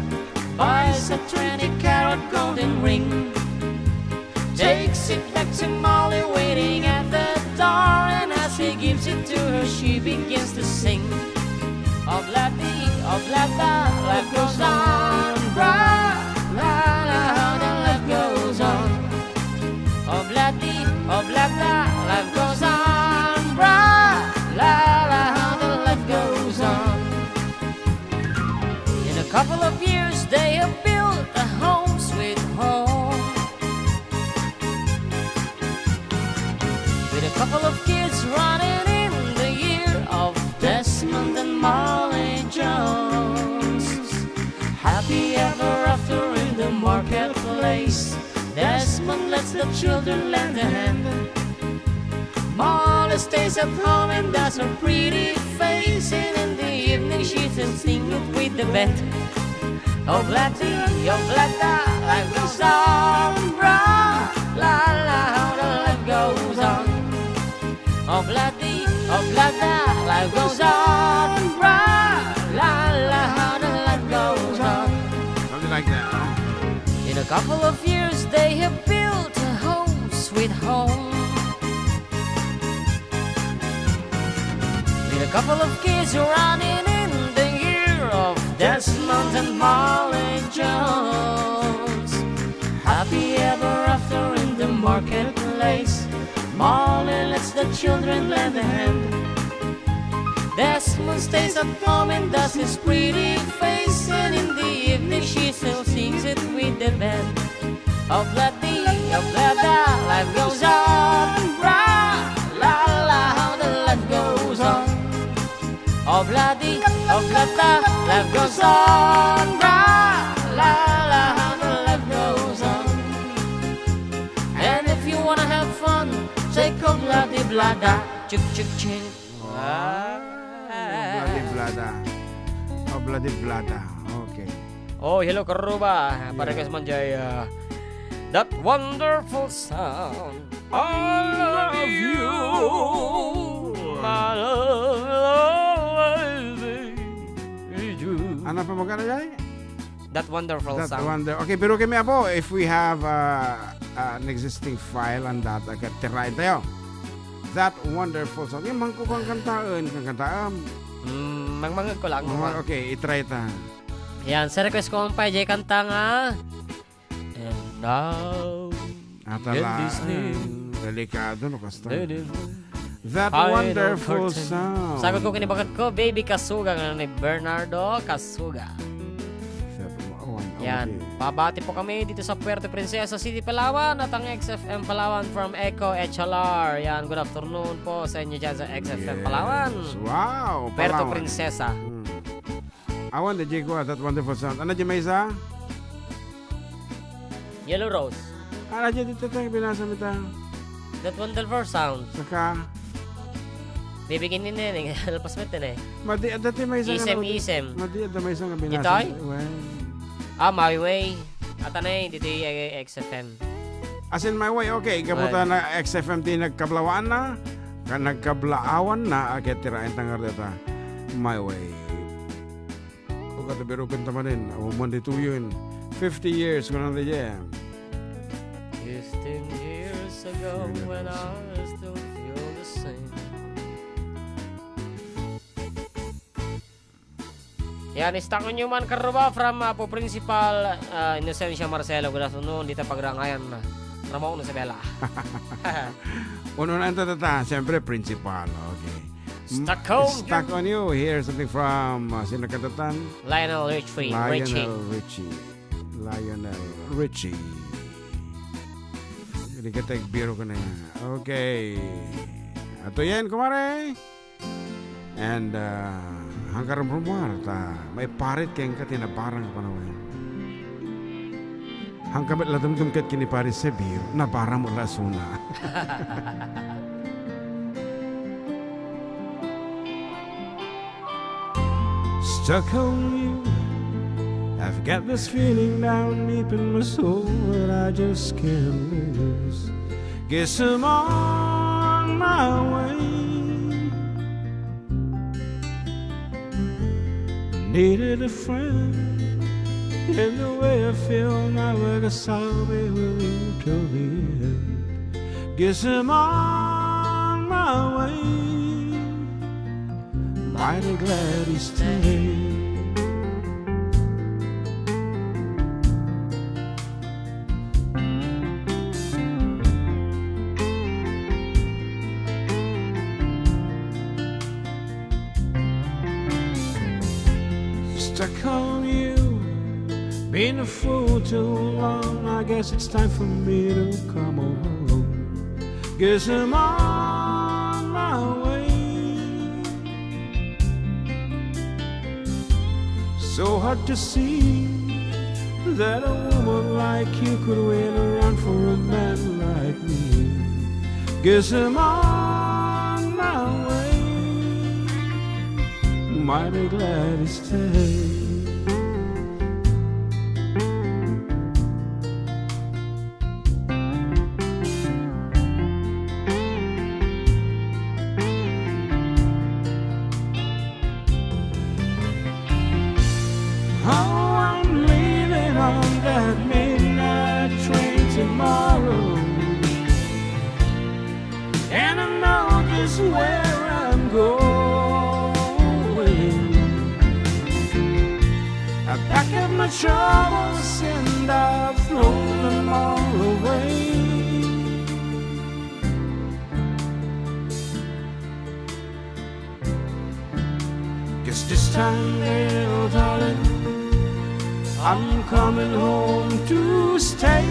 buys a 20-carat golden ring, takes it back to Molly waiting at the door, and as he gives it to her she begins to sing. Obladi, oblada, life goes on. Ra, la, la, how the life goes on. Obladi, oblada, life goes on. Ra, la, la, how the life goes on. In a couple of years they have built a home sweet home, with a couple of kids running in the year of Desmond and Molly Jones. Happy ever after in the marketplace, Desmond lets the children lend a hand. Molly stays at home and does her pretty face, and in the evening she still sings it with the band. Obladi, oblada, life goes on. Ra, la, la, how the life goes on. Obladi, oblada, life goes on. Ra, la, la, how the life goes on. Something like that, huh? In a couple of years they have built a home sweet home, with a couple of kids running in the year of Desmond and Molly Jones. Happy ever after in the marketplace, Molly lets the children lend a hand. Desmond stays at home and does his pretty face, and in the evening she still sings it with the band. Obladi, oblada, life goes on. Ra, la, la, how the life goes on. Obladi, oblada, life goes on. Ra, la, la, how the life goes on. And if you wanna have fun, take obladi, blada, chuk chuk ching. Obladi Blada. Obladi Blada. Okay. Oh, hello Karuba. Para guys manjaya. That wonderful sound. I love you. My love, you. Ano pa magkano yan? That wonderful That sound. wonder. Okay, pero kami po, if we have an existing file on that, agad tirahin tayo. That wonderful song. Yung mangkukang kantaan, Mangmangag ko lang. Okay, itry ta. Yan, sa request ko pa, Jay kanta nga. And now, Atala. this new Delikado, no, kasta. day, That I wonderful don't curtain. sound. Sagot ko kinibagan ko, Baby Kasuga nga ni Bernardo Kasuga. Yan, pabati po kami dito sa Puerto Princesa City, Palawan at ang XFM Palawan from Echo HLR. Yan, good afternoon po sa inyo dyan sa XFM Palawan. Wow, Puerto Palawan. Princesa. Awan, the Jigo, that wonderful sound. Ano dyan may isa? Yellow Rose. Ano dyan dito tayo, binasa mo ta? That wonderful sound. Saka, Bibigyan ni Neneng. Alpas mo ito na eh. madi, dati may isa Isem. Madi, dati may isa nga binasa. Itoy? Well, My Way. At ano eh, dito yung XFM. as in my way, okay. Kaputa na XFMT nagkablawaan na. Nagkablaawan na. Agad tirain tangar dito. My way. Kung katabirugan tama rin. Umundi yun. 50 years ko nang the jam. 15 years ago when I still feel the same. Yan, istakon nyo man karuba from po Principal Inocencia Marcelo. Good afternoon. Dito pagrangayan na. Ramon na sa Bella. Uno na ito tata. Siyempre, principal. Okay. Stuck On you. Here's something from sino katatan? Lionel Richie. Lionel Richie. Hindi ka biro ko na yan. Okay. Ato yan, kumare. And, hanggang rumar, may parit kayong katinabarang panawin. Hanggang latumtum kat kini parit sa biyo, nabarang mo lasuna. Stuck on you. I've got this feeling down deep in my soul that I just can't lose. Guess I'm on my way. Needed a friend, and the way I feel now, I guess I'll be with you till the end. Guess I'm on my way. Mighty glad you stayed. Stuck on you, been a fool too long. I guess it's time for me to come home. Guess I'm on my way. So hard to see that a woman like you could wait around for a man like me. Guess I'm on my way. Mighty glad to stay. Oh, I'm leaving on that midnight train tomorrow, and I know just where I'm going. I pack up my troubles and I've thrown them all away. Guess this time, little darling, I'm coming home to stay.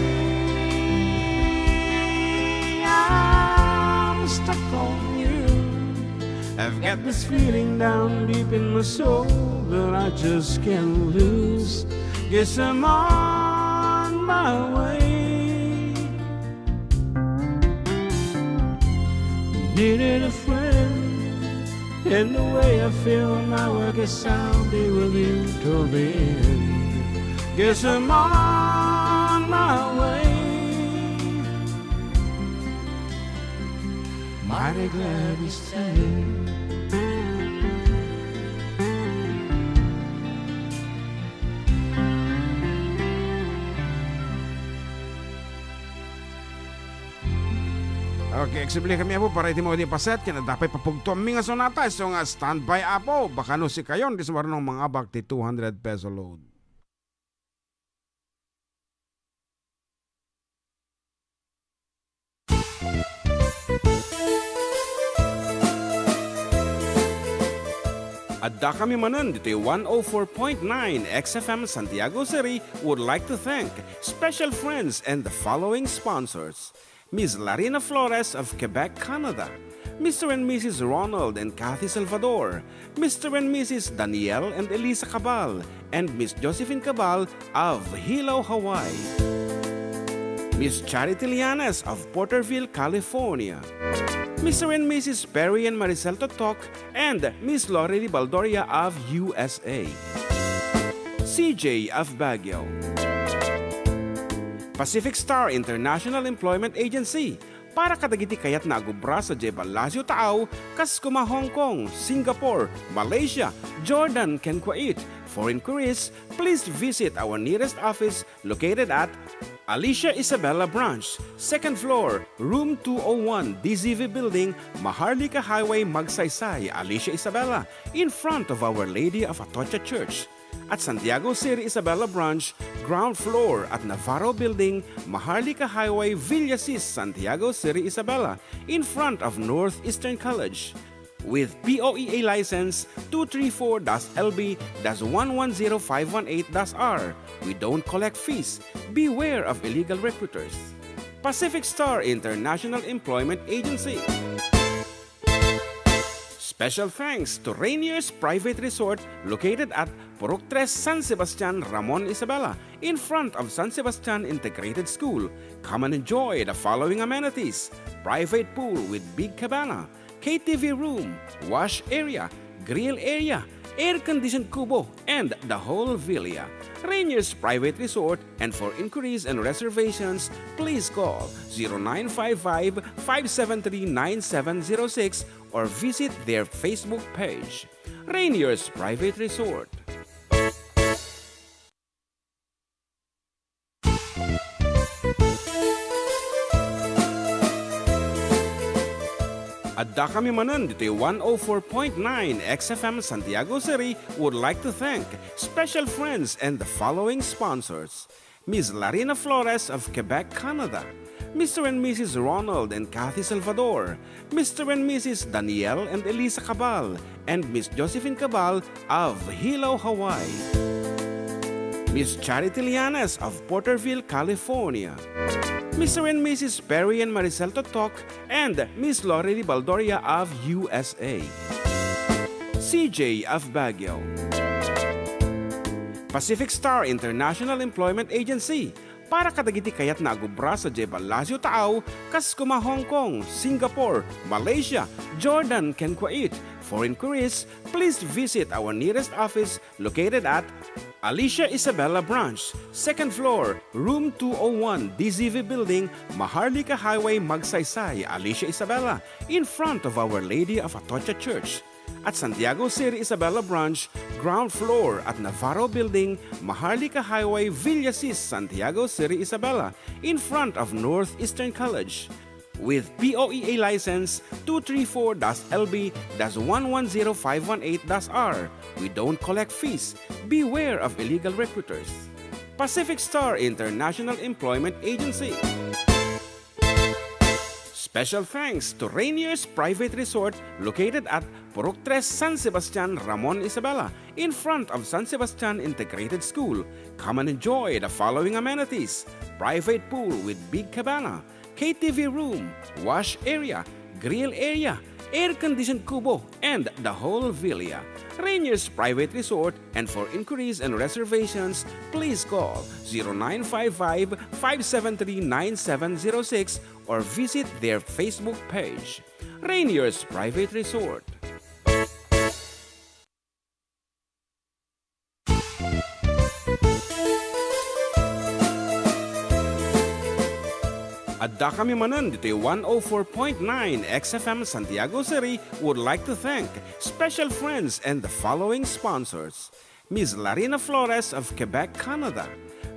I'm stuck on you. I've got this feeling down deep in my soul that I just can't lose. Guess I'm on my way. Needed a friend, and the way I feel now, I guess I'll be with you till the end. Guess I'm on my way. Mighty glad you stayed. Okay, explain kami po para iti mo di paset kaya dapat papugto ang mga sonata. So nga standby apo. Baka no si kayon di sumarang mga abak ti 200 peso load. Adda kami manan dito 104.9 XFM Santiago City would like to thank special friends and the following sponsors. Ms. Larina Flores of Quebec, Canada. Mr. and Mrs. Ronald and Kathy Salvador. Mr. and Mrs. Danielle and Elisa Cabal. And Miss Josephine Cabal of Hilo, Hawaii. Miss Charity Lianes of Porterville, California. Mr. and Mrs. Perry and Maricel Totok, and Miss Lorely Baldoria of USA. CJ of Baguio. Pacific Star International Employment Agency. Para kadagiti kayat na agubra sa Jebalasio Tao, kas kuma Hong Kong, Singapore, Malaysia, Jordan, ken Kuwait. For inquiries, please visit our nearest office located at Alicia Isabella Branch, 2nd floor, room 201, DZV Building, Maharlika Highway, Magsaysay, Alicia Isabella, in front of Our Lady of Atocha Church. At Santiago City Isabella Branch, ground floor at Navarro Building, Maharlika Highway, Villasis, Santiago City Isabella, in front of Northeastern College. With POEA license 234-LB-110518-R. We don't collect fees. Beware of illegal recruiters. Pacific Star International Employment Agency. Special thanks to Rainier's Private Resort located at Purok 3 San Sebastian, Ramon Isabela, in front of San Sebastian Integrated School. Come and enjoy the following amenities: private pool with big cabana, KTV room, wash area, grill area, air-conditioned kubo, and the whole villa. Rainier's Private Resort, and for inquiries and reservations, please call 0955-573-9706 or visit their Facebook page. Rainier's Private Resort. Adda kami manan dito 104.9 XFM Santiago City would like to thank special friends and the following sponsors. Ms. Larina Flores of Quebec, Canada. Mr. and Mrs. Ronald and Kathy Salvador. Mr. and Mrs. Danielle and Elisa Cabal. And Miss Josephine Cabal of Hilo, Hawaii. Miss Charity Lianes of Porterville, California. Mr. and Mrs. Perry and Maricel Totok, and Miss Lorely Baldoria of USA. CJ of Baguio. Pacific Star International Employment Agency. Para kadagiti kayat na agubra sa Jebalasio Tao, kas kuma Hong Kong, Singapore, Malaysia, Jordan, ken Kuwait. For inquiries, please visit our nearest office located at Alicia Isabella Branch, 2nd floor, room 201, DZV Building, Maharlika Highway, Magsaysay, Alicia Isabella, in front of Our Lady of Atocha Church. At Santiago City Isabella Branch, ground floor at Navarro Building, Maharlika Highway, Villasis, Santiago City Isabella, in front of Northeastern College. With POEA license 234-LB-110518-R. We don't collect fees. Beware of illegal recruiters. Pacific Star International Employment Agency. Special thanks to Rainier's Private Resort located at Purok 3 San Sebastian, Ramon Isabela, in front of San Sebastian Integrated School. Come and enjoy the following amenities: private pool with big cabana, KTV room, wash area, grill area, air-conditioned kubo, and the whole villa. Rainier's Private Resort, and for inquiries and reservations, please call 0955-573-9706 or visit their Facebook page. Rainier's Private Resort. Adda kami manan dito 104.9 XFM Santiago City would like to thank special friends and the following sponsors. Ms. Larina Flores of Quebec, Canada.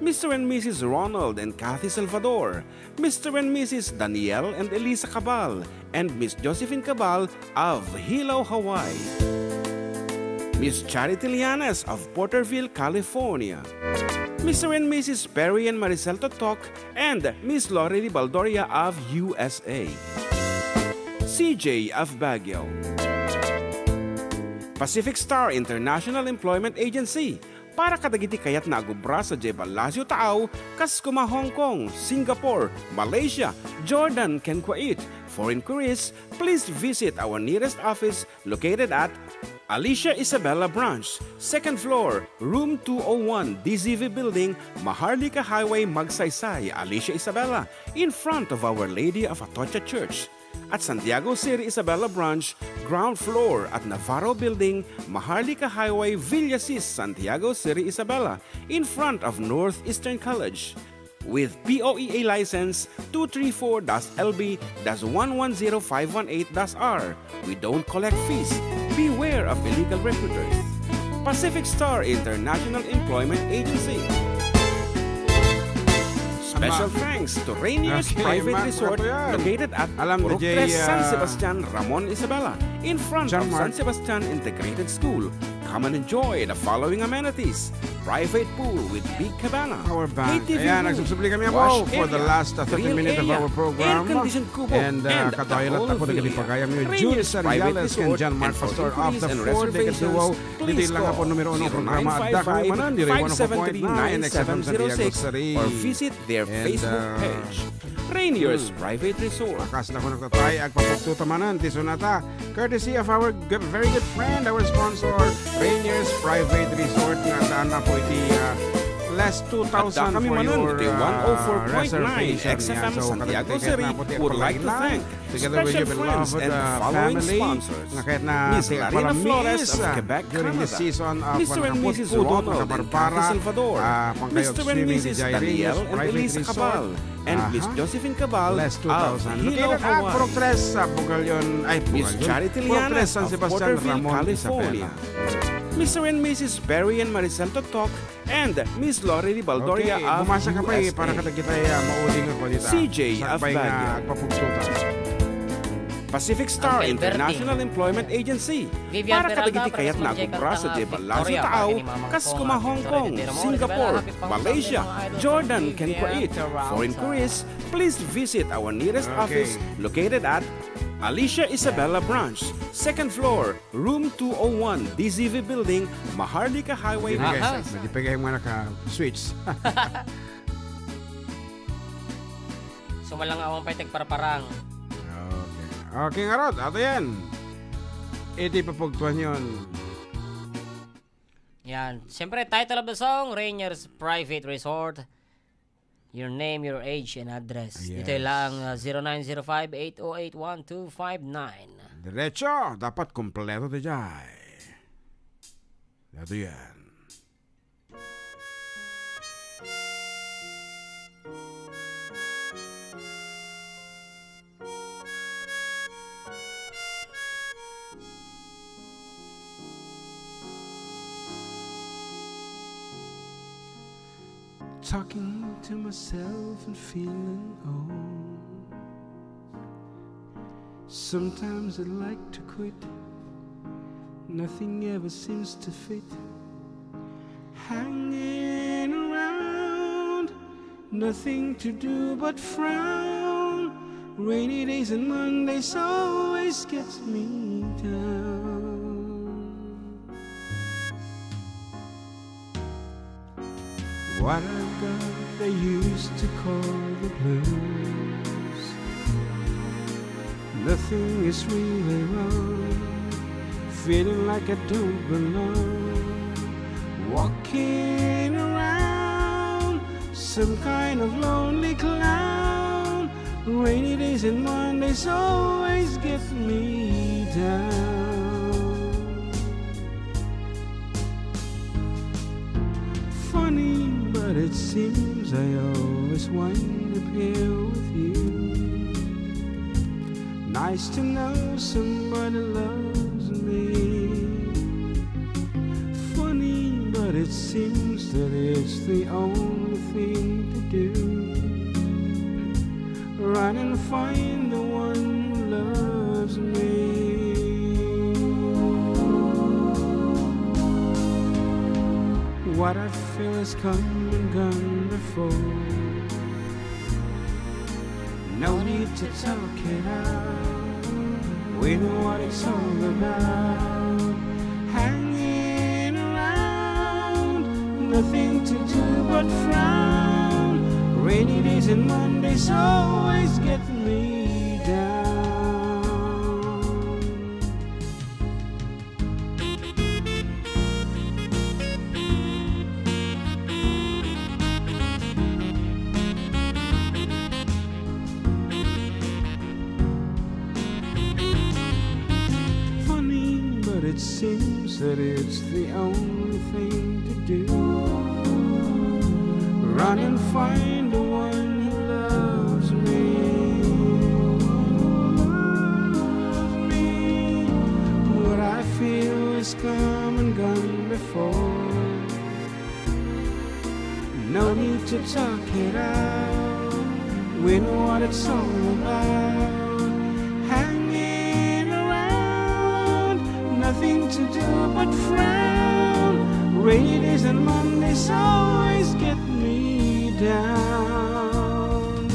Mr. and Mrs. Ronald and Kathy Salvador, Mr. and Mrs. Danielle and Elisa Cabal, and Miss Josephine Cabal of Hilo, Hawaii. Miss Charity Lianes of Porterville, California. Mr. and Mrs. Perry and Maricel Totok, and Miss Lori Baldoria of USA. CJ of Baguio. Pacific Star International Employment Agency, para kadagiti kayat na agubra sa Jebalasio Tao, Kaskuma, Hong Kong, Singapore, Malaysia, Jordan, ken Kuwait. For inquiries, please visit our nearest office located at Alicia Isabella Branch, 2nd floor, room 201, DZV Building, Maharlika Highway, Magsaysay, Alicia Isabella, in front of Our Lady of Atocha Church. At Santiago City Isabella Branch, ground floor at Navarro Building, Maharlika Highway, Villasis, Santiago City Isabella, in front of Northeastern College. With POEA license 234-LB-110518-R. We don't collect fees. Beware of illegal recruiters. Pacific Star International Employment Agency. Special thanks to Rainier's Okay, Private Mark, Resort ano yan? located at Alam na, Jay, Purok 3 San Sebastian, Ramon Isabela, in front John of Mark. San Sebastian Integrated School. Come and enjoy the following amenities: private pool with big cabana, Power bank. ATV Ayan, room, nagsubsubli kami wash ako for the area, last 30 grill minutes of area, our program. air-conditioned kubo, And the katoilat whole ako villa. nagkipagayam nyo. June Rainier's Private Sariales Resort, and John Mark and for Pastor of inquiries the and 4 Decade Duo. please Dito lang call ako numero 1 programa Adda kami manan. Dire 104.9 XFM Santiago Sari. or visit their And, Facebook page. Rainier's Private Resort. Makas na ko nagtatay agpapugtuta manan. Tisonata. Courtesy of our very good friend, our sponsor, Rainier's Private Resort. Nga saan na po iti less 2,000 At kami for manan, your iti 104.9 reservation. XFM So, Santiago kadagiti City kahit na po ti would like to Pagkailan, thank together with special your friends beloved and following family, sponsors. nga kahit na Miss tiga Larina pala Flores miss, of Quebec, during the Canada. season of Mr. and Mrs. Pudot, Ronald and Nakabarpara, Kathy Salvador, pangkayo Mr. and swimming Mrs. di Jairus, Danielle and private Elisa resort. Cabal, and Miss Josephine Cabal Less of 2,000. Hilo, Located at Purok Hawaii. 3 sa Bugalyon, Miss Charity Purok 3 Lianes San of Sebastian, Porterville, Ramon, California. Isabela. Mr. and Mrs. Perry and Maricel Totok, and Miss Lori Baldoria Okay, of bumasa ka pa USA. para kita mauling ako dito. CJ of Sakbay Baguio. nga agpapugtuta. Pacific Star Uncle International Employment Agency, Vivian para Peralta, kadagiti kayat na President agubra sa Jay Jebalasio Victoria, Tao, Party ni Mamang Kaskuma, Kong, Hong Victoria Kong, de Ramon, Singapore, Isabela, Happy Malaysia, Pang Sunday, mga idol, Jordan, from ken Vivian Kuwait. Peralta. For inquiries, please visit our nearest Okay. office located at Alicia Isabella Branch, 2nd floor, room 201, DZV Building, Maharlika Highway. Ahas. Madipigay mo na ka switch. Sumalang awang pa'y tagparparang. Okay. Okay nga Rod, ato yan. Iti papugtuan yun. Yan. Siyempre, title of the song, Rainier's Private Resort. Your name, your age, and address. Yes. Ito lang 0905-808-1259. Diretso, dapat kompleto de jay. Ito yan. Talking to myself and feeling old. Sometimes I'd like to quit. Nothing ever seems to fit. Hanging around, nothing to do but frown. Rainy days and Mondays always gets me down. What I've got they used to call the blues. Nothing is really wrong. Feeling like I don't belong. Walking around some kind of lonely clown. Rainy days and Mondays always get me down. Funny, but it seems I always wind up here with you. Nice to know somebody loves me. Funny, but it seems that it's the only thing to do. Run and find the one who loves me. What I feel has come and gone before. No need to talk it out. We know what it's all about. Hanging around, nothing to do but frown. Rainy days and Mondays always get me down. Funny, but it seems that it's the only thing to do. Run and find the one who loves me. What I feel has come and gone before. No need to talk it out. We know what it's all about. Hanging around, nothing to do but frown. Rainy days and Mondays always get me down.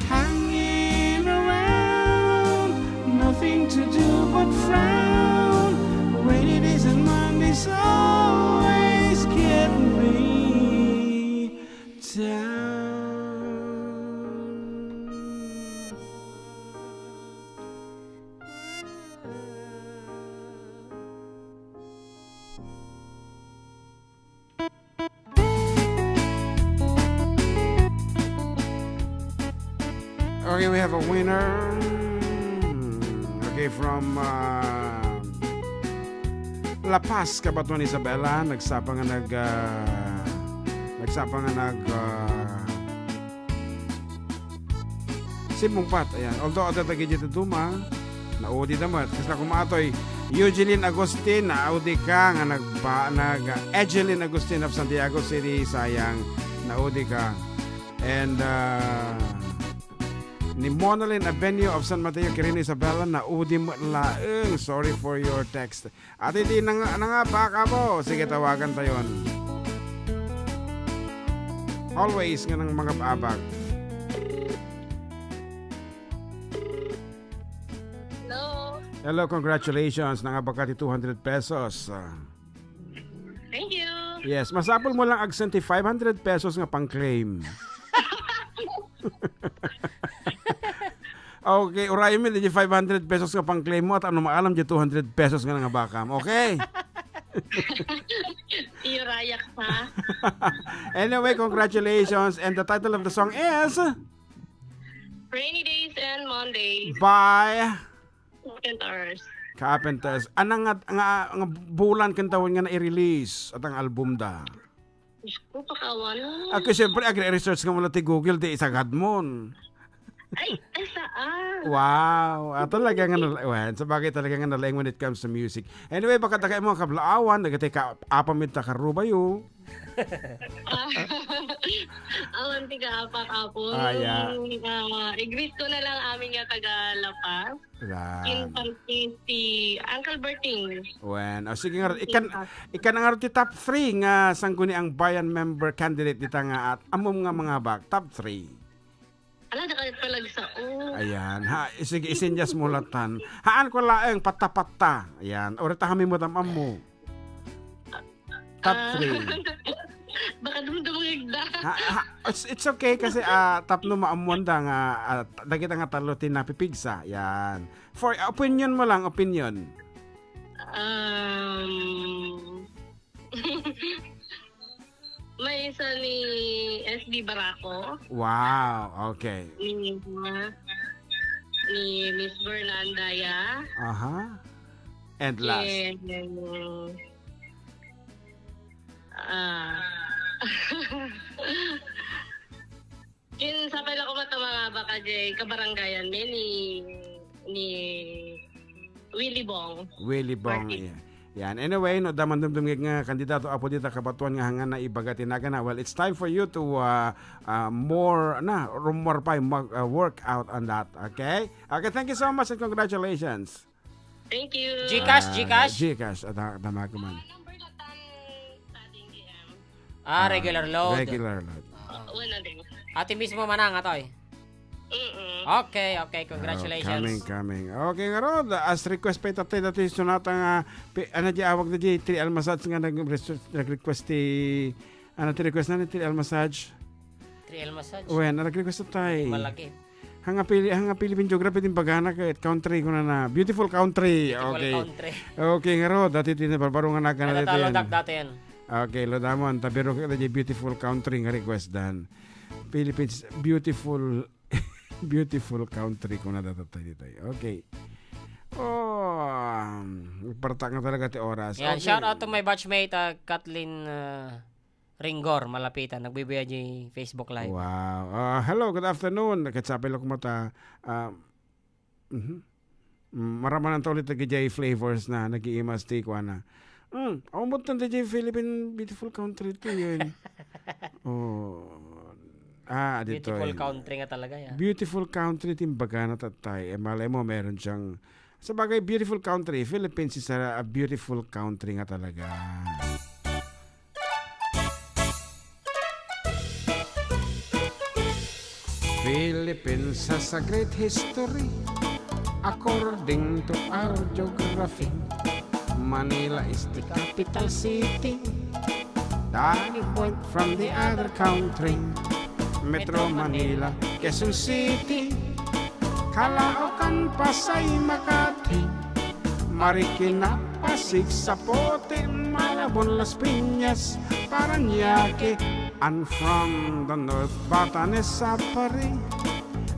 Hanging around, nothing to do but frown. Rainy days and Mondays always get me down. Okay, we have a winner. Okay, from La Paz, Cabatuan, Isabela. Nagsapa nga Simpong Pat, ayan. Although ada tagi dito duma, naudi damat. Kasi kumatoy, Eugene Agustin, naudi ka nga Egeline Agustin of Santiago City, sayang, naudi ka. And ni Monalyn Abenio of San Mateo, Quirino, Isabela, naudi mo laeng. Sorry for your text. At hindi nga baka mo. Sige, tawagan tayo. Always nga ng mga abag. Hello, congratulations. Nangabakati 200 pesos. Thank you. Yes, masapol mo lang agsenti 500 pesos nga pang-claim. Okay, urayo mo di 500 pesos nga pang-claim mo at ano maalam di 200 pesos nga nangabakam. Okay? Irayak pa. Anyway, congratulations. And the title of the song is Rainy Days and Mondays. by Carpenters. Anang nga bulan kantawon nga na-release at ang album da. Kung pakawan. Ako siyempre, research nga mula ti Google, di isagad mo. Ay, saan? Wow. Talaga nga sabagay talaga nga nalaing when it comes to music. Anyway, baka tagay mo kablaawan, nagatay ka apamid ta karubayo. Awan tiga apak apon. Yeah. I-greet ko na lang aming nga taga-Lapas. Si Uncle Berting. Sige nga, ikan nga ti top 3 nga sangguni ang bayan member candidate dita nga at amom nga mga bag. Top 3. Ala, nakalit palag sa Ayan. Sige, isinyas mo latan. Haan ko laeng pata-pata. Ayan. Orita kami mo tamam mo. Top 3. Baka dumdumang igda. It's okay kasi top no maamuan da nga dagita nga talutin na pipigsa. Ayan. For opinion mo lang, opinion. May isa ni SB Barako. Wow, okay. Ni Miss Bernandaya. And last. Sapay lang ko mga baka jay kabaranggayan ni Willie Bong. Willie Bong, yeah. Yan. Anyway, no daman dumdumig nga kandidato apo dita kabatuan nga hangan na ibaga tinaga na. Well, it's time for you to more work out on that. Okay? Okay, thank you so much and congratulations. Thank you. Gcash. Gcash. Tama ko man. Number na sa ating DM. Regular load. Regular load. Wala din. Ati mismo manang atoy. Okay, congratulations. Coming. Okay nga Rod, as request pa itatay dati sunata nga, ano di awag na di, trial massage nga nag-request ti request na ni trial massage. Trial massage. Uwe, nag-request tayo. Malaki. Hanga Philippine Geography din bagana kahit country ko na beautiful country. Okay. Country. Okay nga Rod, dati tinabarbaro nga nagana dito yan. Dati yan. Okay, lodamon, tabiro ka dati beautiful country nga request dan. Philippines, beautiful country ko na datatay dito. Okay. Partak na talaga ti oras. Yan, Okay. shout out to my batchmate, Kathleen Ringgor, malapitan. Nagbibigay di Facebook Live. Wow. Hello, good afternoon. Katsapil ako mata. Maraman ang taulit nag-jay flavors na nag-iimas ti ko na. Umot na di Philippine beautiful country to yun. Dito. Beautiful country nga talaga yan. Beautiful country timbaga na tatay. Malay mo meron siyang sa bagay beautiful country. Philippines is a beautiful country nga talaga. Philippines has a great history according to our geography. Manila is the capital city, the point from the other country. Metro Manila, Quezon City, Caloocan, Pasay, Makati, Marikina, Pasig, Zapote, Malabon, Las Piñas, Parañaque, and from the north, Batanes, Sapari,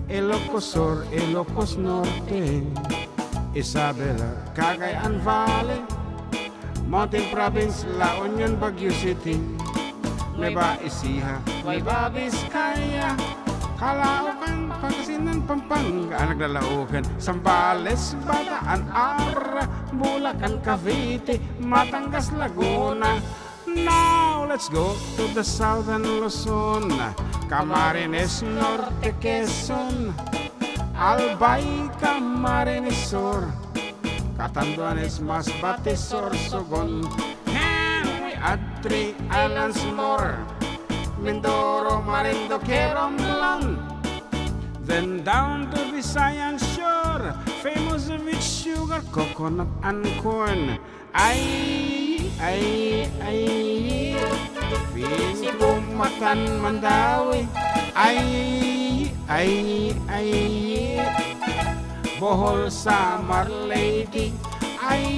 Ilocos Sur, Ilocos Norte, Isabela, Cagayan Valley, Mountain Province, La Union, Baguio City, Nueva Ecija, Nueva Vizcaya, Caloocan, Pangasinan, Pampanga, Naglalaugan, Zambales, Bataan, Ara, Bulacan, Cavite, Matangas, Laguna. Now let's go to the southern Luzon, Camarines Norte, Quezon, Albay, Camarines Sur, Catanduanes, Masbate, Sorsogon, at 3 islands more, Mindoro, Marinduque, Romblon, then down to Visayan shore, famous with sugar, coconut and corn. Ay, Pinipumatan, Mandawi, ay, Bohol, Samar, Lady, ay,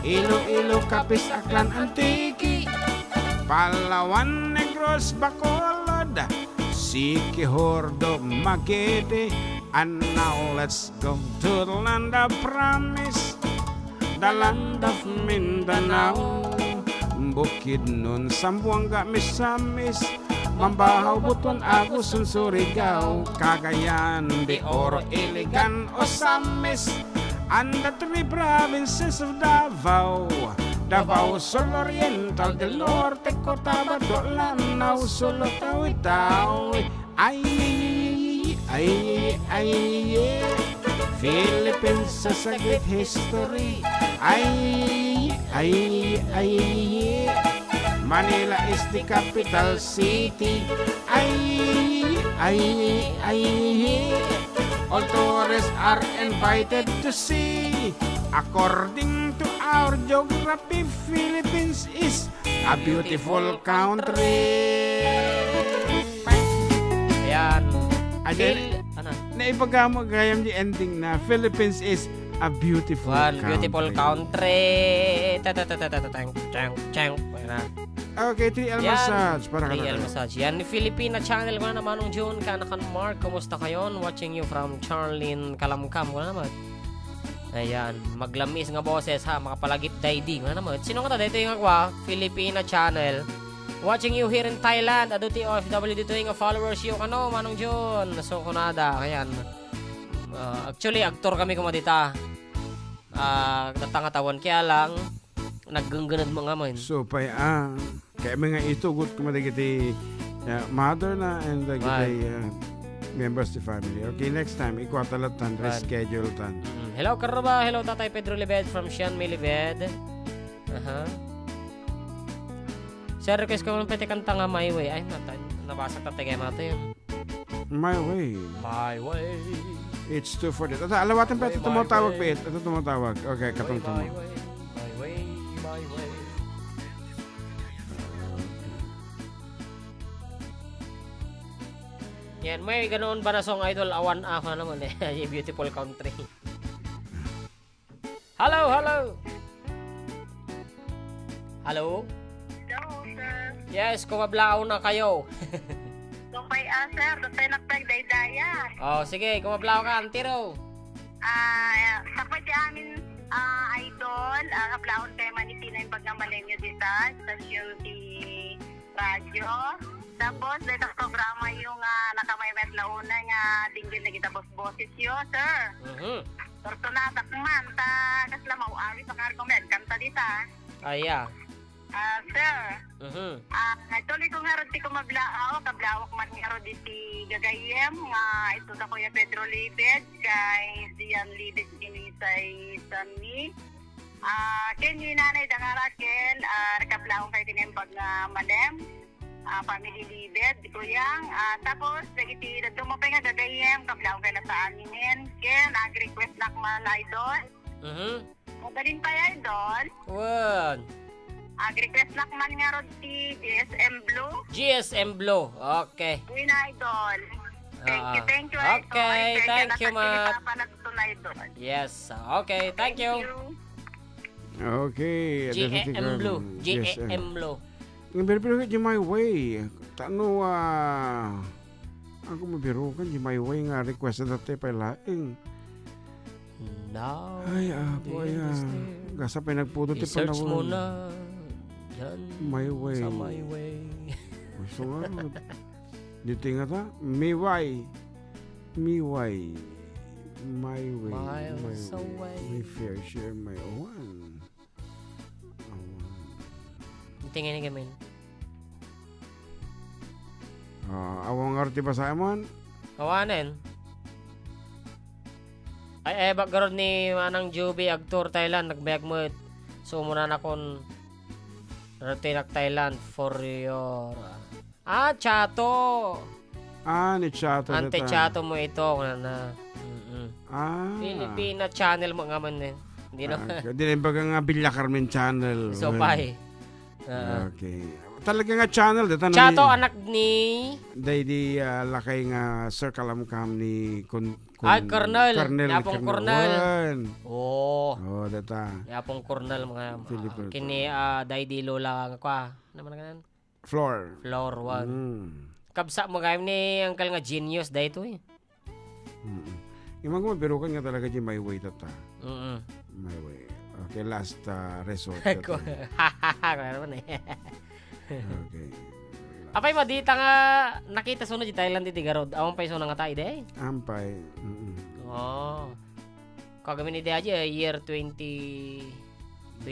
Iloilo, Capiz, Aklan, Antique, Palawan, Negros, Bacolod, Siquijordo, Maguete, and now let's go to the land of promise, the land of Mindanao, Bukidnon, Zamboanga, Misamis, Mambahaw, Butuan, Agusan, Surigao, Cagayan de Oro, Iligan, Osamis, and the 3 provinces of Davao, Davao Sur Oriental, del Norte, Cotabato, Lanao, Solo, Tawi-Tawi, ay, Philippines has a great history, ay, Manila is the capital city, ay, all tourists are invited to see. According to our geography, Philippines is a beautiful country. Ayan. Ano? Naipagamo gayam di ending na Philippines is a beautiful country. Beautiful country. Okay, 3L massage. Para 3L massage. Yan, ni Filipina channel ko na naman nung June. Kanakan Mark, kumusta kayon? Watching you from Charlene Kalamkam. Wala naman. Ayan, maglamis nga boses ha. Makapalagip daidi. Wala naman. Sino nga ta? Dito yung akwa, Filipina channel. Watching you here in Thailand. Aduti OFW dito yung followers yung Manong June. So, kunada. Ayan. Actually, aktor kami kumadita. natangatawan kaya lang naggangganad mga man. So, kaya mga itugot ko madagiti mother na and dagiti members of the family. Okay, next time, ikwatalat tan, reschedule tan. Hello, Karuba. Hello, Tatay Pedro Libed from Sian May Libed. Sir, request ko pwede kanta nga My Way. Ay, nabasa tatay kayo mata yun. My way. My Way. It's 2:40. Alawatan pa ito tumatawag pa ito. Ito tumatawag. Okay, katong My way, my way, my way. Yan, may ganoon ba na song idol? Awan ako naman eh. Beautiful country. Hello, hello. Hello? Hello, sir. Yes, kumablao na kayo. Dupay, sir. Dupay nagpagdaydayan. Oh, sige, kumablao ka, Antiro. Sa pwede amin, idol, kaplaon kayo manitina yung pagnamalin nyo dito, stasyon di radyo. Tapos, dito ang programa yung nakamay-met launa nga dinggin na kita boses yun, sir. Tortunatak man, kasla mauawi sa karkomed, kanta dita. Aya. Sir, tuloy ko nga rin ti ko mablaaw, kablawak man nga rin di gagayem, nga ito na Kuya Pedro Libed, kay Dian Libed inisay Sami. Kenyo nanay dangarakel, nakablawak kayo tinembag nga Manen, family Libed, di ko yang. Tapos, nagiti, dumapay nga gagayem, kablawak kayo na sa aninin. Ken, nag-request na man idol. Magaling pa yan, idol. Wan. Request na man nga ron si GSM Blue. GSM Blue. Okay. Uy na, idol. Thank you, idol. Okay, thank you, ma. Idol. Yes, okay, thank you. Okay. GSM Blue. GSM Blue. Ang pero di My Way. Tano, ako mabirukan di My Way nga request na dati pa laing. Now, Ay, boy. Gasa pa nagputo ti panahon. i-search mo na. Yan. My Way. Sa My Way. Gusto nga. Dito nga ta. Miway. Miway. My Way. Miles away. My fair share, my own. Tingin ni gamin. Awang arti ba sa amon? Kawanin. Ay, background ni Manang Juby, Agtur, Thailand, nagbayag mo. So, muna na kon Ratinak Thailand for your... Chato! Ni Chato. Ante Chato mo ito. Na. Filipina channel mo nga man eh. Hindi na. Hindi na baga nga Bilya Carmen channel. So, pay. Okay. Talaga nga channel. Chato, anak ni... Di lakay nga Sir Kalamkam ni... Colonel. Yapong Colonel. Oh, data. Yapong Colonel mga kini Daydi Lola nga naman ganan. Floor 1. Kabsa mo gayam ni Uncle nga genius day to eh. Imang mo pero kan nga talaga di My Way tata. My Way. Okay, last resort. Hahaha, naman eh. Okay. Apay madita nga nakita sunod di Thailand di Tigarod. Awang pay sunod nga tayo de. Ampay. Kagamin ni aja year 2023.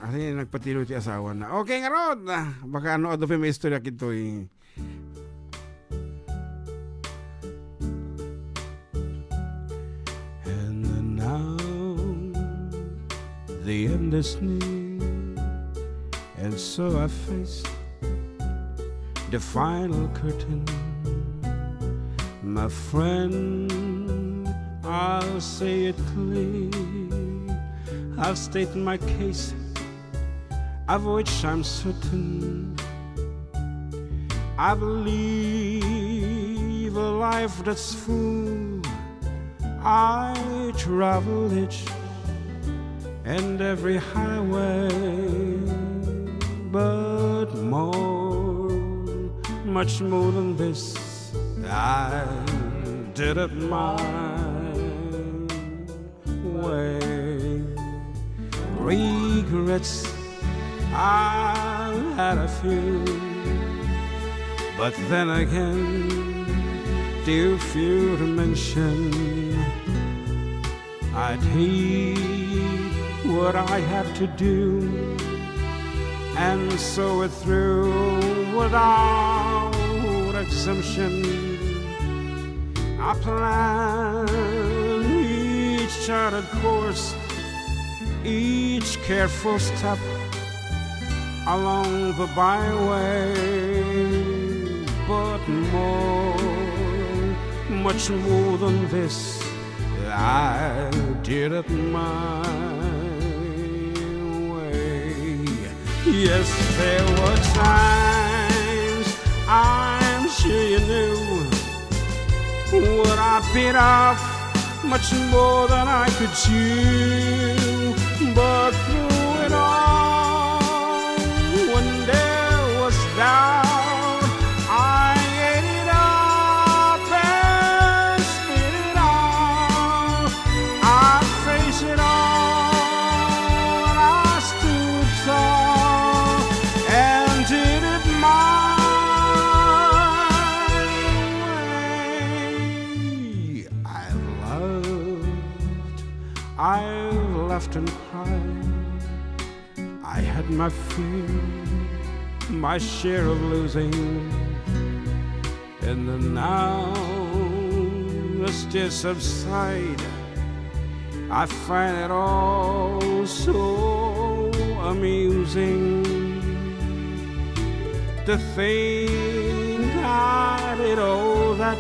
Asi nagpatilo ti asawa na. Okay nga rod. Baka ano do may istorya kito eh. And now the end is near, and so I face the final curtain. My friend, I'll say it clear. I'll state my case, of which I'm certain. I believe a life that's full. I travel each and every highway, but much more than this, I did it my way. Regrets, I had a few, but then again, too few to mention. I'd hate what I had to do and saw it through without exemption. I planned each charted course, each careful step along the byway, but much more than this, I did it my way. Yes, there were times I'm sure you knew what I bit off much more than I could chew, but through it all, when there was doubt, I ate it up and spit it out. I faced it all and I stood tall and did it my way. I've laughed and cried. I had my fear, my share of losing, and then now as tears subside, I find it all so amusing to think I did all that,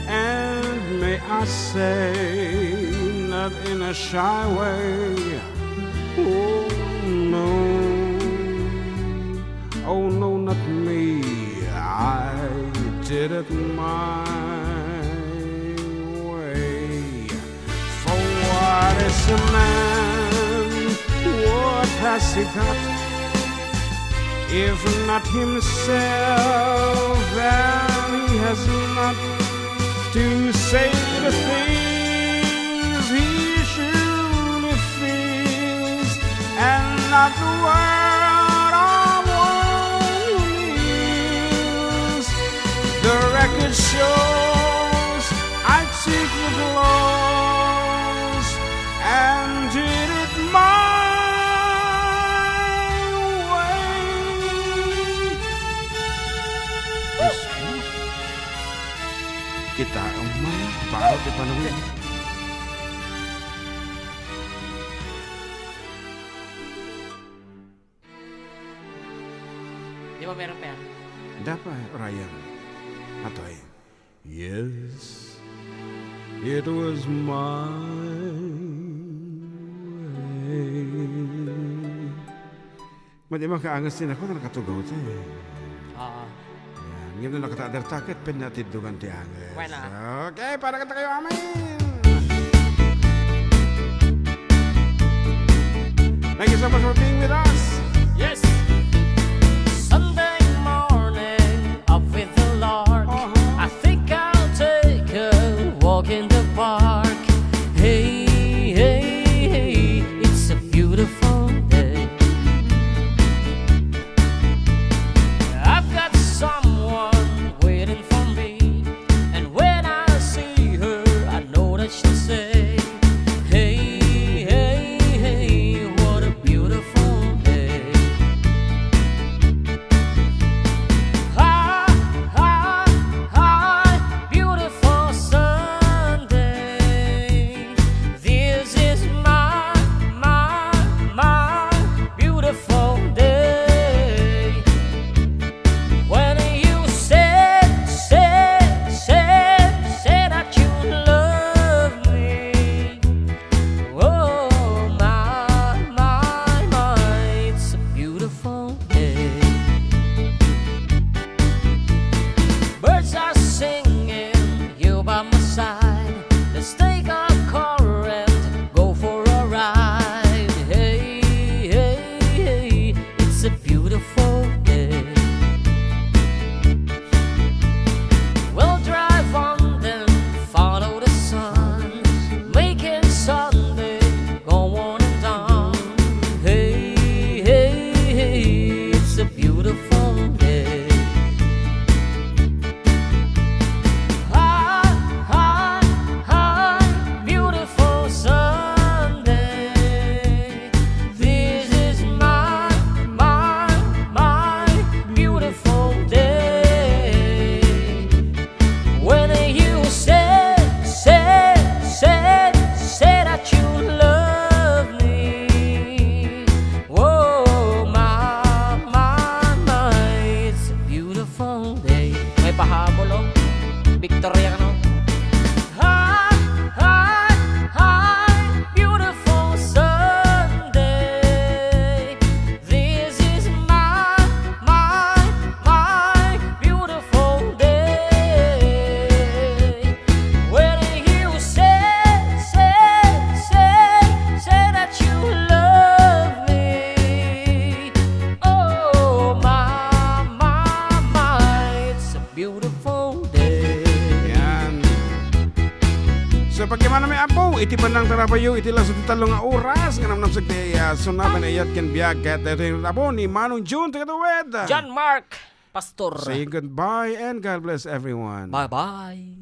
and may I say, not in a shy way. Oh no, not me. I did it my way. For what is a man? What has he got? If not himself, then he has not to say the things he surely feels, and not the word of one needs. The record shows I took the blows and did it my way. Kita umay, bago di panahon. Di ba meron pa yan? Dapat, Ryan. Atoy. Yes, it was my way. Madi makaangas din ako na nakatugaw ito eh. Oo. Yan, ngayon na nakatadar takit, pinatidungan ti angas. Wala. Okay, para kata kayo amin. Thank you so much for being with us. Yes! Sunday morning, up with the lark. I think I'll take a walk in the park. Hey, hey, hey, it's a beautiful day. I've got someone waiting for me, and when I see her, I know that she'll say, hey, hey, hey, what a beautiful day. Victoria ka no. Hi, hi, hi, beautiful Sunday. This is my beautiful day. When you say that you love me. Oh, it's a beautiful day. Yan. So pagkimana may apo, iti pa nang tarapayo, iti lang sa titalong nga oras, nga namnam sa kaya, sunatan ayat ken biag, kat ito yung apo ni Manong June, tagatawid. John Mark Pastor. Say goodbye and God bless everyone. Bye-bye.